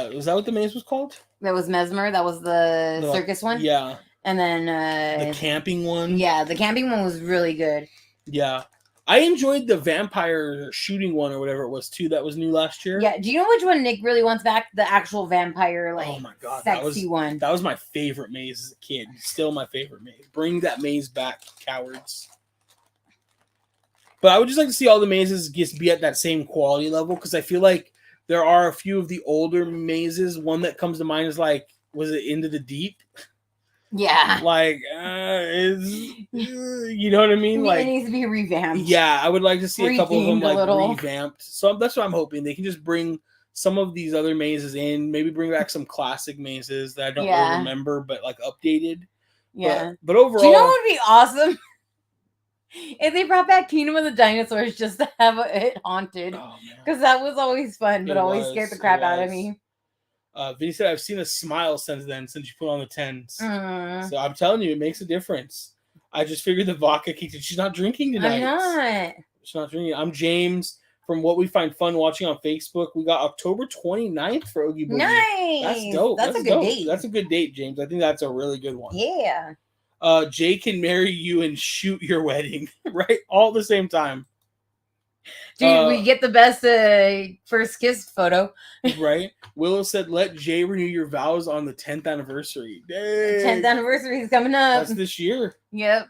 was that what the maze was called? That was Mesmer. That was the circus one. Yeah. And then the camping one. Yeah, the camping one was really good. Yeah. I enjoyed the vampire shooting one or whatever it was too. That was new last year. Yeah. Do you know which one Nick really wants back? The actual vampire, oh my God, sexy one. That was my favorite maze as a kid. Still my favorite maze. Bring that maze back, cowards. But I would just like to see all the mazes just be at that same quality level because I feel like there are a few of the older mazes. One that comes to mind is like, was it Into the Deep? Yeah. Like, you know what I mean? Like, it needs to be revamped. Yeah, I would like to see a couple of them like revamped. So that's what I'm hoping. They can just bring some of these other mazes in. Maybe bring back some classic mazes that I don't really remember, but like updated. Yeah. But overall, do you know what would be awesome? If they brought back Kingdom of the Dinosaurs just to have it haunted. Because that was always fun, but always scared the crap out of me. Vinny said, I've seen a smile since you put on the 10s. So I'm telling you, it makes a difference. I just figured the vodka kicked in. She's not drinking tonight. I'm not. She's not drinking. I'm James. From what we find fun watching on Facebook, we got October 29th for Oogie Boogie. Nice. That's dope. That's a good date. That's a good date, James. I think that's a really good one. Yeah. Jay can marry you and shoot your wedding, right? All at the same time. Dude, we get the best first kiss photo. Right? Willow said, let Jay renew your vows on the 10th anniversary. Dang. 10th anniversary is coming up. That's this year. Yep.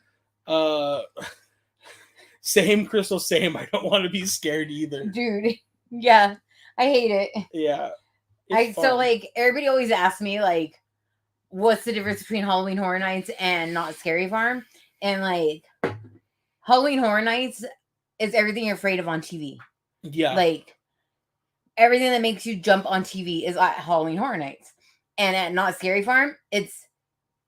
Same, Crystal, same. I don't want to be scared either. Dude, yeah. I hate it. Yeah. So, like, everybody always asks me, like, what's the difference between Halloween Horror Nights and Not Scary Farm? And, like, Halloween Horror Nights is everything you're afraid of on TV. Yeah. Like, everything that makes you jump on TV is at Halloween Horror Nights. And at Not Scary Farm, it's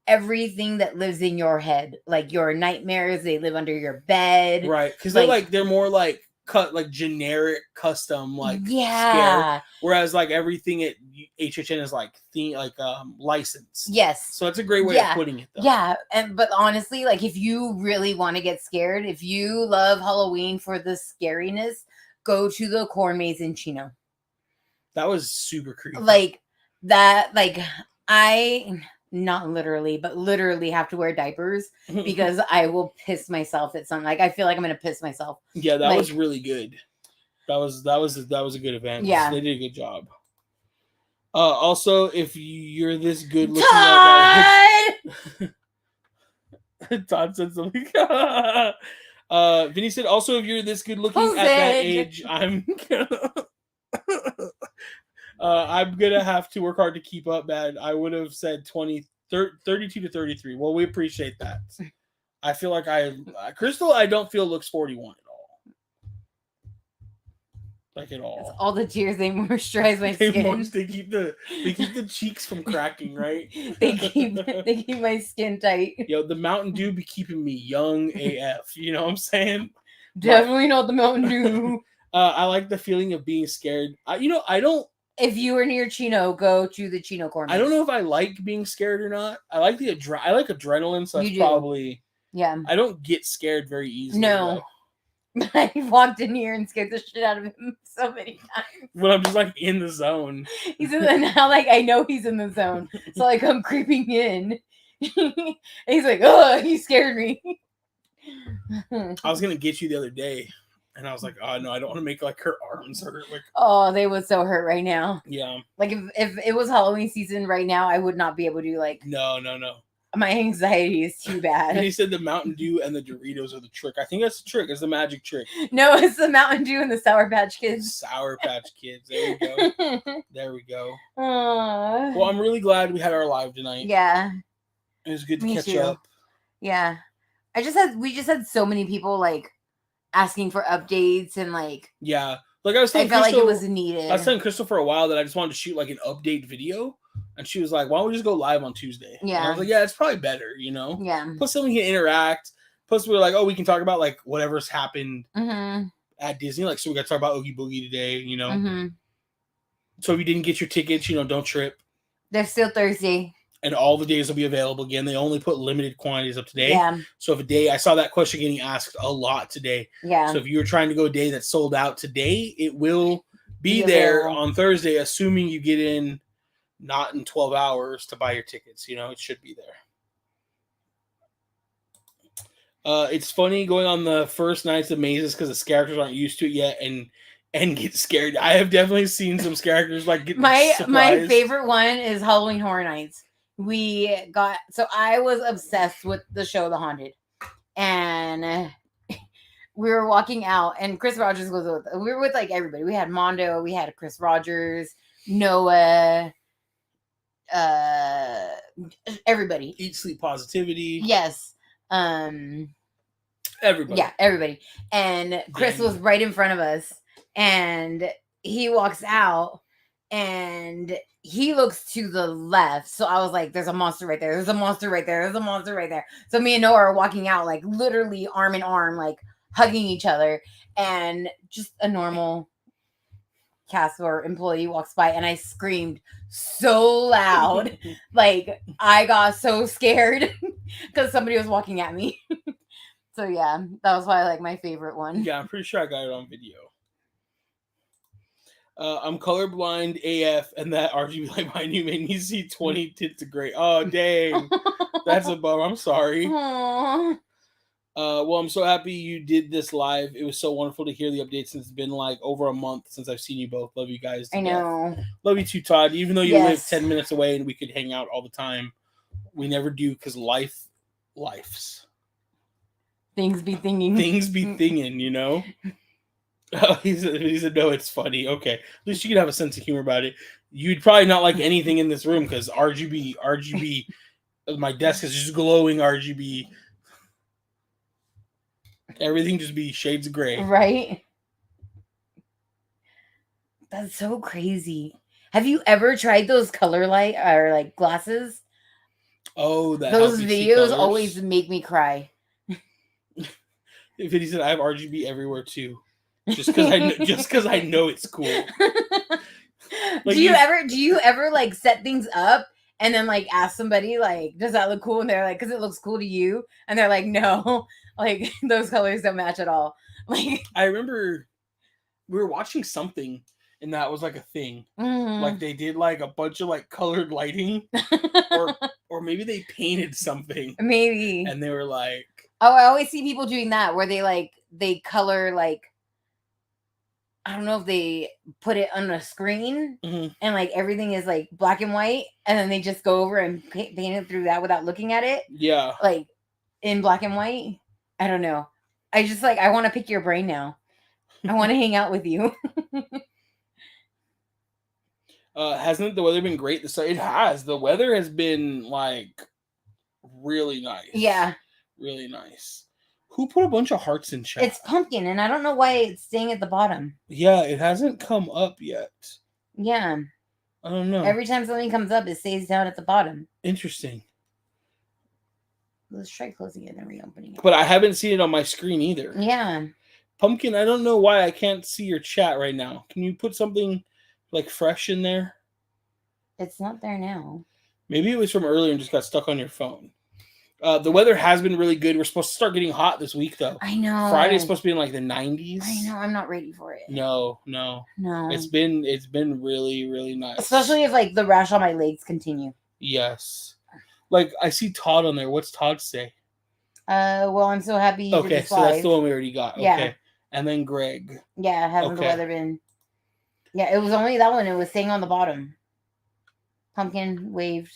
everything that lives in your head. Like, your nightmares, they live under your bed. Right. Because they're more like generic custom scare, whereas like everything at HHN is like licensed. Yes, so that's a great way of putting it though. But honestly, like, if you really want to get scared, if you love Halloween for the scariness, go to the corn maze in Chino. That was super creepy. Like that, like, I not literally, but literally have to wear diapers because I will piss myself at something. Like, I feel like I'm gonna piss myself. Yeah, that was really good. That was a good event. Yeah, they did a good job. Also, if you're this good looking at that, Todd said something. Vinny said, also, if you're this good looking at that age, I'm gonna have to work hard to keep up, man. I would have said 32 to 33. Well, we appreciate that. I feel like Crystal, I don't feel looks 41 at all. Like at all. It's all the tears, they moisturize my skin. They keep the cheeks from cracking, right? they keep my skin tight. Yo, the Mountain Dew be keeping me young AF. You know what I'm saying? Definitely not the Mountain Dew. I like the feeling of being scared. I don't. If you were near Chino, go to the Chino corner. I don't know if I like being scared or not. I like I like adrenaline, so that's probably I don't get scared very easily. No. I walked in here and scared the shit out of him so many times. When I'm just like in the zone. Now, like, I know he's in the zone. So, like, I'm creeping in. And he's like, oh, he scared me. I was gonna get you the other day. And I was like, oh no, I don't want to make like her arms hurt. Like, oh, they would so hurt right now. Yeah. Like if it was Halloween season right now, I would not be able to like. No. My anxiety is too bad. And he said the Mountain Dew and the Doritos are the trick. I think that's the trick. It's the magic trick. No, it's the Mountain Dew and the Sour Patch Kids. Sour Patch Kids. There we go. There we go. Well, I'm really glad we had our live tonight. Yeah. It was good to catch up. Yeah. We just had so many people like asking for updates and like like I felt like it was needed. I was telling Crystal for a while that I just wanted to shoot like an update video, and she was like, "Why don't we just go live on Tuesday?" Yeah, and I was like, "Yeah, it's probably better, you know." Yeah. Plus, then we can interact. Plus, we were like, "Oh, we can talk about like whatever's happened at Disney." Like, so we got to talk about Oogie Boogie today, you know. So if you didn't get your tickets, don't trip. They're still Thursday. And all the days will be available again. They only put limited quantities up today. Yeah. So if a day, I saw that question getting asked a lot today. Yeah. So if you were trying to go a day that's sold out today, it will be there on Thursday, assuming you get in not in 12 hours to buy your tickets. It should be there. It's funny going on the first nights of mazes because the characters aren't used to it yet and get scared. I have definitely seen some characters like get surprised. My favorite one is Halloween Horror Nights. I was obsessed with the show The Haunted, and we were walking out, and Chris Rogers was we were with like everybody. We had Mondo, we had Chris Rogers, Noah, everybody. Eat Sleep Positivity. Yes. Everybody. Yeah, everybody. And Chris was right in front of us, and he walks out, and he looks to the left. So I was like, there's a monster right there. There's a monster right there. There's a monster right there. So me and Noah are walking out, like literally arm in arm, like hugging each other. And just a normal cast or employee walks by, and I screamed so loud. Like I got so scared because somebody was walking at me. So yeah, that was probably like my favorite one. Yeah, I'm pretty sure I got it on video. I'm colorblind AF, and that RGB light behind you made me see 20 tints of gray. Oh, dang. That's a bummer. I'm sorry. Aww. Well, I'm so happy you did this live. It was so wonderful to hear the updates since it's been like over a month since I've seen you both. Love you guys. I know. Love you too, Todd. Even though you live 10 minutes away and we could hang out all the time, we never do because life's. Things be thinking. Things be thinking, you know? He said, no, it's funny. Okay. At least you can have a sense of humor about it. You'd probably not like anything in this room because RGB, my desk is just glowing RGB. Everything just be shades of gray. Right? That's so crazy. Have you ever tried those color light or like glasses? Oh, those videos always make me cry. If he said I have RGB everywhere too. Just because I know it's cool. Like, do you ever like set things up and then like ask somebody like, does that look cool? And they're like, because it looks cool to you. And they're like, no, like those colors don't match at all. Like I remember we were watching something and that was like a thing. Mm-hmm. Like they did like a bunch of like colored lighting or maybe they painted something. Maybe. And they were like, oh, I always see people doing that where they color like, I don't know if they put it on a screen and like everything is like black and white and then they just go over and paint it through that without looking at it. Yeah. Like in black and white. I don't know. I just like, I want to pick your brain now. I want to hang out with you. Hasn't the weather been great this time? It has. The weather has been like really nice. Yeah. Really nice. Who put a bunch of hearts in chat? It's Pumpkin, and I don't know why it's staying at the bottom. Yeah, it hasn't come up yet. Yeah. I don't know. Every time something comes up, it stays down at the bottom. Interesting. Let's try closing it and reopening it. But I haven't seen it on my screen either. Yeah. Pumpkin, I don't know why I can't see your chat right now. Can you put something like fresh in there? It's not there now. Maybe it was from earlier and just got stuck on your phone. The weather has been really good. We're supposed to start getting hot this week, though. I know. Friday's supposed to be in like the 90s. I know. I'm not ready for it. No. It's been really, really nice. Especially if like the rash on my legs continue. Yes. Like I see Todd on there. What's Todd say? Well, I'm so happy. Okay, so that's the one we already got. Yeah. Okay. And then Greg. Yeah, hasn't the weather been? Yeah, it was only that one. It was staying on the bottom. Pumpkin waved.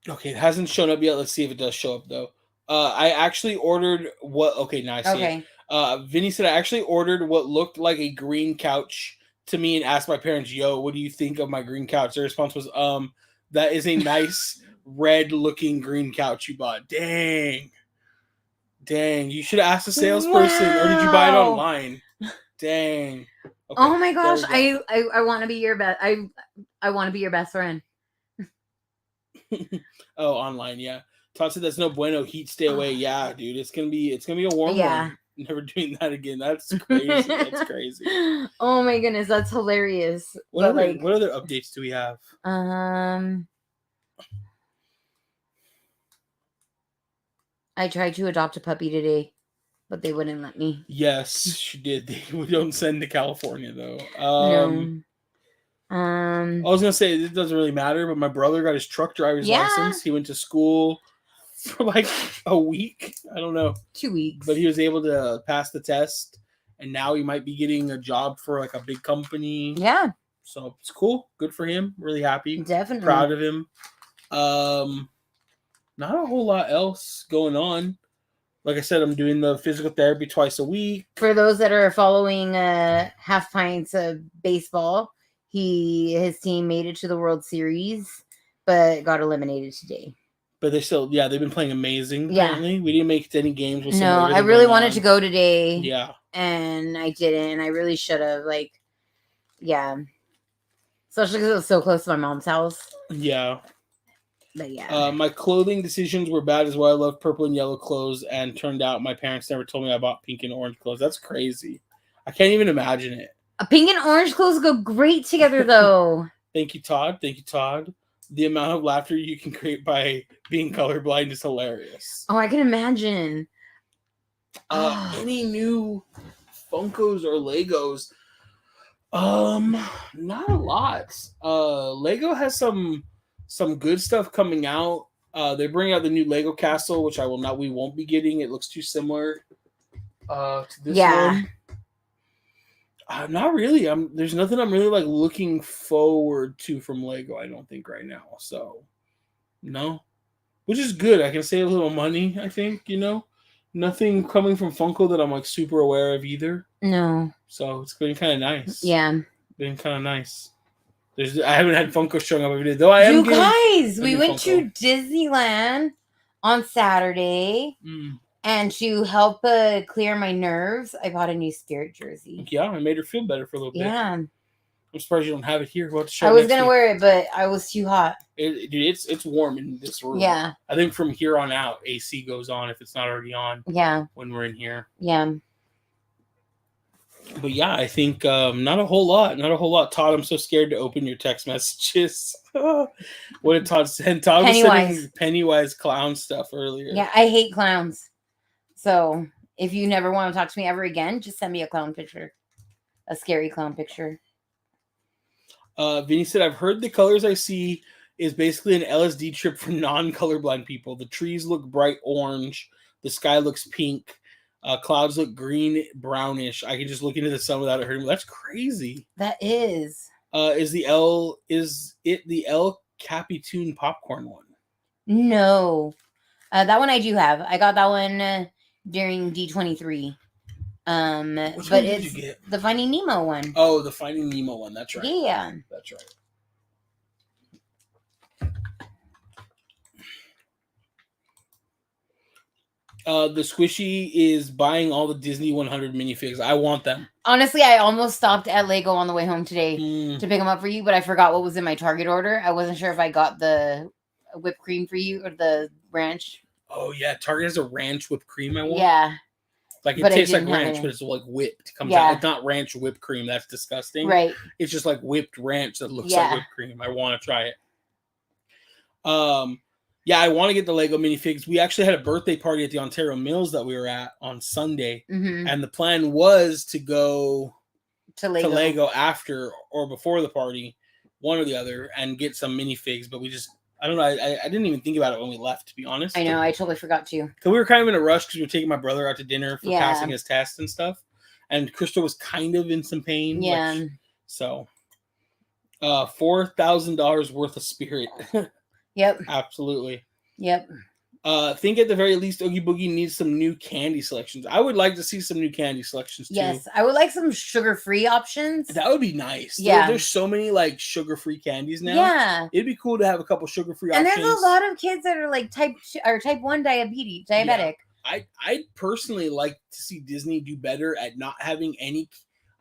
Okay, it hasn't shown up yet. Let's see if it does show up, though. I actually ordered what... Okay, now I see it. Vinny said, I actually ordered what looked like a green couch to me and asked my parents, yo, what do you think of my green couch? Their response was, that is a nice red-looking green couch you bought. Dang. You should have asked the salesperson, or did you buy it online? Dang. Okay, oh my gosh, I want to be your best. I want to be your best friend. Oh, online, yeah. Todd said that's no bueno. Heat, stay away. Yeah, dude, it's gonna be a warm one. Never doing that again. That's crazy. That's crazy. Oh my goodness, that's hilarious. What other updates do we have? I tried to adopt a puppy today, but they wouldn't let me. Yes, she did. We don't send to California though. No. I was gonna say it doesn't really matter, but my brother got his truck driver's license. He went to school for like a week. I don't know. 2 weeks. But he was able to pass the test, and now he might be getting a job for like a big company. Yeah. So it's cool. Good for him. Really happy. Definitely. Proud of him. Not a whole lot else going on. Like I said, I'm doing the physical therapy twice a week. For those that are following Half Pints of baseball, his team made it to the World Series, but got eliminated today. But they've been playing amazing. Apparently. We didn't make it to any games. No, I really wanted to go today. Yeah. And I didn't. I really should have. Yeah. Especially because it was so close to my mom's house. Yeah. But yeah. My clothing decisions were bad as well. I love purple and yellow clothes, and turned out my parents never told me I bought pink and orange clothes. That's crazy. I can't even imagine it. Pink and orange clothes go great together, though. Thank you, Todd. Thank you, Todd. The amount of laughter you can create by being colorblind is hilarious. Oh, I can imagine. Any new Funkos or Legos? Not a lot. Lego has some good stuff coming out. They're bringing out the new Lego Castle, which we won't be getting. It looks too similar to this one. Not really. There's nothing I'm really like looking forward to from Lego, I don't think right now. So no. Which is good. I can save a little money, I think, Nothing coming from Funko that I'm like super aware of either. No. So it's been kind of nice. Yeah. Been kind of nice. I haven't had Funko showing up every day, though. I am. You guys, we went to Disneyland on Saturday, and to help clear my nerves, I bought a new Spirit jersey. Yeah, I made her feel better for a little bit. Yeah. I'm surprised you don't have it here. We'll have to show I was gonna wear it, but I was too hot. It's warm in this room. Yeah. I think from here on out, AC goes on if it's not already on. Yeah. When we're in here. Yeah. But yeah, I think not a whole lot. Not a whole lot. Todd, I'm so scared to open your text messages. What did Todd send? Todd was sending Pennywise clown stuff earlier. Yeah, I hate clowns. So if you never want to talk to me ever again, just send me a clown picture. A scary clown picture. Vinny said, I've heard the colors I see is basically an LSD trip for non-colorblind people. The trees look bright orange. The sky looks pink. Clouds look green, brownish. I can just look into the sun without it hurting. That's crazy. That is. Is it the El Capitan popcorn one? No. That one I do have. I got that one during D23. Which but one it's did you get? the Finding Nemo one. Oh, the Finding Nemo one. That's right. Yeah. That's right. The Squishy is buying all the Disney 100 minifigs. I want them. Honestly, I almost stopped at Lego on the way home today to pick them up for you, but I forgot what was in my Target order. I wasn't sure if I got the whipped cream for you or the ranch. Oh, yeah. Target has a ranch whipped cream I want. Yeah. Like, it tastes like ranch, but it's like whipped. It comes out. It's not ranch whipped cream. That's disgusting. Right. It's just like whipped ranch that looks like whipped cream. I want to try it. Yeah, I want to get the Lego minifigs. We actually had a birthday party at the Ontario Mills that we were at on Sunday. Mm-hmm. And the plan was to go to Lego after or before the party, one or the other, and get some minifigs. But we just, I don't know. I didn't even think about it when we left, to be honest. I know. I totally forgot to. Because we were kind of in a rush because we were taking my brother out to dinner for passing his test and stuff. And Crystal was kind of in some pain. Yeah. So, $4,000 worth of Spirit. Yep. Absolutely. Yep. Think at the very least Oogie Boogie needs some new candy selections. I would like to see some new candy selections too. Yes, I would like some sugar-free options. That would be nice. Yeah. There's so many like sugar-free candies now. Yeah. It'd be cool to have a couple sugar-free options. And there's a lot of kids that are like type 1 diabetic. Yeah. I'd personally like to see Disney do better at not having any.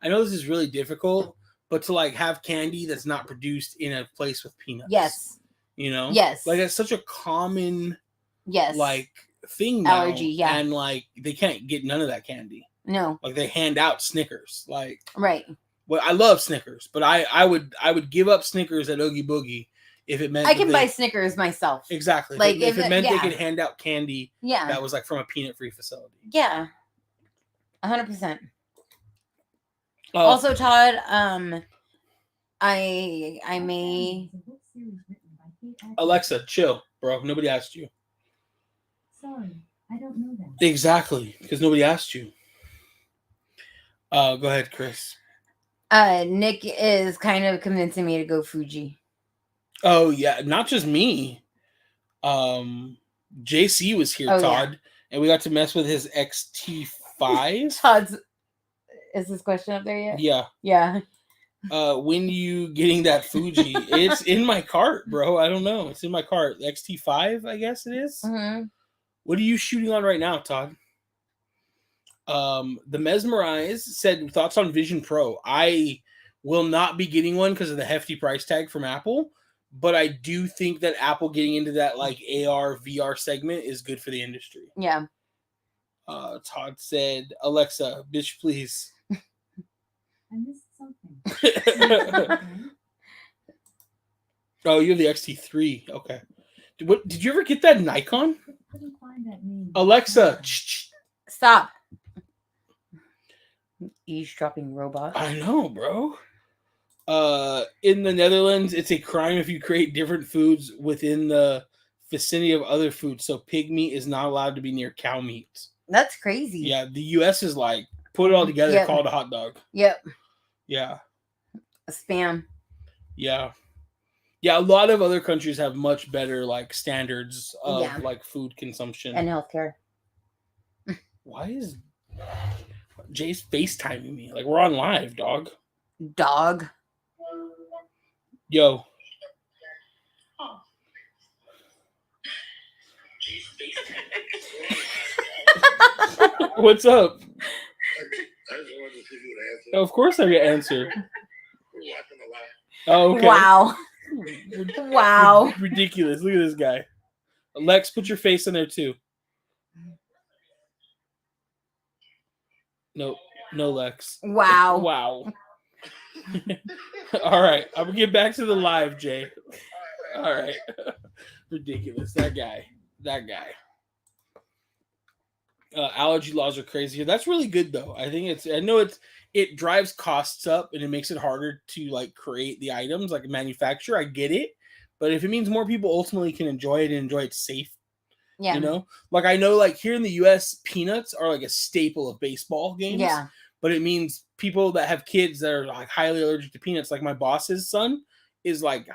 I know this is really difficult, but to like have candy that's not produced in a place with peanuts. Yes. Yes. Like it's such a common like thing now. Allergy, yeah. And like they can't get none of that candy. No. Like they hand out Snickers. Like right. Well, I love Snickers, but I would give up Snickers at Oogie Boogie if it meant I can buy Snickers myself. Exactly. Like if it meant they could hand out candy that was like from a peanut-free facility. Yeah. 100%. Also, Todd, I may Alexa, chill, bro. Nobody asked you. Sorry, I don't know that. Exactly, because nobody asked you. Go ahead, Chris. Nick is kind of convincing me to go Fuji. Oh yeah, not just me. JC was here, Todd, and we got to mess with his XT5. Todd's. Is this question up there yet? Yeah. Yeah. When you getting that Fuji? It's in my cart, bro. I don't know. It's in my cart. XT5, I guess it is. Mm-hmm. What are you shooting on right now, Todd? The Mesmerize said thoughts on Vision Pro. I will not be getting one because of the hefty price tag from Apple. But I do think that Apple getting into that like AR, VR segment is good for the industry. Yeah. Todd said, Alexa, bitch, please. I missed something. Oh, you have the XT3. Okay. What did you ever get that Nikon? Couldn't find that name. Alexa, stop. Eavesdropping robot. I know, bro. In the Netherlands, it's a crime if you create different foods within the vicinity of other foods. So pig meat is not allowed to be near cow meat. That's crazy. Yeah, the US is like, put it all together, Yep. call it a hot dog. Yep. Yeah. A spam. Yeah. Yeah, a lot of other countries have much better like standards of like food consumption. And healthcare. Why is Jay's FaceTiming me? Like we're on live, dog. Dog. Yo. What's up? I just wanted to see if you would answer. Of course I get answer. We're watching the live. Oh, okay. Wow. Wow. Ridiculous. Look at this guy. Lex, put your face in there too. No, Lex. Wow. Wow. All right. I'm going to get back to the live, Jay. All right. Ridiculous. That guy. Allergy laws are crazy here. That's really good though. I think it drives costs up and it makes it harder to like create the items like a manufacturer. I get it. But if it means more people ultimately can enjoy it and enjoy it safe, yeah. You know, like I know like here in the US, peanuts are like a staple of baseball games. Yeah. But it means people that have kids that are like highly allergic to peanuts, like my boss's son is like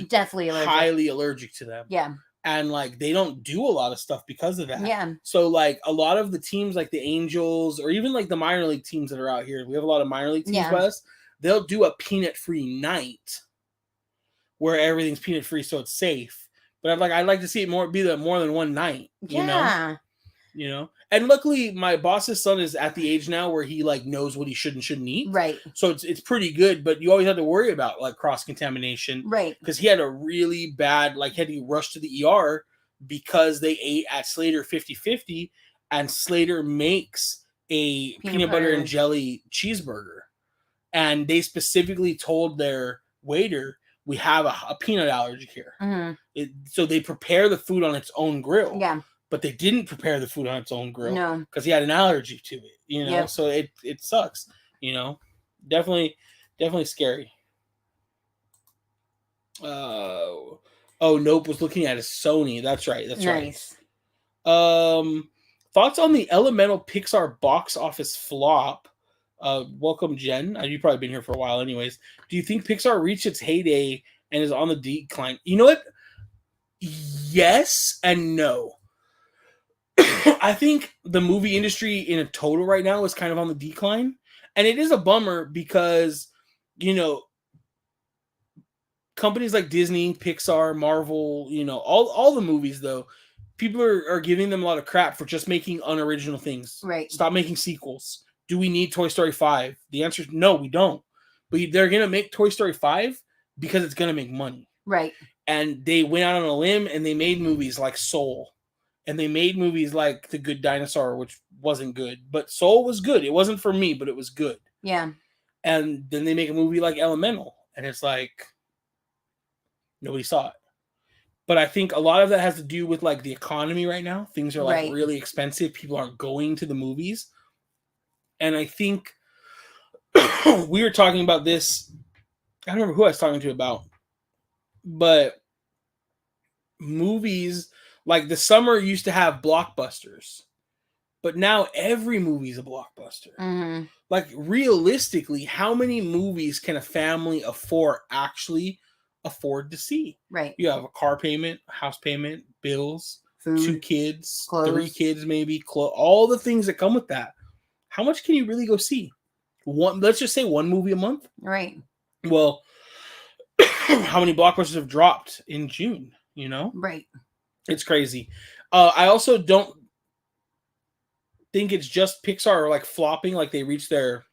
definitely allergic to them. Yeah. And like they don't do a lot of stuff because of that. Yeah. So like a lot of the teams like the Angels or even like the minor league teams that are out here, we have a lot of minor league teams by us, they'll do a peanut-free night where everything's peanut-free so it's safe. But I'd like to see it more than one night. You know? And luckily my boss's son is at the age now where he like knows what he should and shouldn't eat. Right. So it's pretty good, but you always have to worry about like cross-contamination. Right. Because he had a really bad, like had to rush to the ER because they ate at Slater 50/50 and Slater makes a peanut butter and jelly cheeseburger. And they specifically told their waiter, we have a peanut allergy here. Mm-hmm. So they prepare the food on its own grill. Yeah. But they didn't prepare the food on its own grill. No. Because he had an allergy to it. You know? Yep. So it sucks. You know? Definitely scary. Nope was looking at a Sony. That's right. Nice. Thoughts on the Elemental Pixar box office flop? Welcome, Jen. You've probably been here for a while anyways. Do you think Pixar reached its heyday and is on the decline? You know what? Yes and no. I think the movie industry in a total right now is kind of on the decline. And it is a bummer because, you know, companies like Disney, Pixar, Marvel, you know, all the movies, though, people are giving them a lot of crap for just making unoriginal things. Right. Stop making sequels. Do we need Toy Story 5? The answer is no, we don't. But they're going to make Toy Story 5 because it's going to make money. Right. And they went out on a limb and they made movies like Soul. And they made movies like The Good Dinosaur, which wasn't good. But Soul was good. It wasn't for me, but it was good. Yeah. And then they make a movie like Elemental. And it's like, nobody saw it. But I think a lot of that has to do with like the economy right now. Things are like really expensive. People aren't going to the movies. And I think we were talking about this. I don't remember who I was talking to about. But movies, like the summer used to have blockbusters. But now every movie is a blockbuster. Mm-hmm. Like realistically, how many movies can a family actually afford to see? Right. You have a car payment, house payment, bills, food, 2 kids, clothes. 3 kids, maybe all the things that come with that. How much can you really go see? Let's just say one movie a month. Right. Well, how many blockbusters have dropped in June? You know, right? It's crazy. I also don't think it's just Pixar like flopping, like they reached their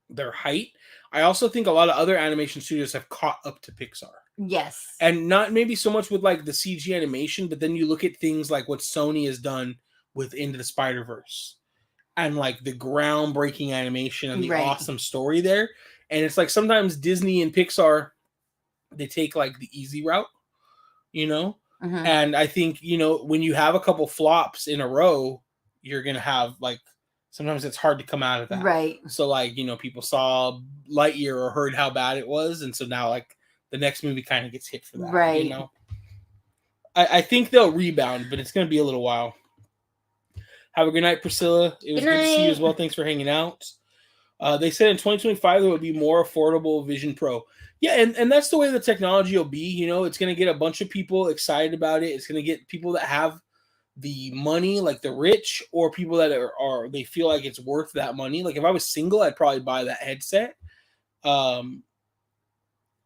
their height. I also think a lot of other animation studios have caught up to Pixar. Yes. And not maybe so much with like the CG animation, but then you look at things like what Sony has done with Into the Spider-Verse and like the groundbreaking animation and the awesome story there. And it's like sometimes Disney and Pixar, they take like the easy route, you know? Mm-hmm. And I think, you know, when you have a couple flops in a row, you're going to have like, sometimes it's hard to come out of that. Right. So like, you know, people saw Lightyear or heard how bad it was. And so now like, the next movie kind of gets hit for that, right? You know, I think they'll rebound, but it's going to be a little while. Have a good night, Priscilla. It was good to see you as well. Thanks for hanging out. They said in 2025 there would be more affordable Vision Pro. Yeah, and that's the way the technology will be. You know, it's going to get a bunch of people excited about it. It's going to get people that have the money, like the rich, or people that are they feel like it's worth that money. Like if I was single, I'd probably buy that headset.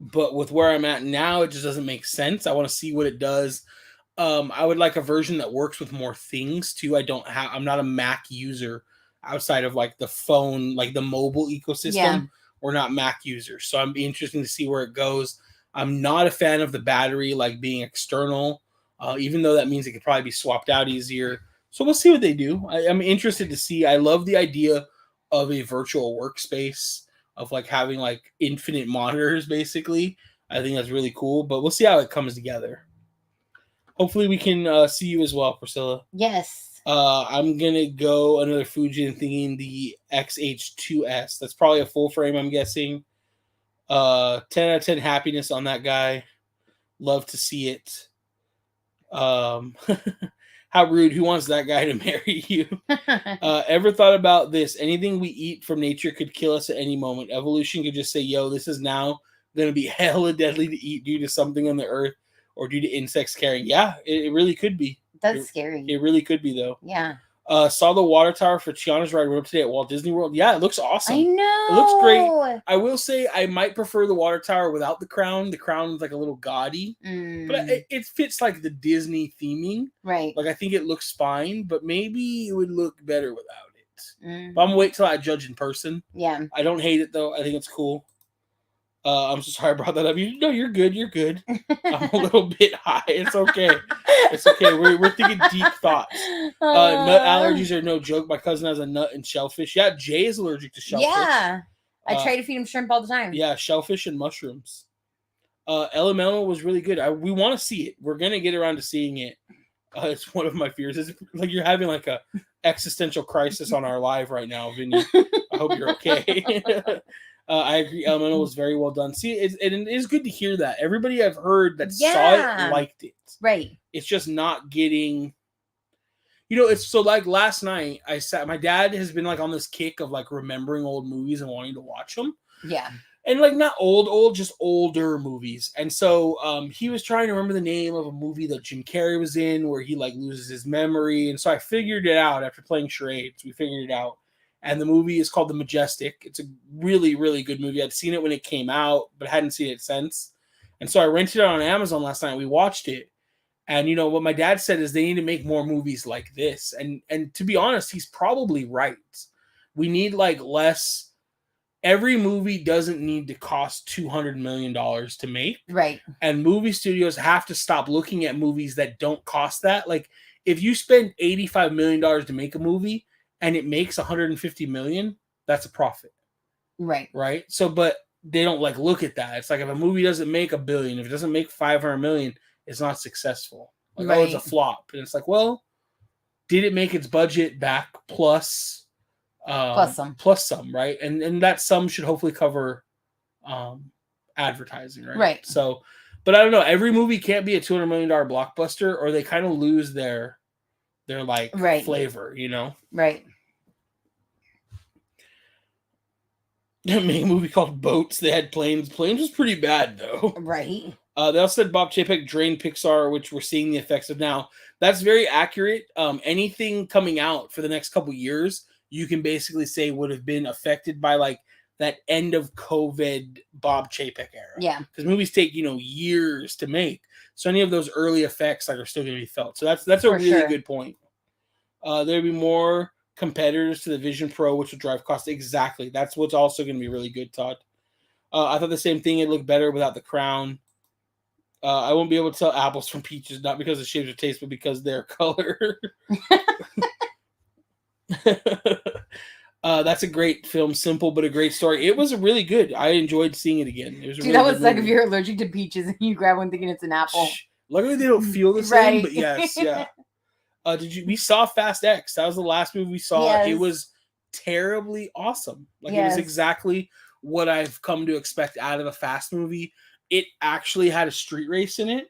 But with where I'm at now, it just doesn't make sense. I want to see what it does. I would like a version that works with more things too. I'm not a Mac user outside of like the phone, like the mobile ecosystem. Yeah. We're not Mac users. So I'm interested to see where it goes. I'm not a fan of the battery, like being external, even though that means it could probably be swapped out easier. So we'll see what they do. I'm interested to see. I love the idea of a virtual workspace, of like having like infinite monitors, basically. I think that's really cool, but we'll see how it comes together. Hopefully we can see you as well, Priscilla. Yes. I'm going to go another Fujin thinking the XH2S. That's probably a full frame, I'm guessing. 10 out of 10 happiness on that guy. Love to see it. How rude. Who wants that guy to marry you? Ever thought about this? Anything we eat from nature could kill us at any moment. Evolution could just say, yo, this is now going to be hella deadly to eat due to something on the earth or due to insects carrying. Yeah, it really could be. That's scary. It really could be, though. Yeah. Saw the water tower for Tiana's ride up today at Walt Disney World. Yeah, it looks awesome. I know. It looks great. I will say I might prefer the water tower without the crown. The crown is like a little gaudy. But it fits like the Disney theming. Right. Like I think it looks fine, but maybe it would look better without it. But I'm gonna wait till I judge in person. Yeah. I don't hate it though. I think it's cool. I'm so sorry I brought that up. No, you're good. You're good. I'm a little bit high. It's okay. It's okay. We're thinking deep thoughts. Nut allergies are no joke. My cousin has a nut and shellfish. Yeah, Jay is allergic to shellfish. Yeah. I try to feed him shrimp all the time. Yeah, shellfish and mushrooms. Elemental was really good. We want to see it. We're gonna get around to seeing it. It's one of my fears. It's like you're having like a existential crisis on our live right now, Vinny. I hope you're okay. I agree. Elemental was very well done. See, it is good to hear that. Everybody I've heard that saw it liked it. Right. It's just not getting. You know, it's so like last night I sat. My dad has been like on this kick of like remembering old movies and wanting to watch them. Yeah. And like not old, just older movies. And so he was trying to remember the name of a movie that Jim Carrey was in where he like loses his memory. And so I figured it out after playing charades. We figured it out. And the movie is called The Majestic. It's a really, really good movie. I'd seen it when it came out, but hadn't seen it since. And so I rented it on Amazon last night. We watched it. And, you know, what my dad said is they need to make more movies like this. And to be honest, he's probably right. We need like less. Every movie doesn't need to cost $200 million to make. Right. And movie studios have to stop looking at movies that don't cost that. Like if you spend $85 million to make a movie, and it makes $150 million, that's a profit. Right. Right. So, but they don't like look at that. It's like if a movie doesn't make $1 billion, if it doesn't make $500 million, it's not successful. Like, oh, it's a flop. And it's like, well, did it make its budget back plus some, right? And that sum should hopefully cover advertising, right? Right. So, but I don't know. Every movie can't be a $200 million blockbuster, or they kind of lose their like flavor, you know? Right. They made a movie called Boats. They had planes. Planes was pretty bad though. Right. They also said Bob Chapek drained Pixar, which we're seeing the effects of now. That's very accurate. Anything coming out for the next couple years, you can basically say would have been affected by like that end of COVID Bob Chapek era. Yeah. Because movies take, you know, years to make. So any of those early effects like are still going to be felt. So that's a really good point. There'll be more competitors to the Vision Pro, which will drive costs. Exactly. That's what's also going to be really good, Todd. I thought the same thing. It looked better without the crown. I won't be able to tell apples from peaches, not because of shapes or taste, but because their color. That's a great film, simple but a great story. It was really good. I enjoyed seeing it again. It was a Dude, really that would good suck movie. if you're allergic to peaches and you grab one thinking it's an apple. Luckily, they don't feel the same. Right. But yes, yeah. We saw Fast X. That was the last movie we saw. Yes. It was terribly awesome. Like Yes. it was exactly what I've come to expect out of a Fast movie. It actually had a street race in it.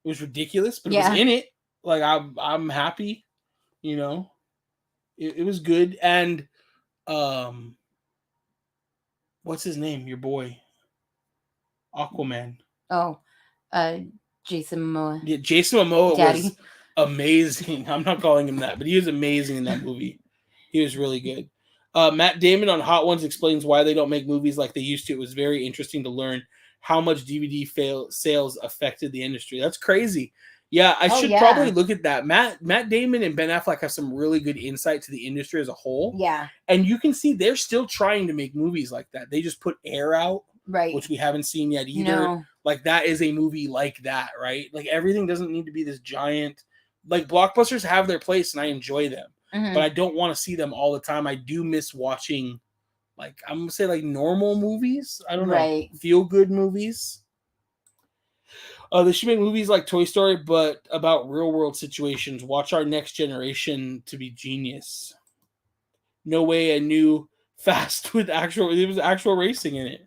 It was ridiculous, but it was in it. Like I'm happy, you know. It was good. And what's his name? Your boy, Aquaman. Oh, Jason Momoa. Yeah, Jason Momoa Daddy. was amazing. I'm not calling him that, but he was amazing in that movie. He was really good. Matt Damon on Hot Ones explains why they don't make movies like they used to. It was very interesting to learn how much DVD sales affected the industry. That's crazy. Yeah, I should probably look at that. Matt Damon and Ben Affleck have some really good insight to the industry as a whole. Yeah. And you can see they're still trying to make movies like that. They just put Air out, right, which we haven't seen yet either. No. Like that is a movie like that, right? Like everything doesn't need to be this giant. Like blockbusters have their place and I enjoy them. Mm-hmm. But I don't want to see them all the time. I do miss watching, like, I'm going to say, like, normal movies. I don't know. Feel-good movies. They should make movies like Toy Story, but about real-world situations. Watch Our Next Generation to be genius. No way a new Fast with there was actual racing in it.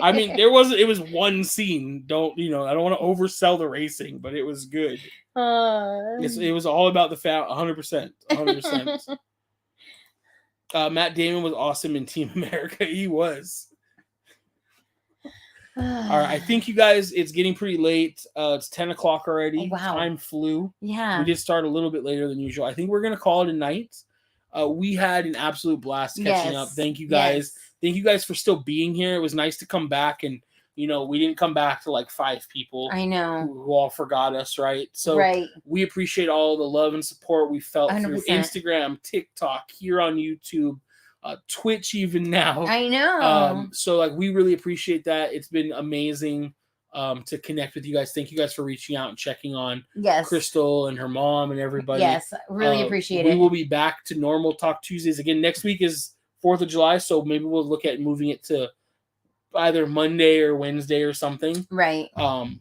I mean, it was one scene. I don't want to oversell the racing, but it was good. It was all about the 100%. 100%. Matt Damon was awesome in Team America. He was. All right, I think you guys, it's getting pretty late. It's 10 o'clock already. Oh, wow. Time flew. Yeah. We did start a little bit later than usual. I think we're going to call it a night. We had an absolute blast catching up. Thank you guys. Yes. Thank you guys for still being here. It was nice to come back, and we didn't come back to like 5 people. I know. Who all forgot us, right? So we appreciate all the love and support we felt 100%. through Instagram, TikTok, here on YouTube, Twitch even now. I know. So like we really appreciate that. It's been amazing to connect with you guys. Thank you guys for reaching out and checking on Crystal and her mom and everybody. Yes, really appreciate it. We will be back to normal Talk Tuesdays again. Next week is 4th of July, so maybe we'll look at moving it to either Monday or Wednesday or something. Right. And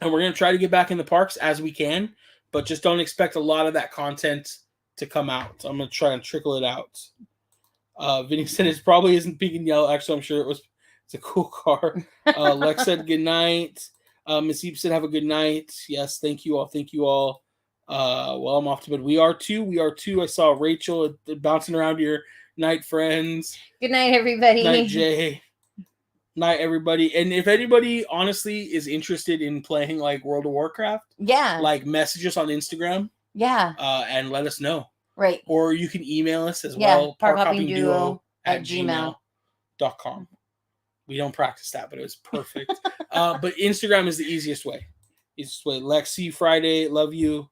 we're going to try to get back in the parks as we can, but just don't expect a lot of that content to come out. I'm going to try and trickle it out. Vinny said it probably isn't pink and yellow. Actually, I'm sure it's a cool car. Lex said good night. Miss Eep said have a good night. Yes, thank you all. Thank you all. Well, I'm off to bed. We are too. I saw Rachel bouncing around your night friends. Good night, everybody. Night, Jay. Night, everybody. And if anybody honestly is interested in playing like World of Warcraft, like message us on Instagram. And let us know. Right. Or you can email us as well. parkhoppingduo@gmail.com. We don't practice that, but it was perfect. But Instagram is the easiest way. Lex, see you Friday. Love you.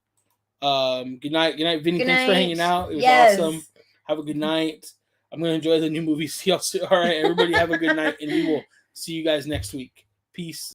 Good night. Good night, Vinny. Thanks for hanging out. It was awesome. Have a good night. I'm going to enjoy the new movie. See y'all soon. All right, everybody have a good night, and we will see you guys next week. Peace.